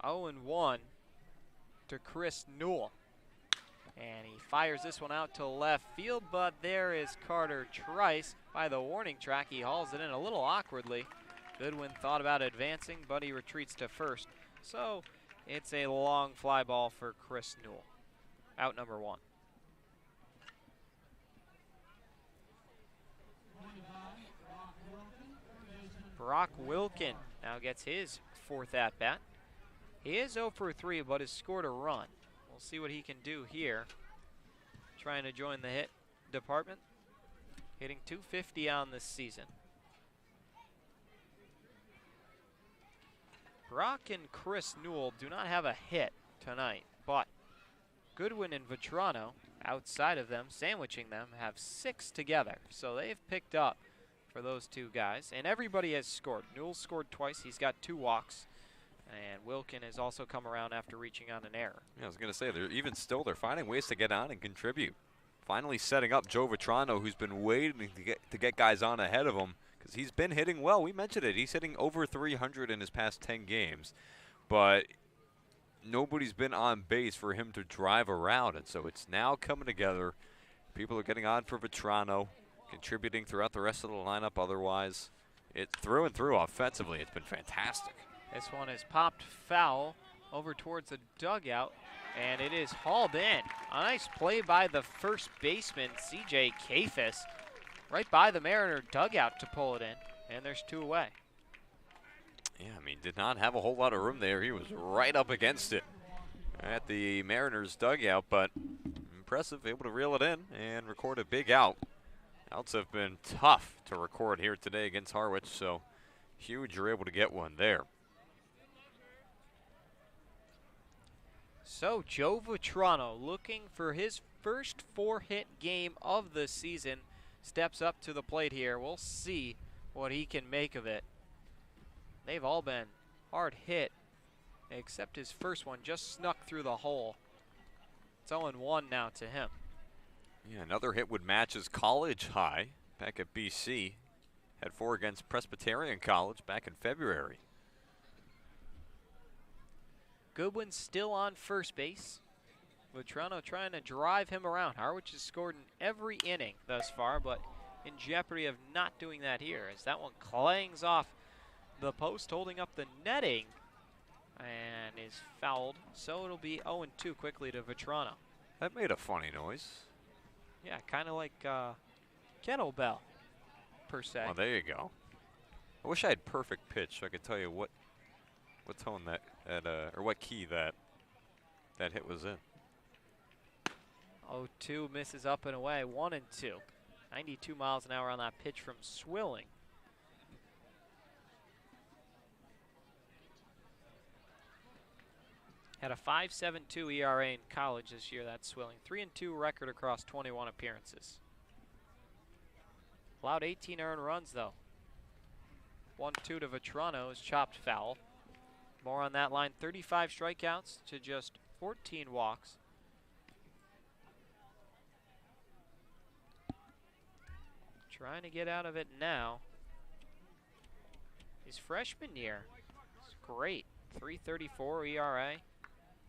S2: 0-1 to Chris Newell. And he fires this one out to left field, but there is Carter Trice by the warning track. He hauls it in a little awkwardly. Goodwin thought about advancing, but he retreats to first. So it's a long fly ball for Chris Newell. Out number 1. Brock Wilkin now gets his 4th at-bat. He is 0 for 3, but has scored a run. We'll see what he can do here. Trying to join the hit department. Hitting .250 on this season. Brock and Chris Newell do not have a hit tonight, but Goodwin and Vetrano, outside of them, sandwiching them, have 6 together. So they've picked up for those 2 guys, and everybody has scored. Newell scored twice. He's got 2 walks, and Wilkin has also come around after reaching on an error. Yeah,
S1: I was going to say, they're finding ways to get on and contribute. Finally setting up Joe Vetrano, who's been waiting to get guys on ahead of him, because he's been hitting well. We mentioned it. He's hitting over 300 in his past 10 games, but nobody's been on base for him to drive around, and so it's now coming together. People are getting on for Vetrano, contributing throughout the rest of the lineup. Otherwise, it's through and through offensively. It's been fantastic.
S2: This one is popped foul over towards the dugout, and it is hauled in. A nice play by the first baseman, C.J. Kafis, right by the Mariner dugout to pull it in, and there's 2 away.
S1: Yeah, I mean, did not have a whole lot of room there. He was right up against it at the Mariners dugout, but impressive, able to reel it in and record a big out. Outs have been tough to record here today against Harwich, so huge you're able to get one there.
S2: So Joe Vetrano, looking for his first 4-hit game of the season, steps up to the plate here. We'll see what he can make of it. They've all been hard hit, except his first one just snuck through the hole. It's 0-1 now to him.
S1: Yeah, another hit would match his college high back at BC. Had 4 against Presbyterian College back in February.
S2: Goodwin still on first base. Vetrano trying to drive him around. Harwich has scored in every inning thus far, but in jeopardy of not doing that here as that one clangs off the post, holding up the netting, and is fouled. So it'll be 0-2 quickly to Vetrano.
S1: That made a funny noise.
S2: Yeah, kind of like kettlebell, per se.
S1: Well, there you go. I wish I had perfect pitch so I could tell you what tone that, or what key that That hit was in.
S2: 0-2 misses up and away, 1-2. 92 miles an hour on that pitch from Swilling. Had a 5.72 ERA in college this year, that's Swilling. 3-2 record across 21 appearances. Allowed 18 earned runs, though. 1-2 to Vetrano's chopped foul. More on that line, 35 strikeouts to just 14 walks. Trying to get out of it now. His freshman year is great. 3.34 ERA.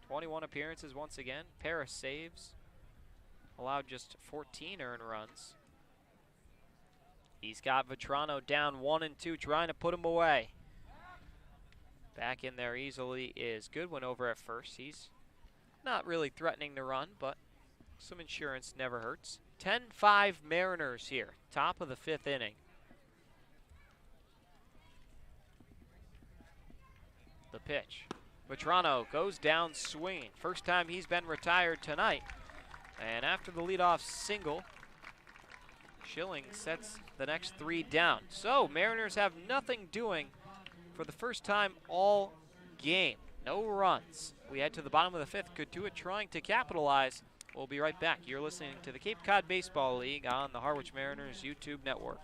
S2: 21 appearances once again. Pair of saves. Allowed just 14 earned runs. He's got Vetrano down 1-2, trying to put him away. Back in there easily is Goodwin over at first. He's not really threatening to run, but some insurance never hurts. 10-5 Mariners here, top of the 5th inning. The pitch. Vetrano goes down swinging. First time he's been retired tonight. And after the leadoff single, Schilling sets the next 3 down. So Mariners have nothing doing for the first time all game. No runs. We head to the bottom of the 5th. Cotuit trying to capitalize. We'll be right back. You're listening to the Cape Cod Baseball League on the Harwich Mariners YouTube network.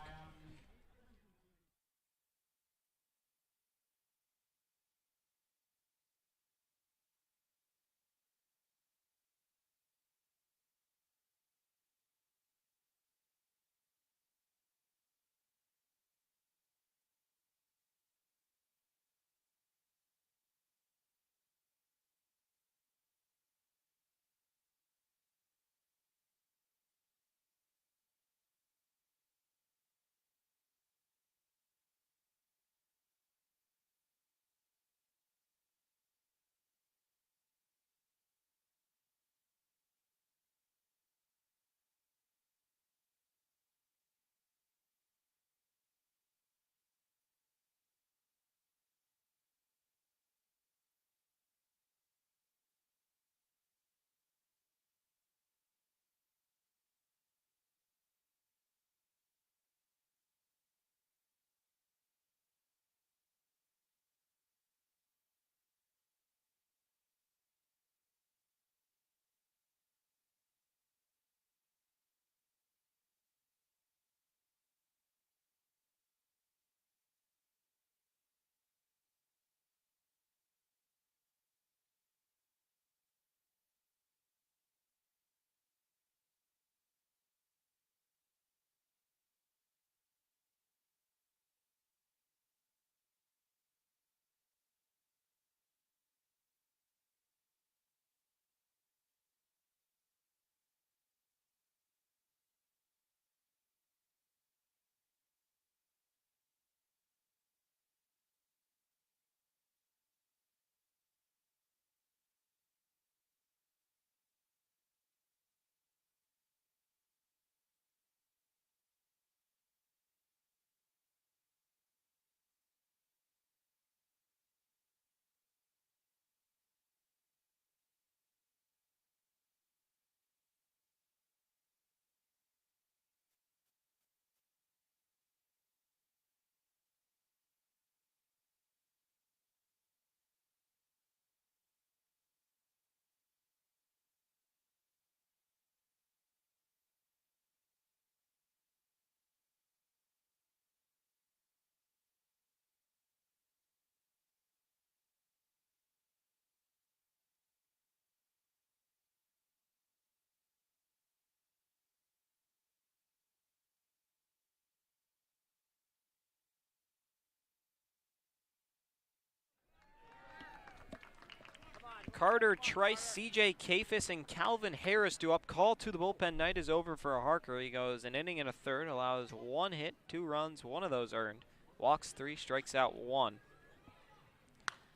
S2: Carter Trice, CJ Kafis, and Calvin Harris do up. Call to the bullpen. Night is over for Harker. He goes an inning and a third, allows 1 hit, 2 runs, 1 of those earned. Walks 3, strikes out 1.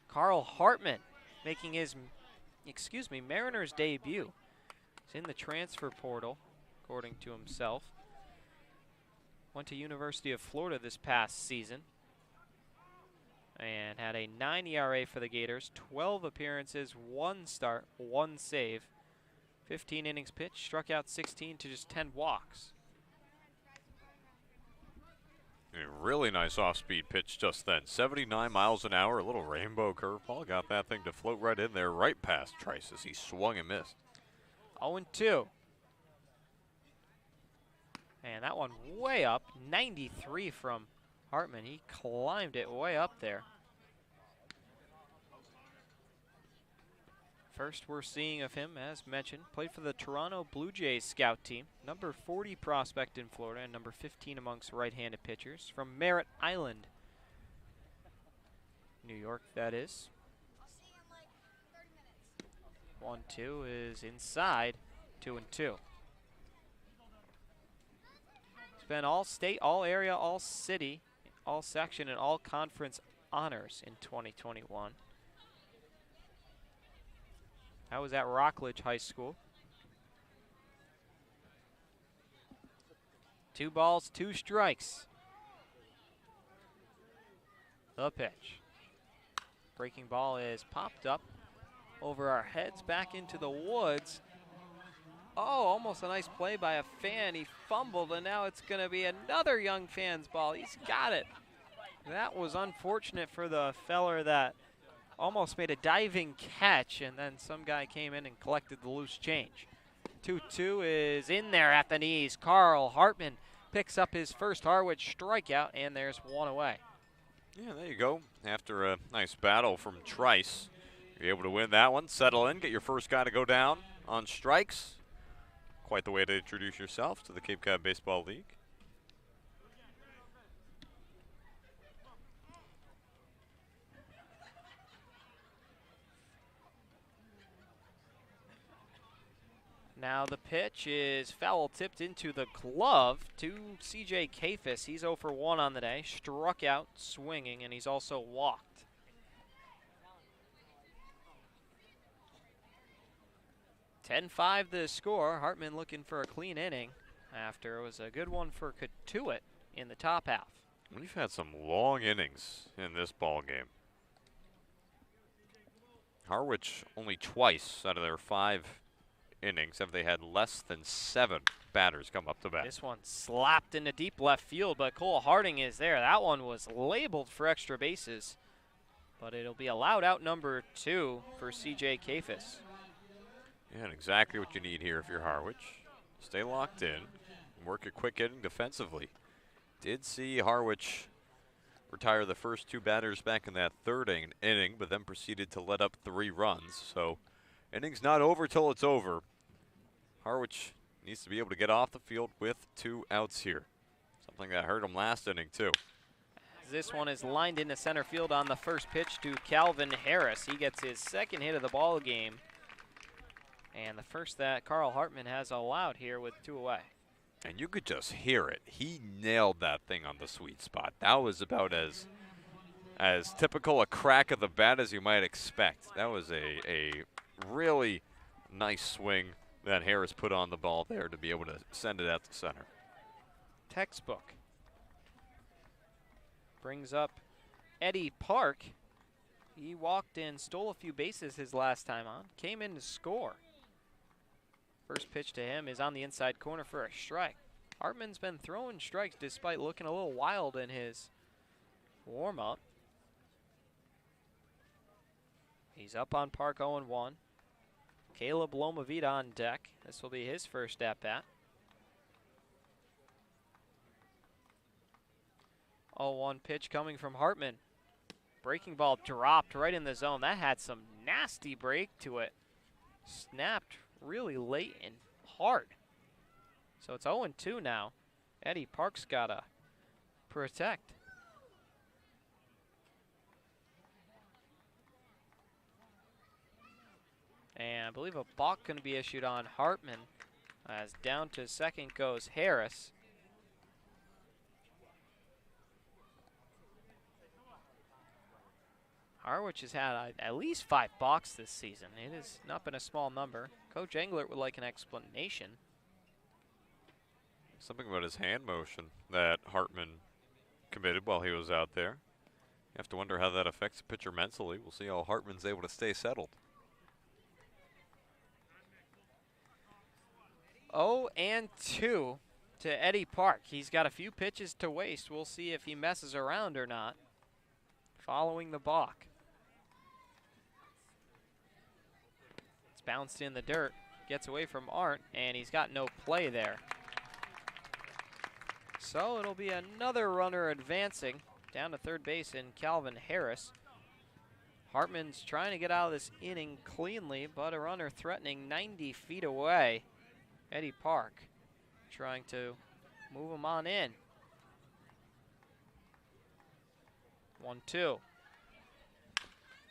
S2: Carl Hartman making his, Mariners debut. He's in the transfer portal, according to himself. Went to University of Florida this past season. and had a 9 ERA for the Gators, 12 appearances, 1 start, 1 save, 15 innings pitched, struck out 16 to just 10 walks.
S1: A really nice off-speed pitch just then. 79 miles an hour, a little rainbow curveball. Got that thing to float right in there, right past Trice as he swung and missed.
S2: 0-2. And that one way up, 93 from Hartman. He climbed it way up there. First we're seeing of him, as mentioned, played for the Toronto Blue Jays scout team. Number 40 prospect in Florida and number 15 amongst right-handed pitchers from Merritt Island, New York, that is. 1-2 is inside, 2-2. He's been all state, all area, all city, all section, and all conference honors in 2021. That was at Rockledge High School. 2 balls, 2 strikes. The pitch. Breaking ball is popped up over our heads back into the woods. Oh, almost a nice play by a fan. He fumbled, and now it's going to be another young fan's ball. He's got it. That was unfortunate for the feller that almost made a diving catch, and then some guy came in and collected the loose change. 2-2 is in there at the knees. Carl Hartman picks up his first Harwich strikeout, and there's 1 away.
S1: Yeah, there you go. After a nice battle from Trice, you're able to win that one, settle in, get your first guy to go down on strikes. Quite the way to introduce yourself to the Cape Cod Baseball League.
S2: Now the pitch is foul tipped into the glove to CJ Kafis. He's 0 for 1 on the day, struck out swinging, and he's also walked. (10-5) the score. Hartman looking for a clean inning after it was a good one for Cotuit in the top half.
S1: We've had some long innings in this ball game. Harwich only twice out of their 5 innings have they had less than 7 batters come up to bat.
S2: This one slapped into deep left field, but Cole Harding is there. That one was labeled for extra bases, but it'll be allowed out number 2 for CJ Kafis.
S1: Yeah, and exactly what you need here if you're Harwich. Stay locked in, work a quick inning defensively. Did see Harwich retire the first 2 batters back in that 3rd inning, but then proceeded to let up 3 runs. So inning's not over till it's over. Harwich needs to be able to get off the field with 2 outs here. Something that hurt him last inning too.
S2: This one is lined into center field on the first pitch to Calvin Harris. He gets his 2nd hit of the ball game, and the first that Carl Hartman has allowed here with 2 away.
S1: And you could just hear it. He nailed that thing on the sweet spot. That was about as typical a crack of the bat as you might expect. That was a really nice swing that Harris put on the ball there to be able to send it out to center.
S2: Textbook. Brings up Eddie Park. He walked in, stole a few bases his last time on, came in to score. First pitch to him is on the inside corner for a strike. Hartman's been throwing strikes despite looking a little wild in his warm-up. He's up on Park 0-1. Caleb Lomavita on deck. This will be his first at-bat. 0-1 pitch coming from Hartman. Breaking ball dropped right in the zone. That had some nasty break to it. Snapped really late and hard. So it's 0-2 now. Eddie Park's got to protect. And I believe a balk going to be issued on Hartman, as down to second goes Harris. Harwich has had at least 5 balks this season. It has not been a small number. Coach Englert would like an explanation.
S1: Something about his hand motion that Hartman committed while he was out there. Have to wonder how that affects the pitcher mentally. We'll see how Hartman's able to stay settled.
S2: 0-2 to Eddie Park. He's got a few pitches to waste. We'll see if he messes around or not following the balk. It's bounced in the dirt, gets away from Arndt, and he's got no play there. So it'll be another runner advancing down to third base in Calvin Harris. Hartman's trying to get out of this inning cleanly, but a runner threatening 90 feet away. Eddie Park trying to move him on in. 1-2.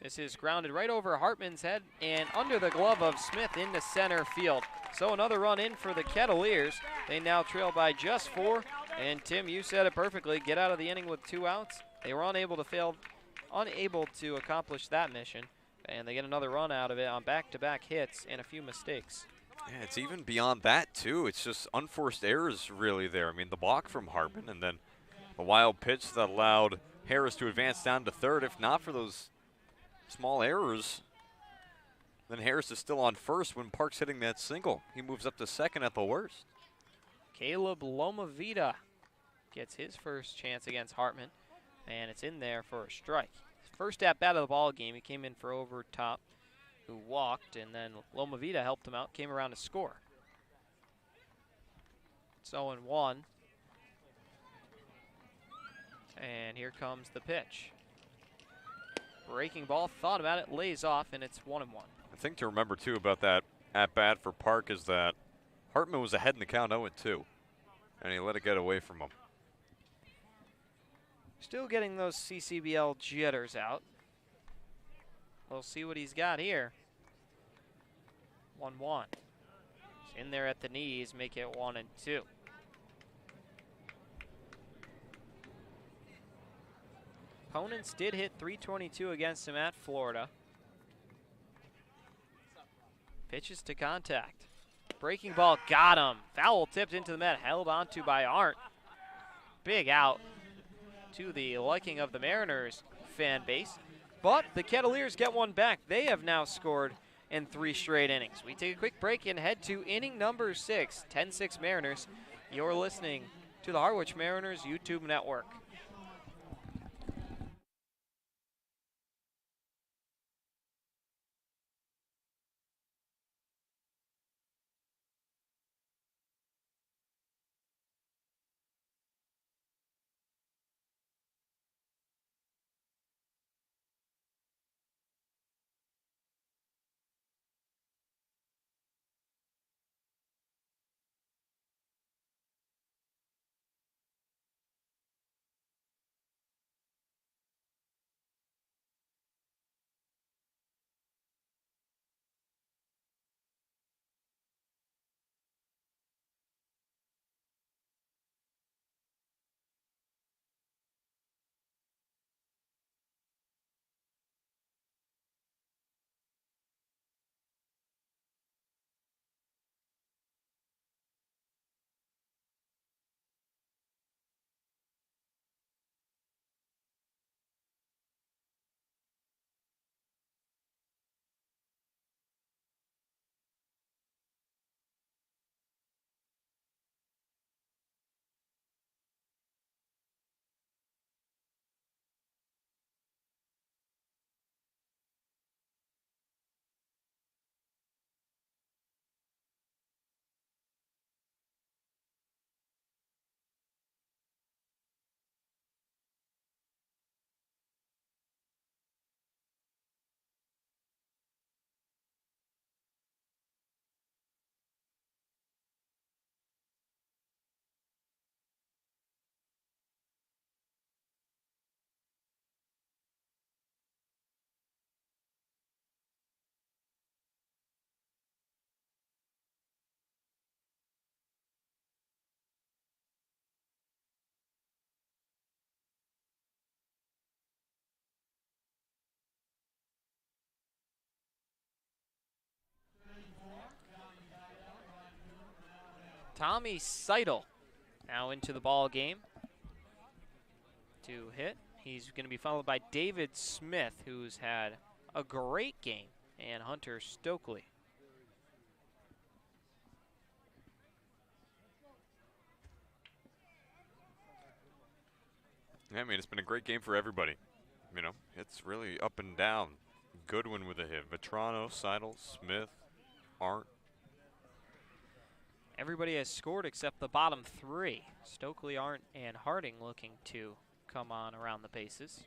S2: This is grounded right over Hartman's head and under the glove of Smith into center field. So another run in for the Kettleers. They now trail by just 4. And Tim, you said it perfectly. Get out of the inning with 2 outs. They were unable to accomplish that mission. And they get another run out of it on back-to-back hits and a few mistakes.
S1: Yeah, it's even beyond that, too. It's just unforced errors really there. I mean, the block from Hartman and then a wild pitch that allowed Harris to advance down to third. If not for those small errors, then Harris is still on first when Park's hitting that single. He moves up to second at the worst.
S2: Caleb Lomavita gets his first chance against Hartman, and it's in there for a strike. First at bat of the ball game, he came in for Overtop, who walked, and then Lomavita helped him out, came around to score. It's 0-1. And here comes the pitch. Breaking ball, thought about it, lays off, and it's 1-1.
S1: The thing to remember, too, about that at-bat for Park is that Hartman was ahead in the count 0-2, and he let it get away from him.
S2: Still getting those CCBL jitters out. We'll see what he's got here. 1-1. He's in there at the knees, make it 1-2. Opponents did hit .322 against him at Florida. Pitches to contact. Breaking ball got him. Foul tipped into the net, held onto by Arndt. Big out to the liking of the Mariners fan base. But the Kettleers get one back. They have now scored in 3 straight innings. We take a quick break and head to inning number 6, 10-6 Mariners. You're listening to the Harwich Mariners YouTube network. Tommy Seidel now into the ball game to hit. He's going to be followed by David Smith, who's had a great game, and Hunter Stokely.
S1: I mean, it's been a great game for everybody. You know, it's really up and down. Goodwin with a hit. Vetrano, Seidel, Smith, Arndt.
S2: Everybody has scored except the bottom three. Stokely, Arndt, and Harding looking to come on around the bases.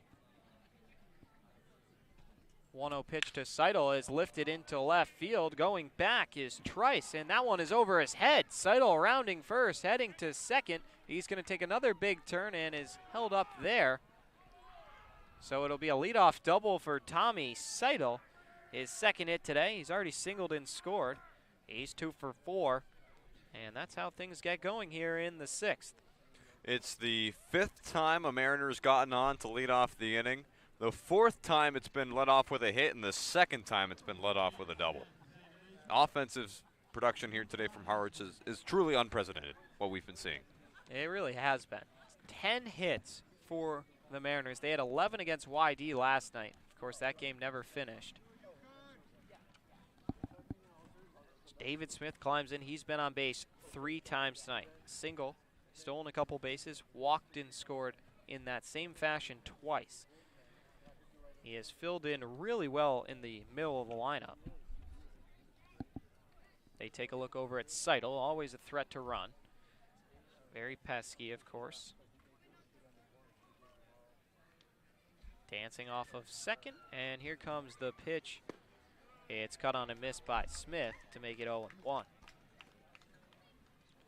S2: 1-0 pitch to Seidel is lifted into left field. Going back is Trice, and that one is over his head. Seidel rounding first, heading to second. He's going to take another big turn and is held up there. So it'll be a leadoff double for Tommy Seidel. His second hit today. He's already singled and scored. He's 2 for 4. And that's how things get going here in the 6th.
S1: It's the 5th time a Mariner's gotten on to lead off the inning. The 4th time it's been led off with a hit, and the 2nd time it's been led off with a double. Offensive production here today from Harwich is truly unprecedented, what we've been seeing.
S2: It really has been. 10 hits for the Mariners. They had 11 against YD last night. Of course, that game never finished. David Smith climbs in. He's been on base 3 times tonight. Single, stolen a couple bases, walked and scored in that same fashion twice. He has filled in really well in the middle of the lineup. They take a look over at Seidel, always a threat to run. Very pesky, of course. Dancing off of second, and here comes the pitch. It's cut on a miss by Smith to make it 0-1.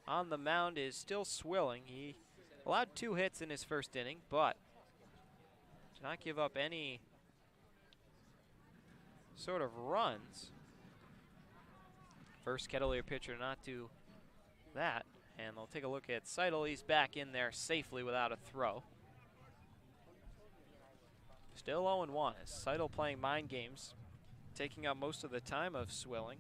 S2: On the mound is still Swilling. He allowed 2 hits in his first inning, but did not give up any sort of runs. First Kettleer pitcher not do that. And they'll take a look at Seidel. He's back in there safely without a throw. Still 0-1 as Seidel playing mind games, taking up most of the time of Swilling.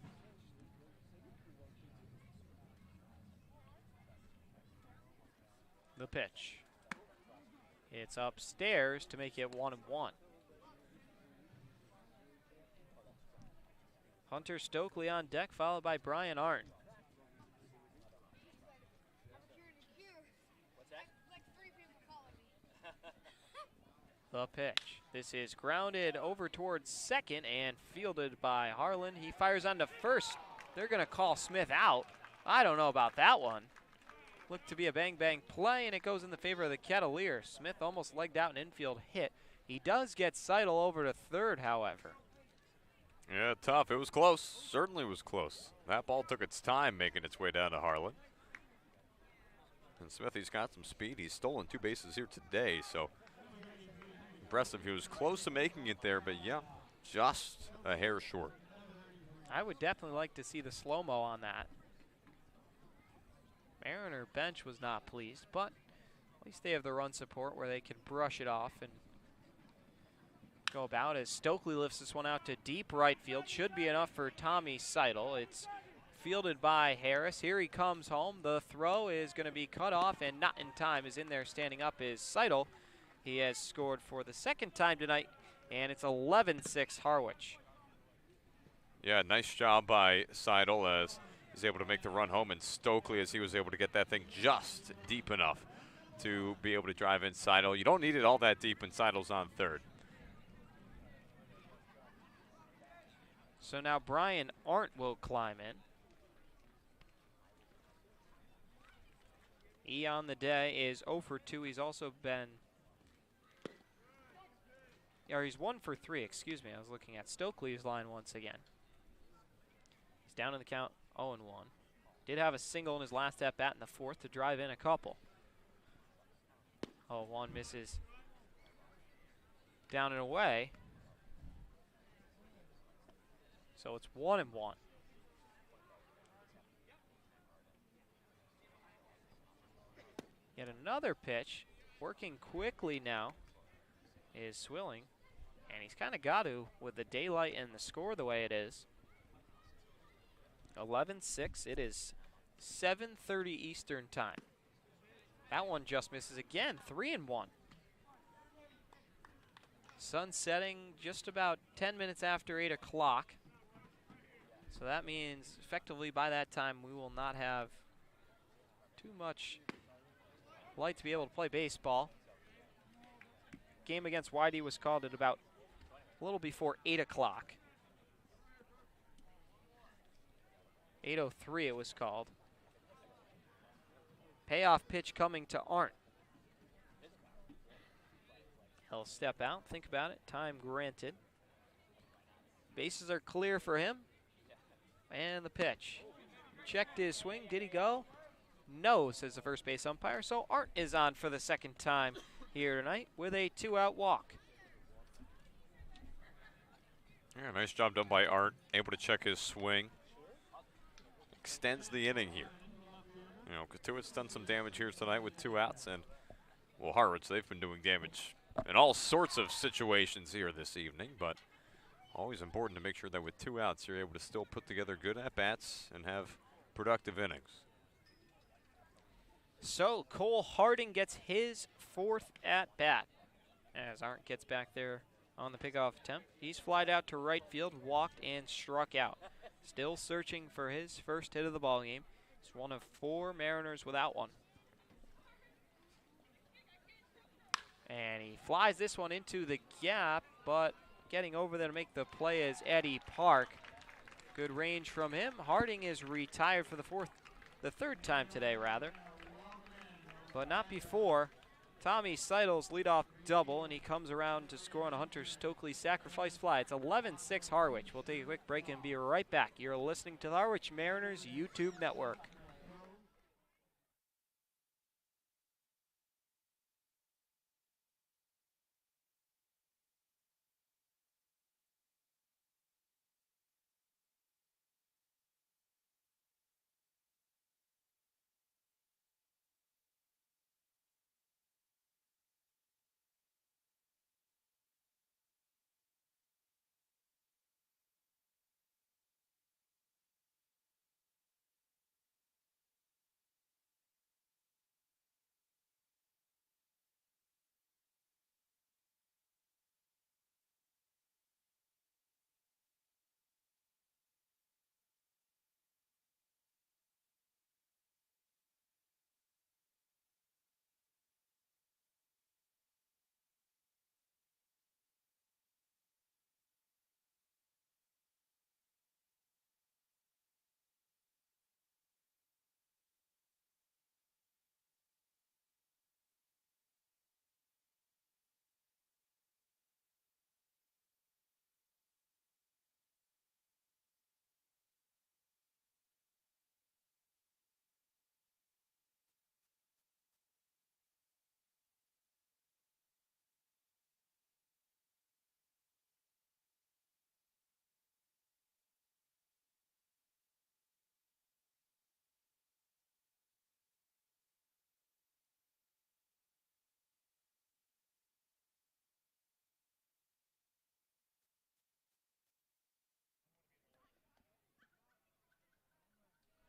S2: The pitch. It's upstairs to make it 1-1. Hunter Stokely on deck, followed by Brian Arndt. The pitch. This is grounded over towards second and fielded by Harlan. He fires on to first. They're going to call Smith out. I don't know about that one. Looked to be a bang-bang play, and it goes in the favor of the Kettleer. Smith almost legged out an infield hit. He does get Seidel over to third, however.
S1: Yeah, tough. It was close. Certainly was close. That ball took its time making its way down to Harlan. And Smith, he's got some speed. He's stolen 2 bases here today, so impressive. He was close to making it there, but yeah, just a hair short.
S2: I would definitely like to see the slow-mo on that. Mariner bench was not pleased, but at least they have the run support where they can brush it off and go about as Stokely lifts this one out to deep right field. Should be enough for Tommy Seidel. It's fielded by Harris. Here he comes home. The throw is going to be cut off and not in time. Is in there standing up is Seidel. He has scored for the 2nd time tonight, and it's 11-6 Harwich.
S1: Yeah, nice job by Seidel as he's able to make the run home, and Stokely as he was able to get that thing just deep enough to be able to drive in Seidel. You don't need it all that deep when Seidel's on third.
S2: So now Brian Arndt will climb in. He on the day is 0 for 2. He's also been, or he's 1 for 3, excuse me. I was looking at Stokely's line once again. He's down in the count 0-1. Did have a single in his last at bat in the 4th to drive in a couple. 0-1 misses down and away. So it's 1-1. Yet another pitch, working quickly now, is Swilling. And he's kind of got to with the daylight and the score the way it is. 11-6, it is 7:30 Eastern time. That one just misses again, 3-1. Sun setting just about 10 minutes after 8 o'clock. So that means effectively by that time we will not have too much light to be able to play baseball. Game against YD was called at about a little before 8 o'clock. 8:03 it was called. Payoff pitch coming to Arndt. He'll step out, think about it, time granted. Bases are clear for him. And the pitch. Checked his swing, did he go? No, says the first base umpire. So Arndt is on for the second time here tonight with a 2-out walk.
S1: Yeah, nice job done by Arndt, able to check his swing. Extends the inning here. You know, Cotuit's done some damage here tonight with 2 outs, and, well, Harwich, they've been doing damage in all sorts of situations here this evening, but always important to make sure that with 2 outs, you're able to still put together good at-bats and have productive innings.
S2: So Cole Harding gets his 4th at-bat as Arndt gets back there on the pickoff attempt. He's flied out to right field, walked, and struck out. Still searching for his first hit of the ballgame. He's one of 4 Mariners without one. And he flies this one into the gap, but getting over there to make the play is Eddie Park. Good range from him. Harding is retired for the third time today, rather. But not before. Tommy Seidel's leadoff double, and he comes around to score on a Hunter Stokely sacrifice fly. It's 11-6 Harwich. We'll take a quick break and be right back. You're listening to the Harwich Mariners YouTube network.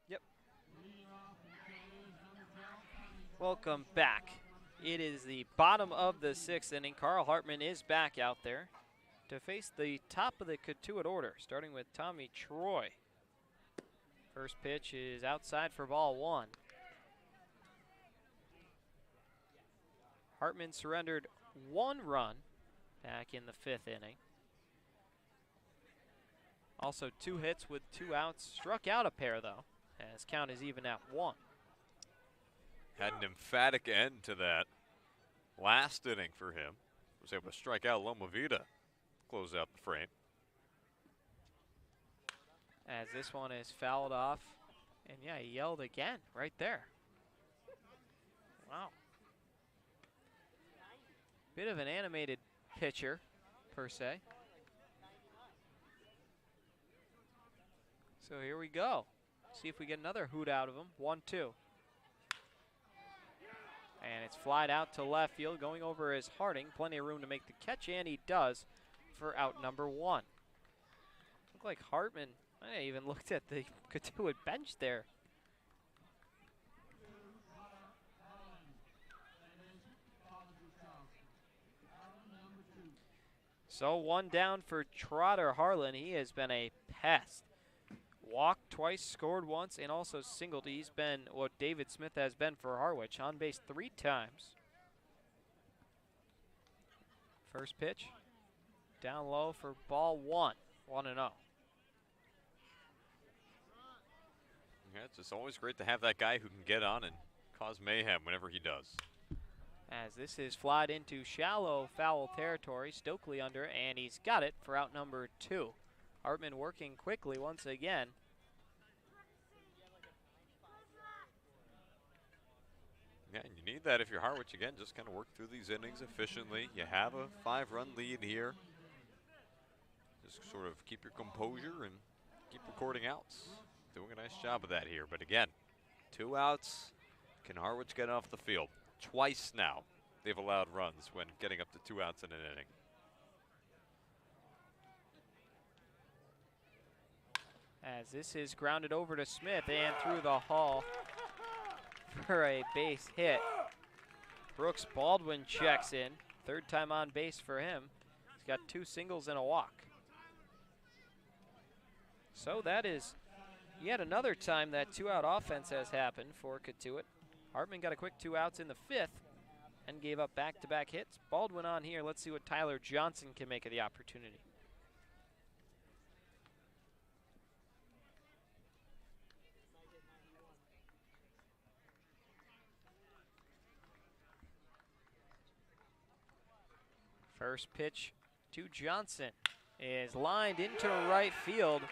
S2: Yep. Welcome back. It is the bottom of the 6th inning. Carl Hartman is back out there to face the top of the Cotuit order, starting with Tommy Troy. First pitch is outside for ball 1. Hartman surrendered 1 run back in the 5th inning. Also 2 hits with 2 outs. Struck out a pair, though, as count is even at 1.
S1: Had an emphatic end to that last inning for him. Was able to strike out Loma Vida, close out the frame.
S2: As this one is fouled off. And yeah, he yelled again right there. Wow. Bit of an animated pitcher, per se. So here we go. See if we get another hoot out of him. 1-2. And it's flied out to left field, going over is Harding. Plenty of room to make the catch, and he does for out number 1. Looked like Hartman, I even looked at the Cotuit bench there. So one down for Trotter Harlan. He has been a pest. Walked twice, scored once, and also singled. He's been what David Smith has been for Harwich. On base 3 times. First pitch, down low for ball 1, 1-0.
S1: Yeah, it's just always great to have that guy who can get on and cause mayhem whenever he does.
S2: As this is flied into shallow foul territory, Stokely under, and he's got it for out number 2. Hartman working quickly once again.
S1: Yeah, and you need that if you're Harwich. Again, just kind of work through these innings efficiently. You have a 5-run lead here. Just sort of keep your composure and keep recording outs. Doing a nice job of that here. But again, 2 outs. Can Harwich get off the field? Twice now they've allowed runs when getting up to 2 outs in an inning.
S2: As this is grounded over to Smith and through the hall for a base hit. Brooks Baldwin checks in. 3rd time on base for him. He's got 2 singles and a walk. So that is yet another time that 2-out offense has happened for Cotuit. Hartman got a quick 2 outs in the 5th and gave up back-to-back hits. Baldwin on here. Let's see what Tyler Johnson can make of the opportunity. First pitch to Johnson is lined into right field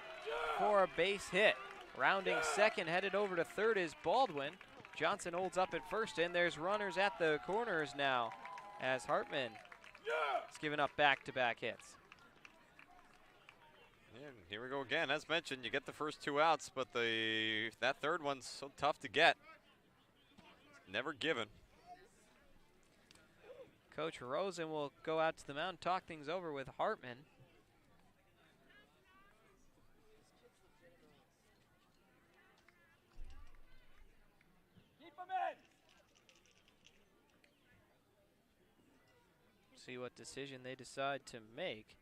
S2: for a base hit. Rounding second, headed over to third is Baldwin. Johnson holds up at first, and there's runners at the corners now as Hartman is giving up back-to-back hits.
S1: And here we go again. As mentioned, you get the first 2 outs, but that 3rd one's so tough to get. It's never given.
S2: Coach Rosen will go out to the mound, talk things over with Hartman.
S3: Keep him in.
S2: See what decision they decide to make.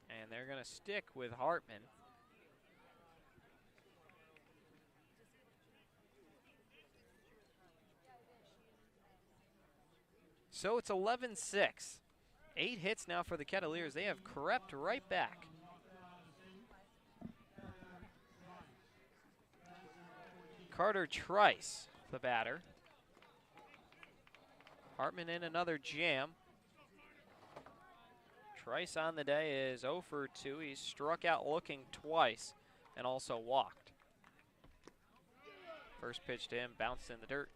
S2: And they're going to stick with Hartman. So it's 11-6. 8 hits now for the Kettleers. They have crept right back. Carter Trice, the batter. Hartman in another jam. Trice on the day is 0 for 2. He's struck out looking twice and also walked. First pitch to him, bounced in the dirt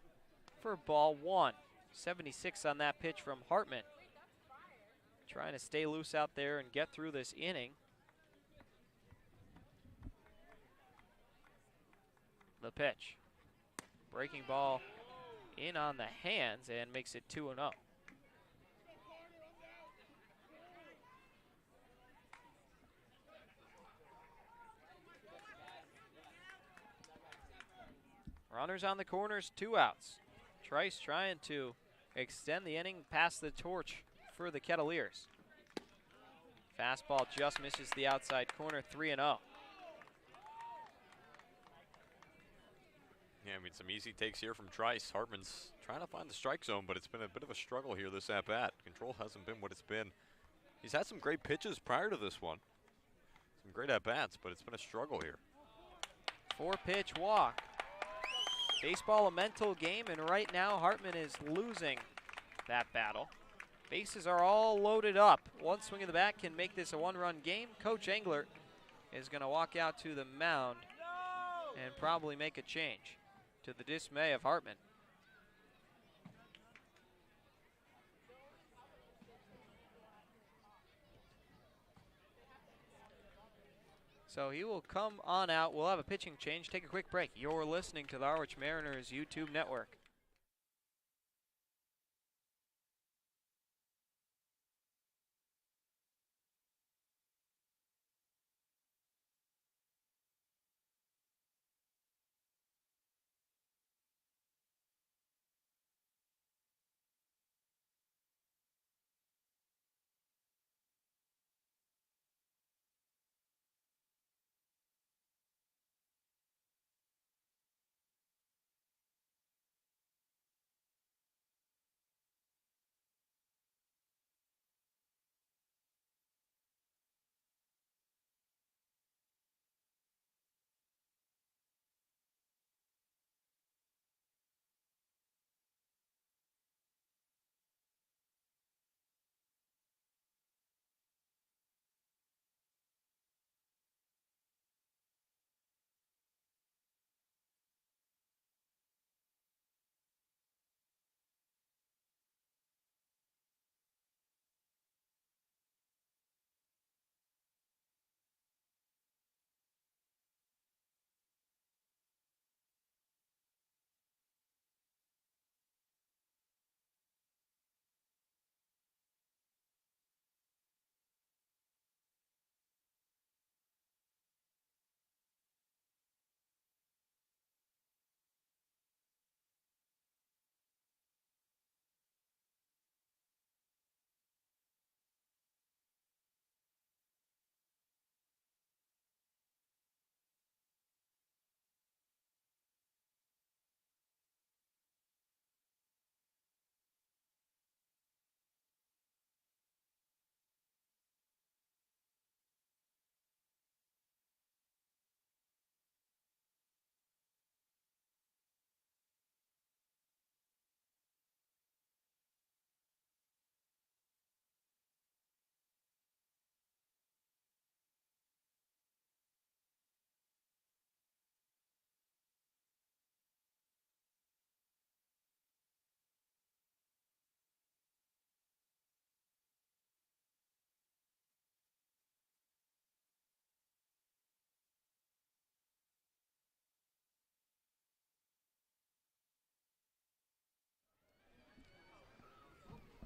S2: for ball 1. 76 on that pitch from Hartman. Trying to stay loose out there and get through this inning. The pitch. Breaking ball in on the hands and makes it 2-0. Runners on the corners, 2 outs. Trice trying to extend the inning, pass the torch for the Kettleers. Fastball just misses the outside corner, 3-0.
S1: Yeah, I mean, some easy takes here from Trice. Hartman's trying to find the strike zone, but it's been a bit of a struggle here this at-bat. Control hasn't been what it's been. He's had some great pitches prior to this one. Some great at-bats, but it's been a struggle here.
S2: 4-pitch walk. Baseball a mental game, and right now Hartman is losing that battle. Bases are all loaded up. One swing of the bat can make this a 1-run game. Coach Engler is going to walk out to the mound and probably make a change, to the dismay of Hartman. So he will come on out. We'll have a pitching change. Take a quick break. You're listening to the Harwich Mariners YouTube network.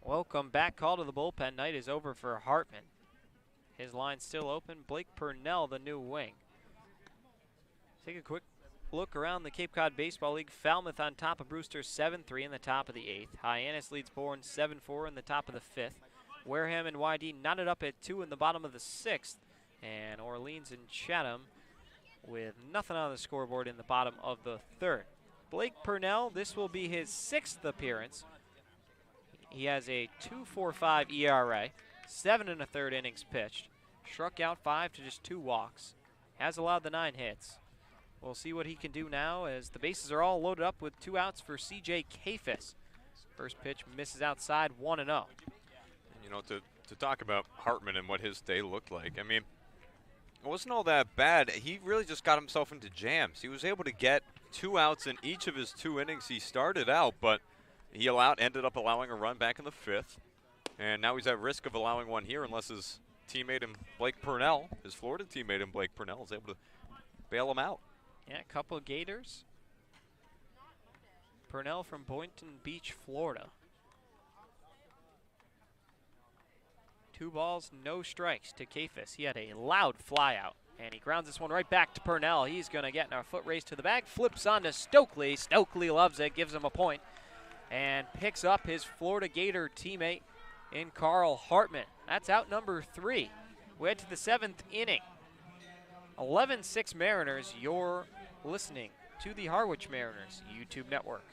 S2: Welcome back. Call to the bullpen. Night is over for Hartman. His line's still open. Blake Purnell, the new wing. Take a quick look around the Cape Cod Baseball League. Falmouth on top of Brewster 7-3 in the top of the 8th. Hyannis leads Bourne 7-4 in the top of the 5th. Wareham and YD knotted up at 2 in the bottom of the 6th. And Orleans and Chatham with nothing on the scoreboard in the bottom of the 3rd. Blake Purnell, this will be his 6th appearance. He has a 2.45 ERA, 7 1/3 innings pitched, struck out 5 to just 2 walks, has allowed the 9 hits. We'll see what he can do now as the bases are all loaded up with 2 outs for CJ Kafis. First pitch misses outside, 1-0.
S1: You know, to talk about Hartman and what his day looked like, I mean, it wasn't all that bad. He really just got himself into jams. He was able to get 2 outs in each of his 2 innings he started out, but he ended up allowing a run back in the 5th. And now he's at risk of allowing one here unless his teammate in Blake Purnell, his Florida teammate in Blake Purnell, is able to bail him out.
S2: Yeah, a couple of Gators. Purnell from Boynton Beach, Florida. 2 balls, no strikes to Kafis. He had a loud fly out, and he grounds this one right back to Purnell. He's going to get in a foot race to the bag, flips on to Stokely. Stokely loves it, gives him a point, and picks up his Florida Gator teammate in Carl Hartman. That's out number 3. We head to the 7th inning. 11-6 Mariners. You're listening to the Harwich Mariners YouTube network.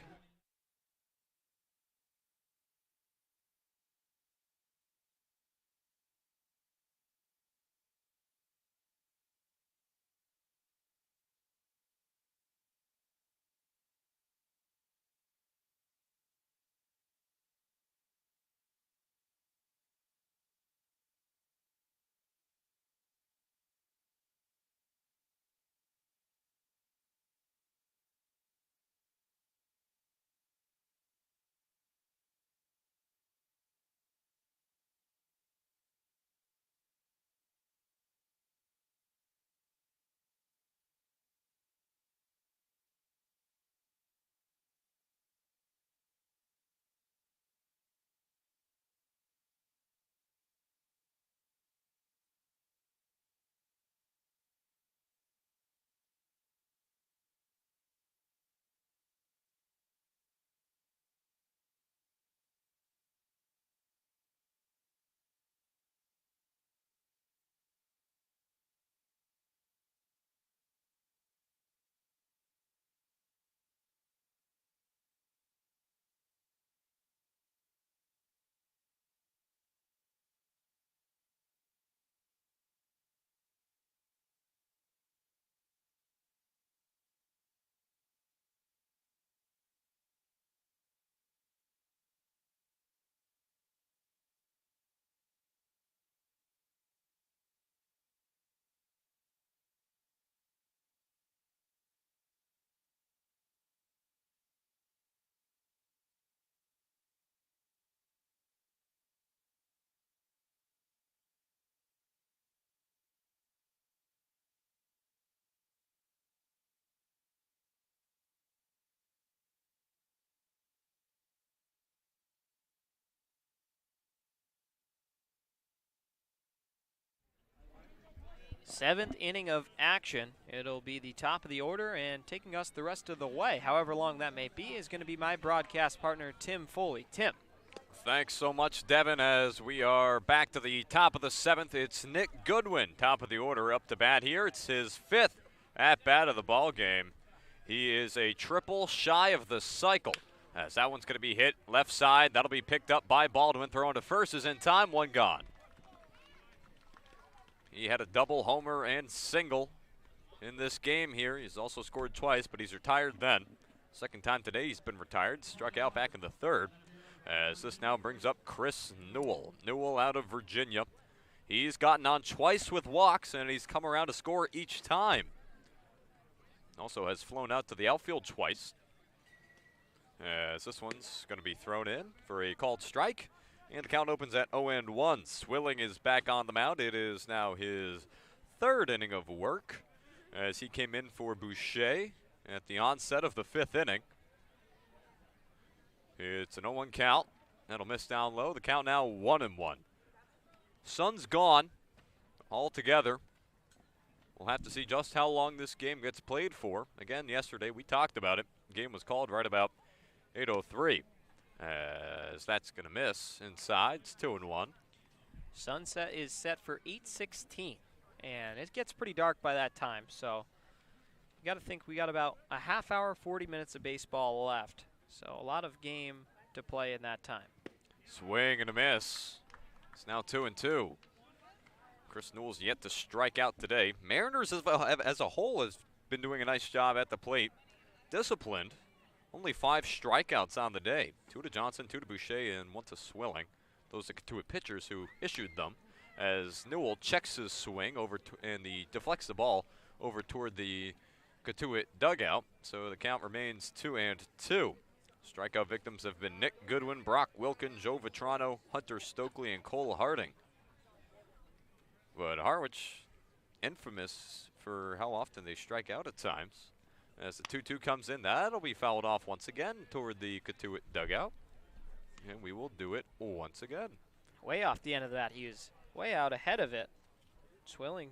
S2: Seventh inning of action. It'll be the top of the order, and taking us the rest of the way, however long that may be, is going to be my broadcast partner, Tim Foley. Tim.
S1: Thanks so much, Devin, as we are back to the top of the 7th. It's Nick Goodwin, top of the order, up to bat here. It's his 5th at-bat of the ball game. He is a triple shy of the cycle, as that one's going to be hit left side. That'll be picked up by Baldwin. Thrown to first is in time, 1 gone. He had a double homer and single in this game here. He's also scored twice, but he's retired then. Second time today he's been retired. Struck out back in the 3rd. As this now brings up Chris Newell. Newell out of Virginia. He's gotten on twice with walks, and he's come around to score each time. Also has flown out to the outfield twice. As this one's going to be thrown in for a called strike. And the count opens at 0-1. Swilling is back on the mound. It is now his 3rd inning of work as he came in for Boucher at the onset of the 5th inning. It's an 0-1 count. That'll miss down low. The count now 1-1. Sun's gone altogether. We'll have to see just how long this game gets played for. Again, yesterday we talked about it. The game was called right about 8:03. As that's going to miss inside. It's 2-1.
S2: Sunset is set for 8:16, and it gets pretty dark by that time. So you got to think we got about a half hour, 40 minutes of baseball left. So a lot of game to play in that time.
S1: Swing and a miss. It's now 2-2. Chris Newell's yet to strike out today. Mariners as a whole has been doing a nice job at the plate. Disciplined. Only 5 strikeouts on the day. 2 to Johnson, 2 to Boucher, and 1 to Swilling. Those are Cotuit pitchers who issued them. As Newell checks his swing over and he deflects the ball over toward the Cotuit dugout. So the count remains 2-2. Strikeout victims have been Nick Goodwin, Brock Wilkin, Joe Vitrano, Hunter Stokely, and Cole Harding. But Harwich, infamous for how often they strike out at times. As the 2-2 comes in, that'll be fouled off once again toward the Cotuit dugout. And we will do it once again.
S2: Way off the end of that. He was way out ahead of it. Swilling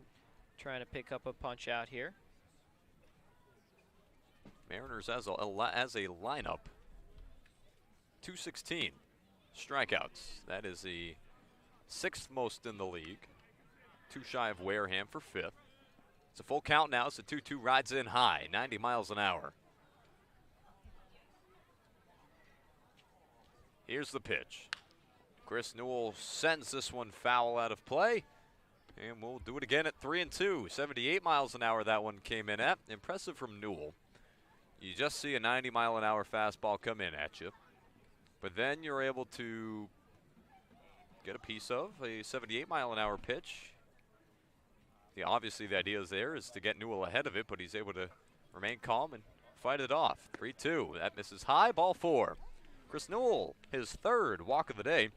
S2: trying to pick up a punch out here.
S1: Mariners as a lineup, 216 strikeouts. That is the 6th most in the league. 2 shy of Wareham for 5th. It's a full count now, so 2-2 rides in high, 90 miles an hour. Here's the pitch. Chris Newell sends this one foul out of play. And we'll do it again at 3-2. 78 miles an hour that one came in at. Impressive from Newell. You just see a 90-mile-an-hour fastball come in at you. But then you're able to get a piece of a 78-mile-an-hour pitch. Yeah, obviously the idea is to get Newell ahead of it, but he's able to remain calm and fight it off. 3-2. That misses high. Ball 4. Chris Newell, his 3rd walk of the day.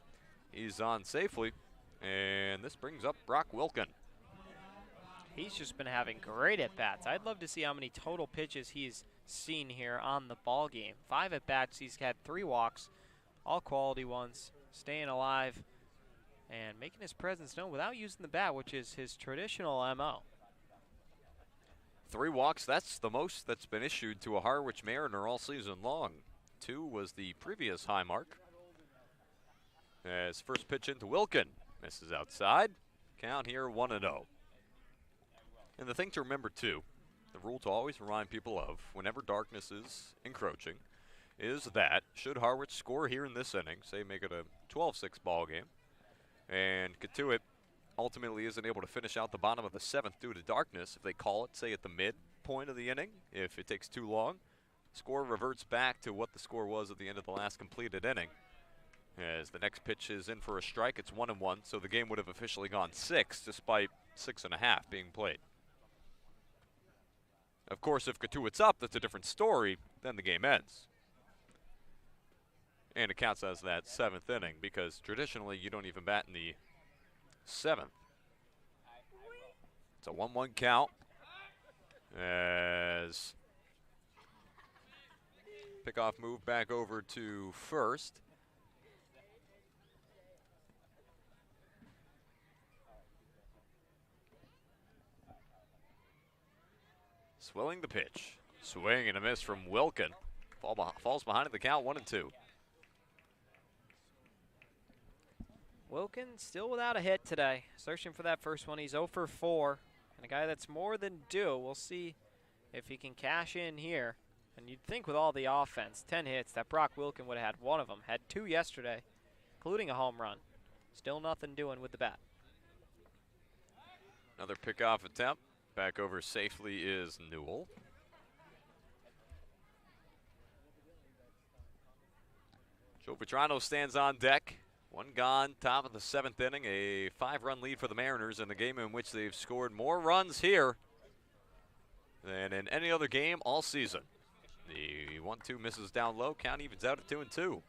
S1: He's on safely. And this brings up Brock Wilkin.
S2: He's just been having great at-bats. I'd love to see how many total pitches he's seen here on the ball game. 5 at-bats. He's had 3 walks, all quality ones, staying alive and making his presence known without using the bat, which is his traditional MO.
S1: 3 walks, that's the most that's been issued to a Harwich Mariner all season long. 2 was the previous high mark. As first pitch into Wilkin, misses outside. Count here 1-0. And the thing to remember too, the rule to always remind people of whenever darkness is encroaching, is that should Harwich score here in this inning, say make it a 12-6 ball game, and Cotuit ultimately isn't able to finish out the bottom of the 7th due to darkness, if they call it, say, at the midpoint of the inning, if it takes too long, score reverts back to what the score was at the end of the last completed inning. As the next pitch is in for a strike, it's 1-1, so the game would have officially gone 6 despite 6.5 being played. Of course, if Cotuit's up, that's a different story, then the game ends. And it counts as that 7th inning because traditionally you don't even bat in the 7th. It's a 1-1 count as pickoff move back over to first. Swilling the pitch. Swing and a miss from Wilkin. Falls behind at the count, 1-2.
S2: Wilkin still without a hit today. Searching for that first one. He's 0 for 4. And a guy that's more than due. We'll see if he can cash in here. And you'd think with all the offense, 10 hits, that Brock Wilkin would have had one of them. Had 2 yesterday, including a home run. Still nothing doing with the bat.
S1: Another pickoff attempt. Back over safely is Newell. Joe Petrano stands on deck. 1 gone, top of the 7th inning. A 5-run lead for the Mariners in the game in which they've scored more runs here than in any other game all season. The 1-2 misses down low. Count evens out at 2-2.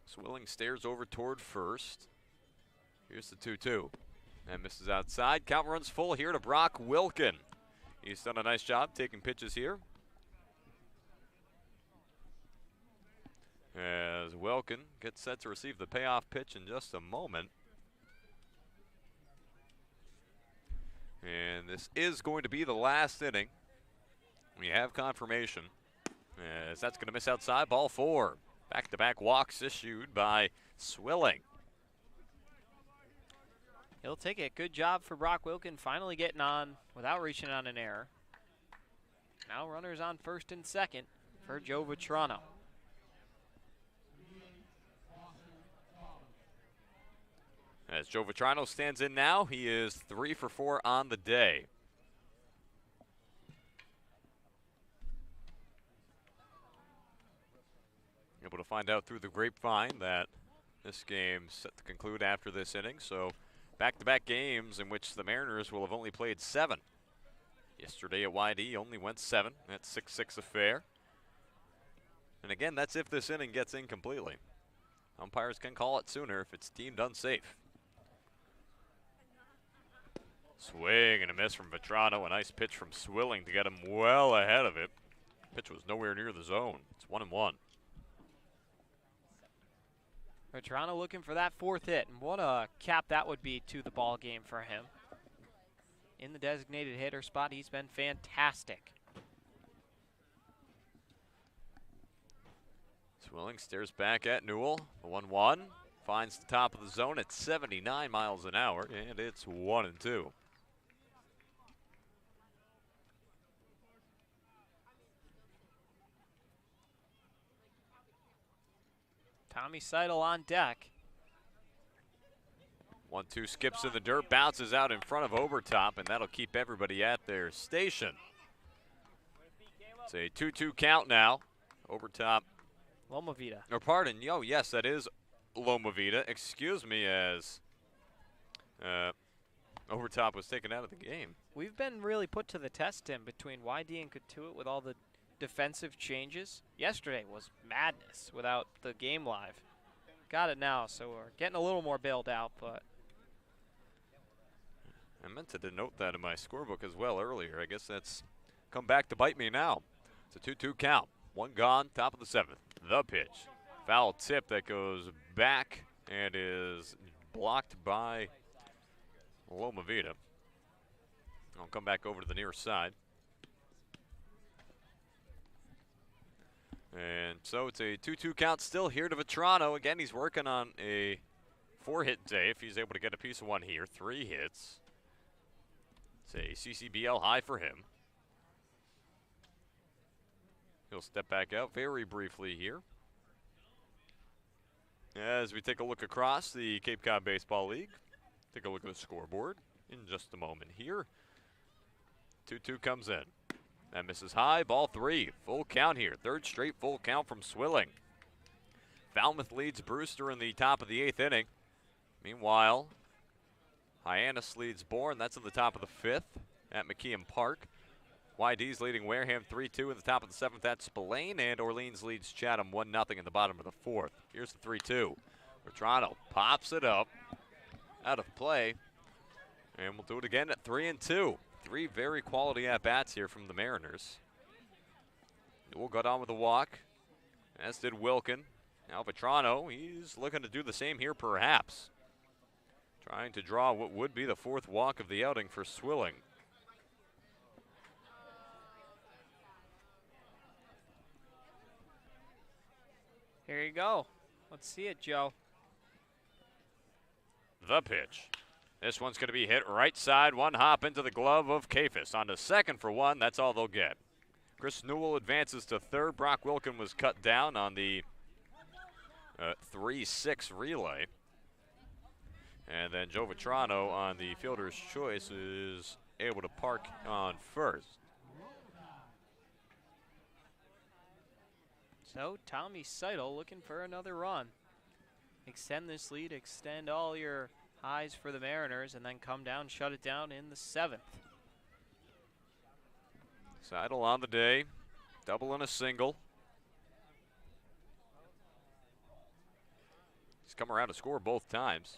S1: Swilling stares over toward first. Here's the 2-2. And misses outside. Count runs full here to Brock Wilkin. He's done a nice job taking pitches here. As Wilkin gets set to receive the payoff pitch in just a moment. And this is going to be the last inning. We have confirmation. As that's going to miss outside. Ball 4. Back-to-back walks issued by Swilling.
S2: He'll take it. Good job for Brock Wilkin finally getting on without reaching on an error. Now runners on first and second for Joe Vetrano.
S1: As Joe Vetrano stands in now, he is 3 for 4 on the day. Able to find out through the grapevine that this game's set to conclude after this inning. So back-to-back games in which the Mariners will have only played 7. Yesterday at YD only went 7. That's 6-6 affair. And again, that's if this inning gets in completely. Umpires can call it sooner if it's deemed unsafe. Swing and a miss from Vetrano. A nice pitch from Swilling to get him well ahead of it. Pitch was nowhere near the zone. It's 1-1.
S2: Vetrano looking for that 4th hit, and what a cap that would be to the ball game for him. In the designated hitter spot, he's been fantastic.
S1: Swilling stares back at Newell. The 1-1 finds the top of the zone at 79 miles an hour, and it's 1-2.
S2: Tommy Seidel on deck.
S1: 1-2 skips in the dirt, bounces out in front of Overtop, and that'll keep everybody at their station. It's a 2-2 count now. Overtop.
S2: Loma Vida.
S1: Or pardon, yes, that is Loma Vida. Excuse me, as Overtop was taken out of the game.
S2: We've been really put to the test, Tim, between YD and Cotuit with all the defensive changes. Yesterday was madness without the game live. Got it now, so we're getting a little more bailed out, but
S1: I meant to denote that in my scorebook as well earlier. I guess that's come back to bite me now. It's a 2-2 count. 1 gone, top of the 7th. The pitch. Foul tip that goes back and is blocked by Loma Vida. I'll come back over to the near side. And so it's a 2-2 count still here to Vetrano. Again, he's working on a 4-hit day if he's able to get a piece of one here. 3 hits. It's a CCBL high for him. He'll step back out very briefly here. As we take a look across the Cape Cod Baseball League, take a look at the scoreboard in just a moment here. 2-2 comes in. That misses high, ball 3. Full count here. 3rd straight full count from Swilling. Falmouth leads Brewster in the top of the 8th inning. Meanwhile, Hyannis leads Bourne. That's in the top of the 5th at McKeon Park. YD's leading Wareham 3-2 in the top of the 7th at Spillane, and Orleans leads Chatham 1-0 in the bottom of the 4th. Here's the 3-2. Vetrano pops it up out of play, and we'll do it again at 3-2. 3 very quality at-bats here from the Mariners. Newell got on with a walk, as did Wilkin. Now Vetrano, he's looking to do the same here perhaps. Trying to draw what would be the 4th walk of the outing for Swilling.
S2: here you go. Let's see it, Joe.
S1: The pitch. This one's going to be hit right side. 1 hop into the glove of Kafis. On to 2nd for 1. That's all they'll get. Chris Newell advances to 3rd. Brock Wilkin was cut down on the 3-6 relay. And then Joe Vetrano on the fielder's choice is able to park on 1st.
S2: So Tommy Seidel looking for another run. Extend this lead, extend all your highs for the Mariners, and then come down, shut it down in the 7th.
S1: Seidel on the day, double and a single. He's come around to score both times.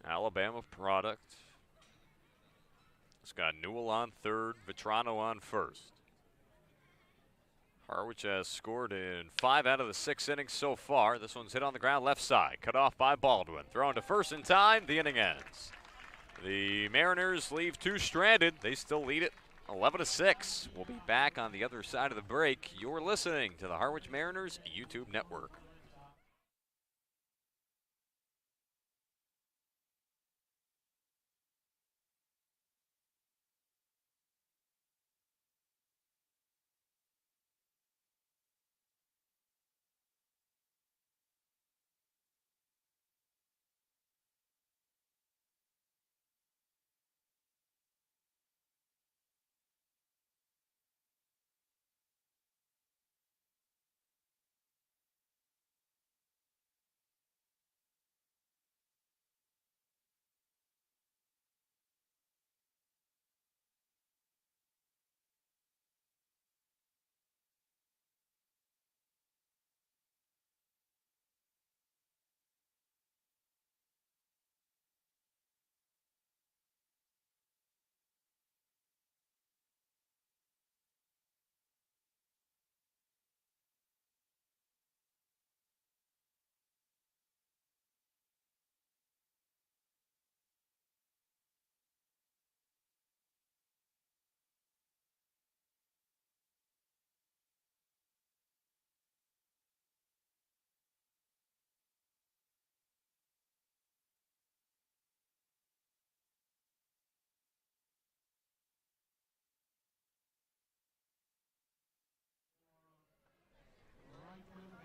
S1: Alabama product. It's got Newell on third, Vetrano on first. Harwich has scored in 5 out of the 6 innings so far. This one's hit on the ground left side, cut off by Baldwin. Thrown to first in time, the inning ends. The Mariners leave 2 stranded. They still lead it 11-6. We'll be back on the other side of the break. You're listening to the Harwich Mariners YouTube network.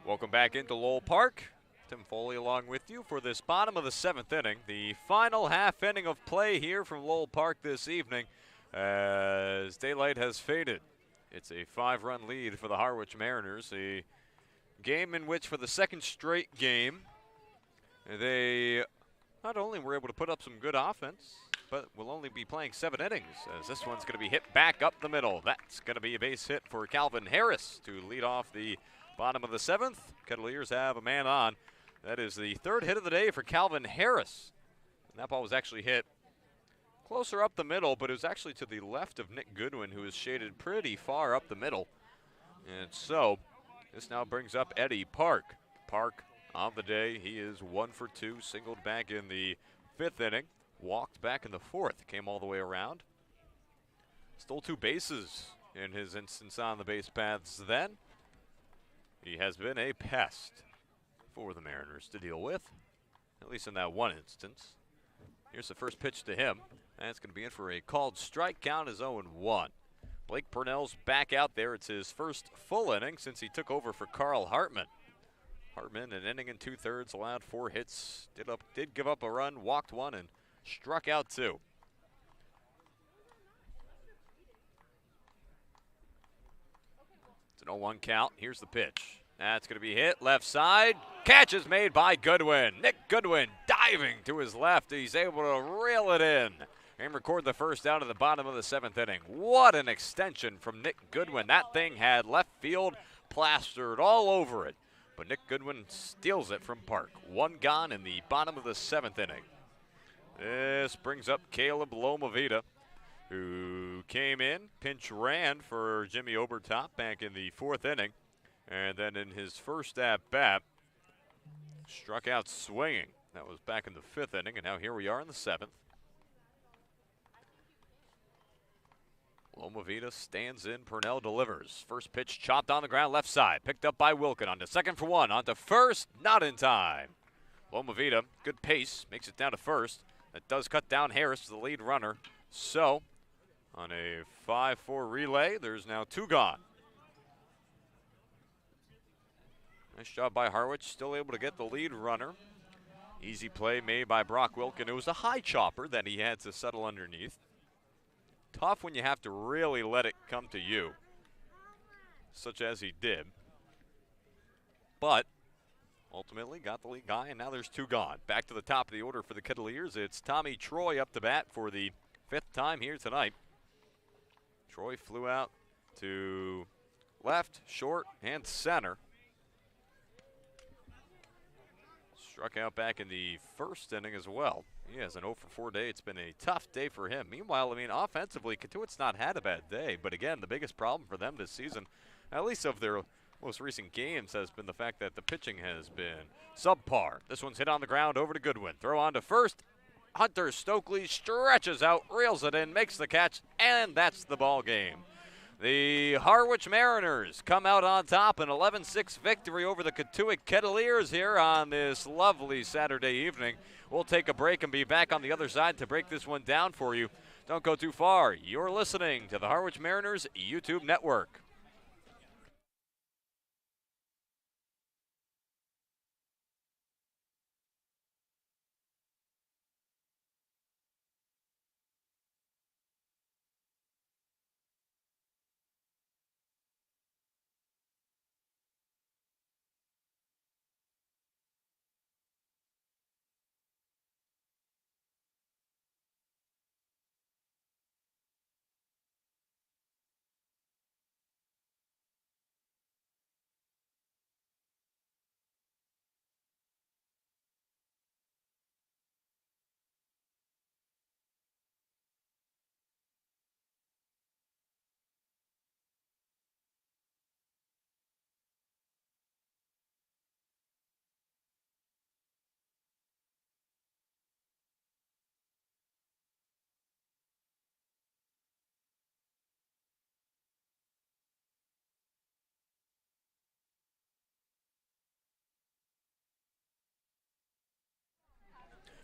S1: Welcome back into Lowell Park. Tim Foley along with you for this bottom of the 7th inning. The final half inning of play here from Lowell Park this evening as daylight has faded. It's a 5-run lead for the Harwich Mariners. A game in which for the second straight game they not only were able to put up some good offense, but will only be playing 7 innings as this one's going to be hit back up the middle. That's going to be a base hit for Calvin Harris to lead off the bottom of the 7th. Kettleers have a man on. That is the 3rd hit of the day for Calvin Harris. And that ball was actually hit closer up the middle, but it was actually to the left of Nick Goodwin, who is shaded pretty far up the middle. And so this now brings up Eddie Park. Park on the day, he is 1 for 2, singled back in the 5th inning, walked back in the 4th, came all the way around. Stole 2 bases in his instance on the base paths then. He has been a pest for the Mariners to deal with, at least in that one instance. Here's the first pitch to him. That's going to be in for a called strike. Count is 0-1. Blake Purnell's back out there. It's his first full inning since he took over for Carl Hartman. Hartman, an inning and 2/3, allowed 4 hits, did give up a run, walked 1, and struck out 2. It's an 0-1 count. Here's the pitch. That's going to be hit left side. Catch is made by Goodwin. Nick Goodwin diving to his left. He's able to reel it in and record the first out of the bottom of the 7th inning. What an extension from Nick Goodwin. That thing had left field plastered all over it. But Nick Goodwin steals it from Park. 1 gone in the bottom of the 7th inning. This brings up Caleb Lomavita, who came in, pinch ran for Jimmy Obertop back in the 4th inning, and then in his first at-bat, struck out swinging. That was back in the 5th inning, and now here we are in the 7th. Lomavita stands in, Purnell delivers. First pitch chopped on the ground left side, picked up by Wilkin, on to second for 1, on to first, not in time. Lomavita, good pace, makes it down to first. That does cut down Harris, the lead runner. So, on a 5-4 relay, there's now 2 gone. Nice job by Harwich, still able to get the lead runner. Easy play made by Brock Wilkin. It was a high chopper that he had to settle underneath. Tough when you have to really let it come to you, such as he did. But ultimately got the lead guy, and now there's 2 gone. Back to the top of the order for the Kettleers. It's Tommy Troy up to bat for the 5th time here tonight. Troy flew out to left, short, and center. struck out back in the first inning as well. He has an 0 for 4 day. It's been a tough day for him. Meanwhile, I mean, offensively, Cotuit's not had a bad day. But again, the biggest problem for them this season, at least of their most recent games, has been the fact that the pitching has been subpar. This one's hit on the ground over to Goodwin. Throw on to first. Hunter Stokely stretches out, reels it in, makes the catch, and that's the ball game. The Harwich Mariners come out on top, an 11-6 victory over the Cotuit Kettleers here on this lovely Saturday evening. We'll take a break and be back on the other side to break this one down for you. Don't go too far. You're listening to the Harwich Mariners YouTube network.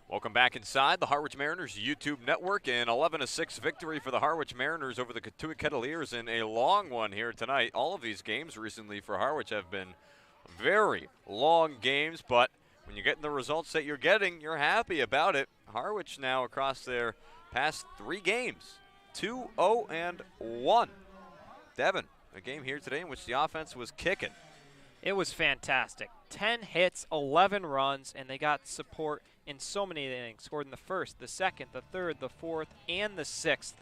S1: Welcome back inside the Harwich Mariners YouTube network. An 11-6 victory for the Harwich Mariners over the Cotuit Kettleers in a long one here tonight. All of these games recently for Harwich have been very long games, but when you're getting the results that you're getting, you're happy about it. Harwich now across their past 3 games, 2-0-1. Devin, a game here today in which the offense was kicking.
S2: It was fantastic. 10 hits, 11 runs, and they got support in so many innings. Scored in the first, the second, the third, the fourth, and the sixth.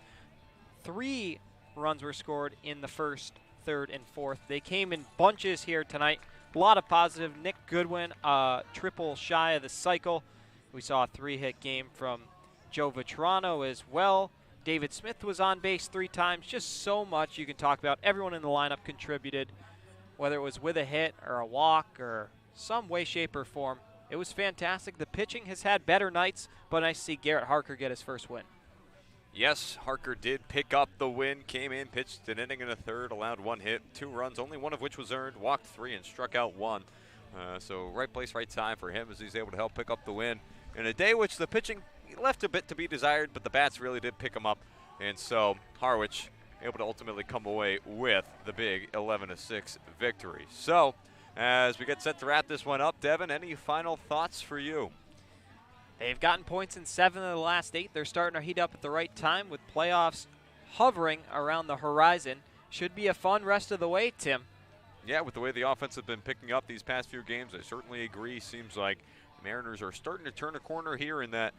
S2: 3 runs were scored in the first, third, and fourth. They came in bunches here tonight. A lot of positive. Nick Goodwin, triple shy of the cycle. We saw a 3-hit game from Joe Vitrano as well. David Smith was on base 3 times. Just so much you can talk about. Everyone in the lineup contributed, whether it was with a hit or a walk or some way, shape, or form. It was fantastic. The pitching has had better nights, but nice to see Garrett Harker get his first win.
S1: Yes, Harker did pick up the win, came in, pitched an inning and a third, allowed 1 hit, 2 runs, only one of which was earned, walked 3 and struck out 1. So right place, right time for him as he's able to help pick up the win in a day which the pitching left a bit to be desired, but the bats really did pick him up. And so Harwich able to ultimately come away with the big 11-6 victory. So as we get set to wrap this one up, Devin, any final thoughts for you?
S2: They've gotten points in 7 of the last 8. They're starting to heat up at the right time with playoffs hovering around the horizon. Should be a fun rest of the way, Tim.
S1: Yeah, with the way the offense has been picking up these past few games, I certainly agree. Seems like the Mariners are starting to turn a corner here, and that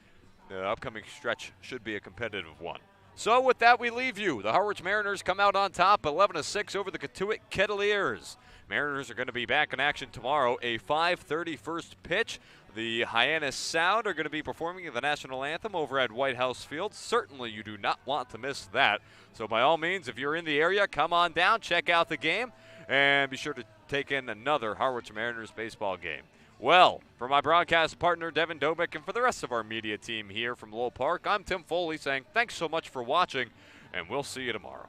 S1: the upcoming stretch should be a competitive one. So with that, we leave you. The Harwich Mariners come out on top, 11-6 over the Cotuit Kettleers. Mariners are going to be back in action tomorrow, a 5:30 first pitch. The Hyannis Sound are going to be performing the national anthem over at White House Field. Certainly you do not want to miss that. So by all means, if you're in the area, come on down, check out the game, and be sure to take in another Harwich Mariners baseball game. Well, for my broadcast partner, Devin Dobick, and for the rest of our media team here from Lowell Park, I'm Tim Foley saying thanks so much for watching, and we'll see you tomorrow.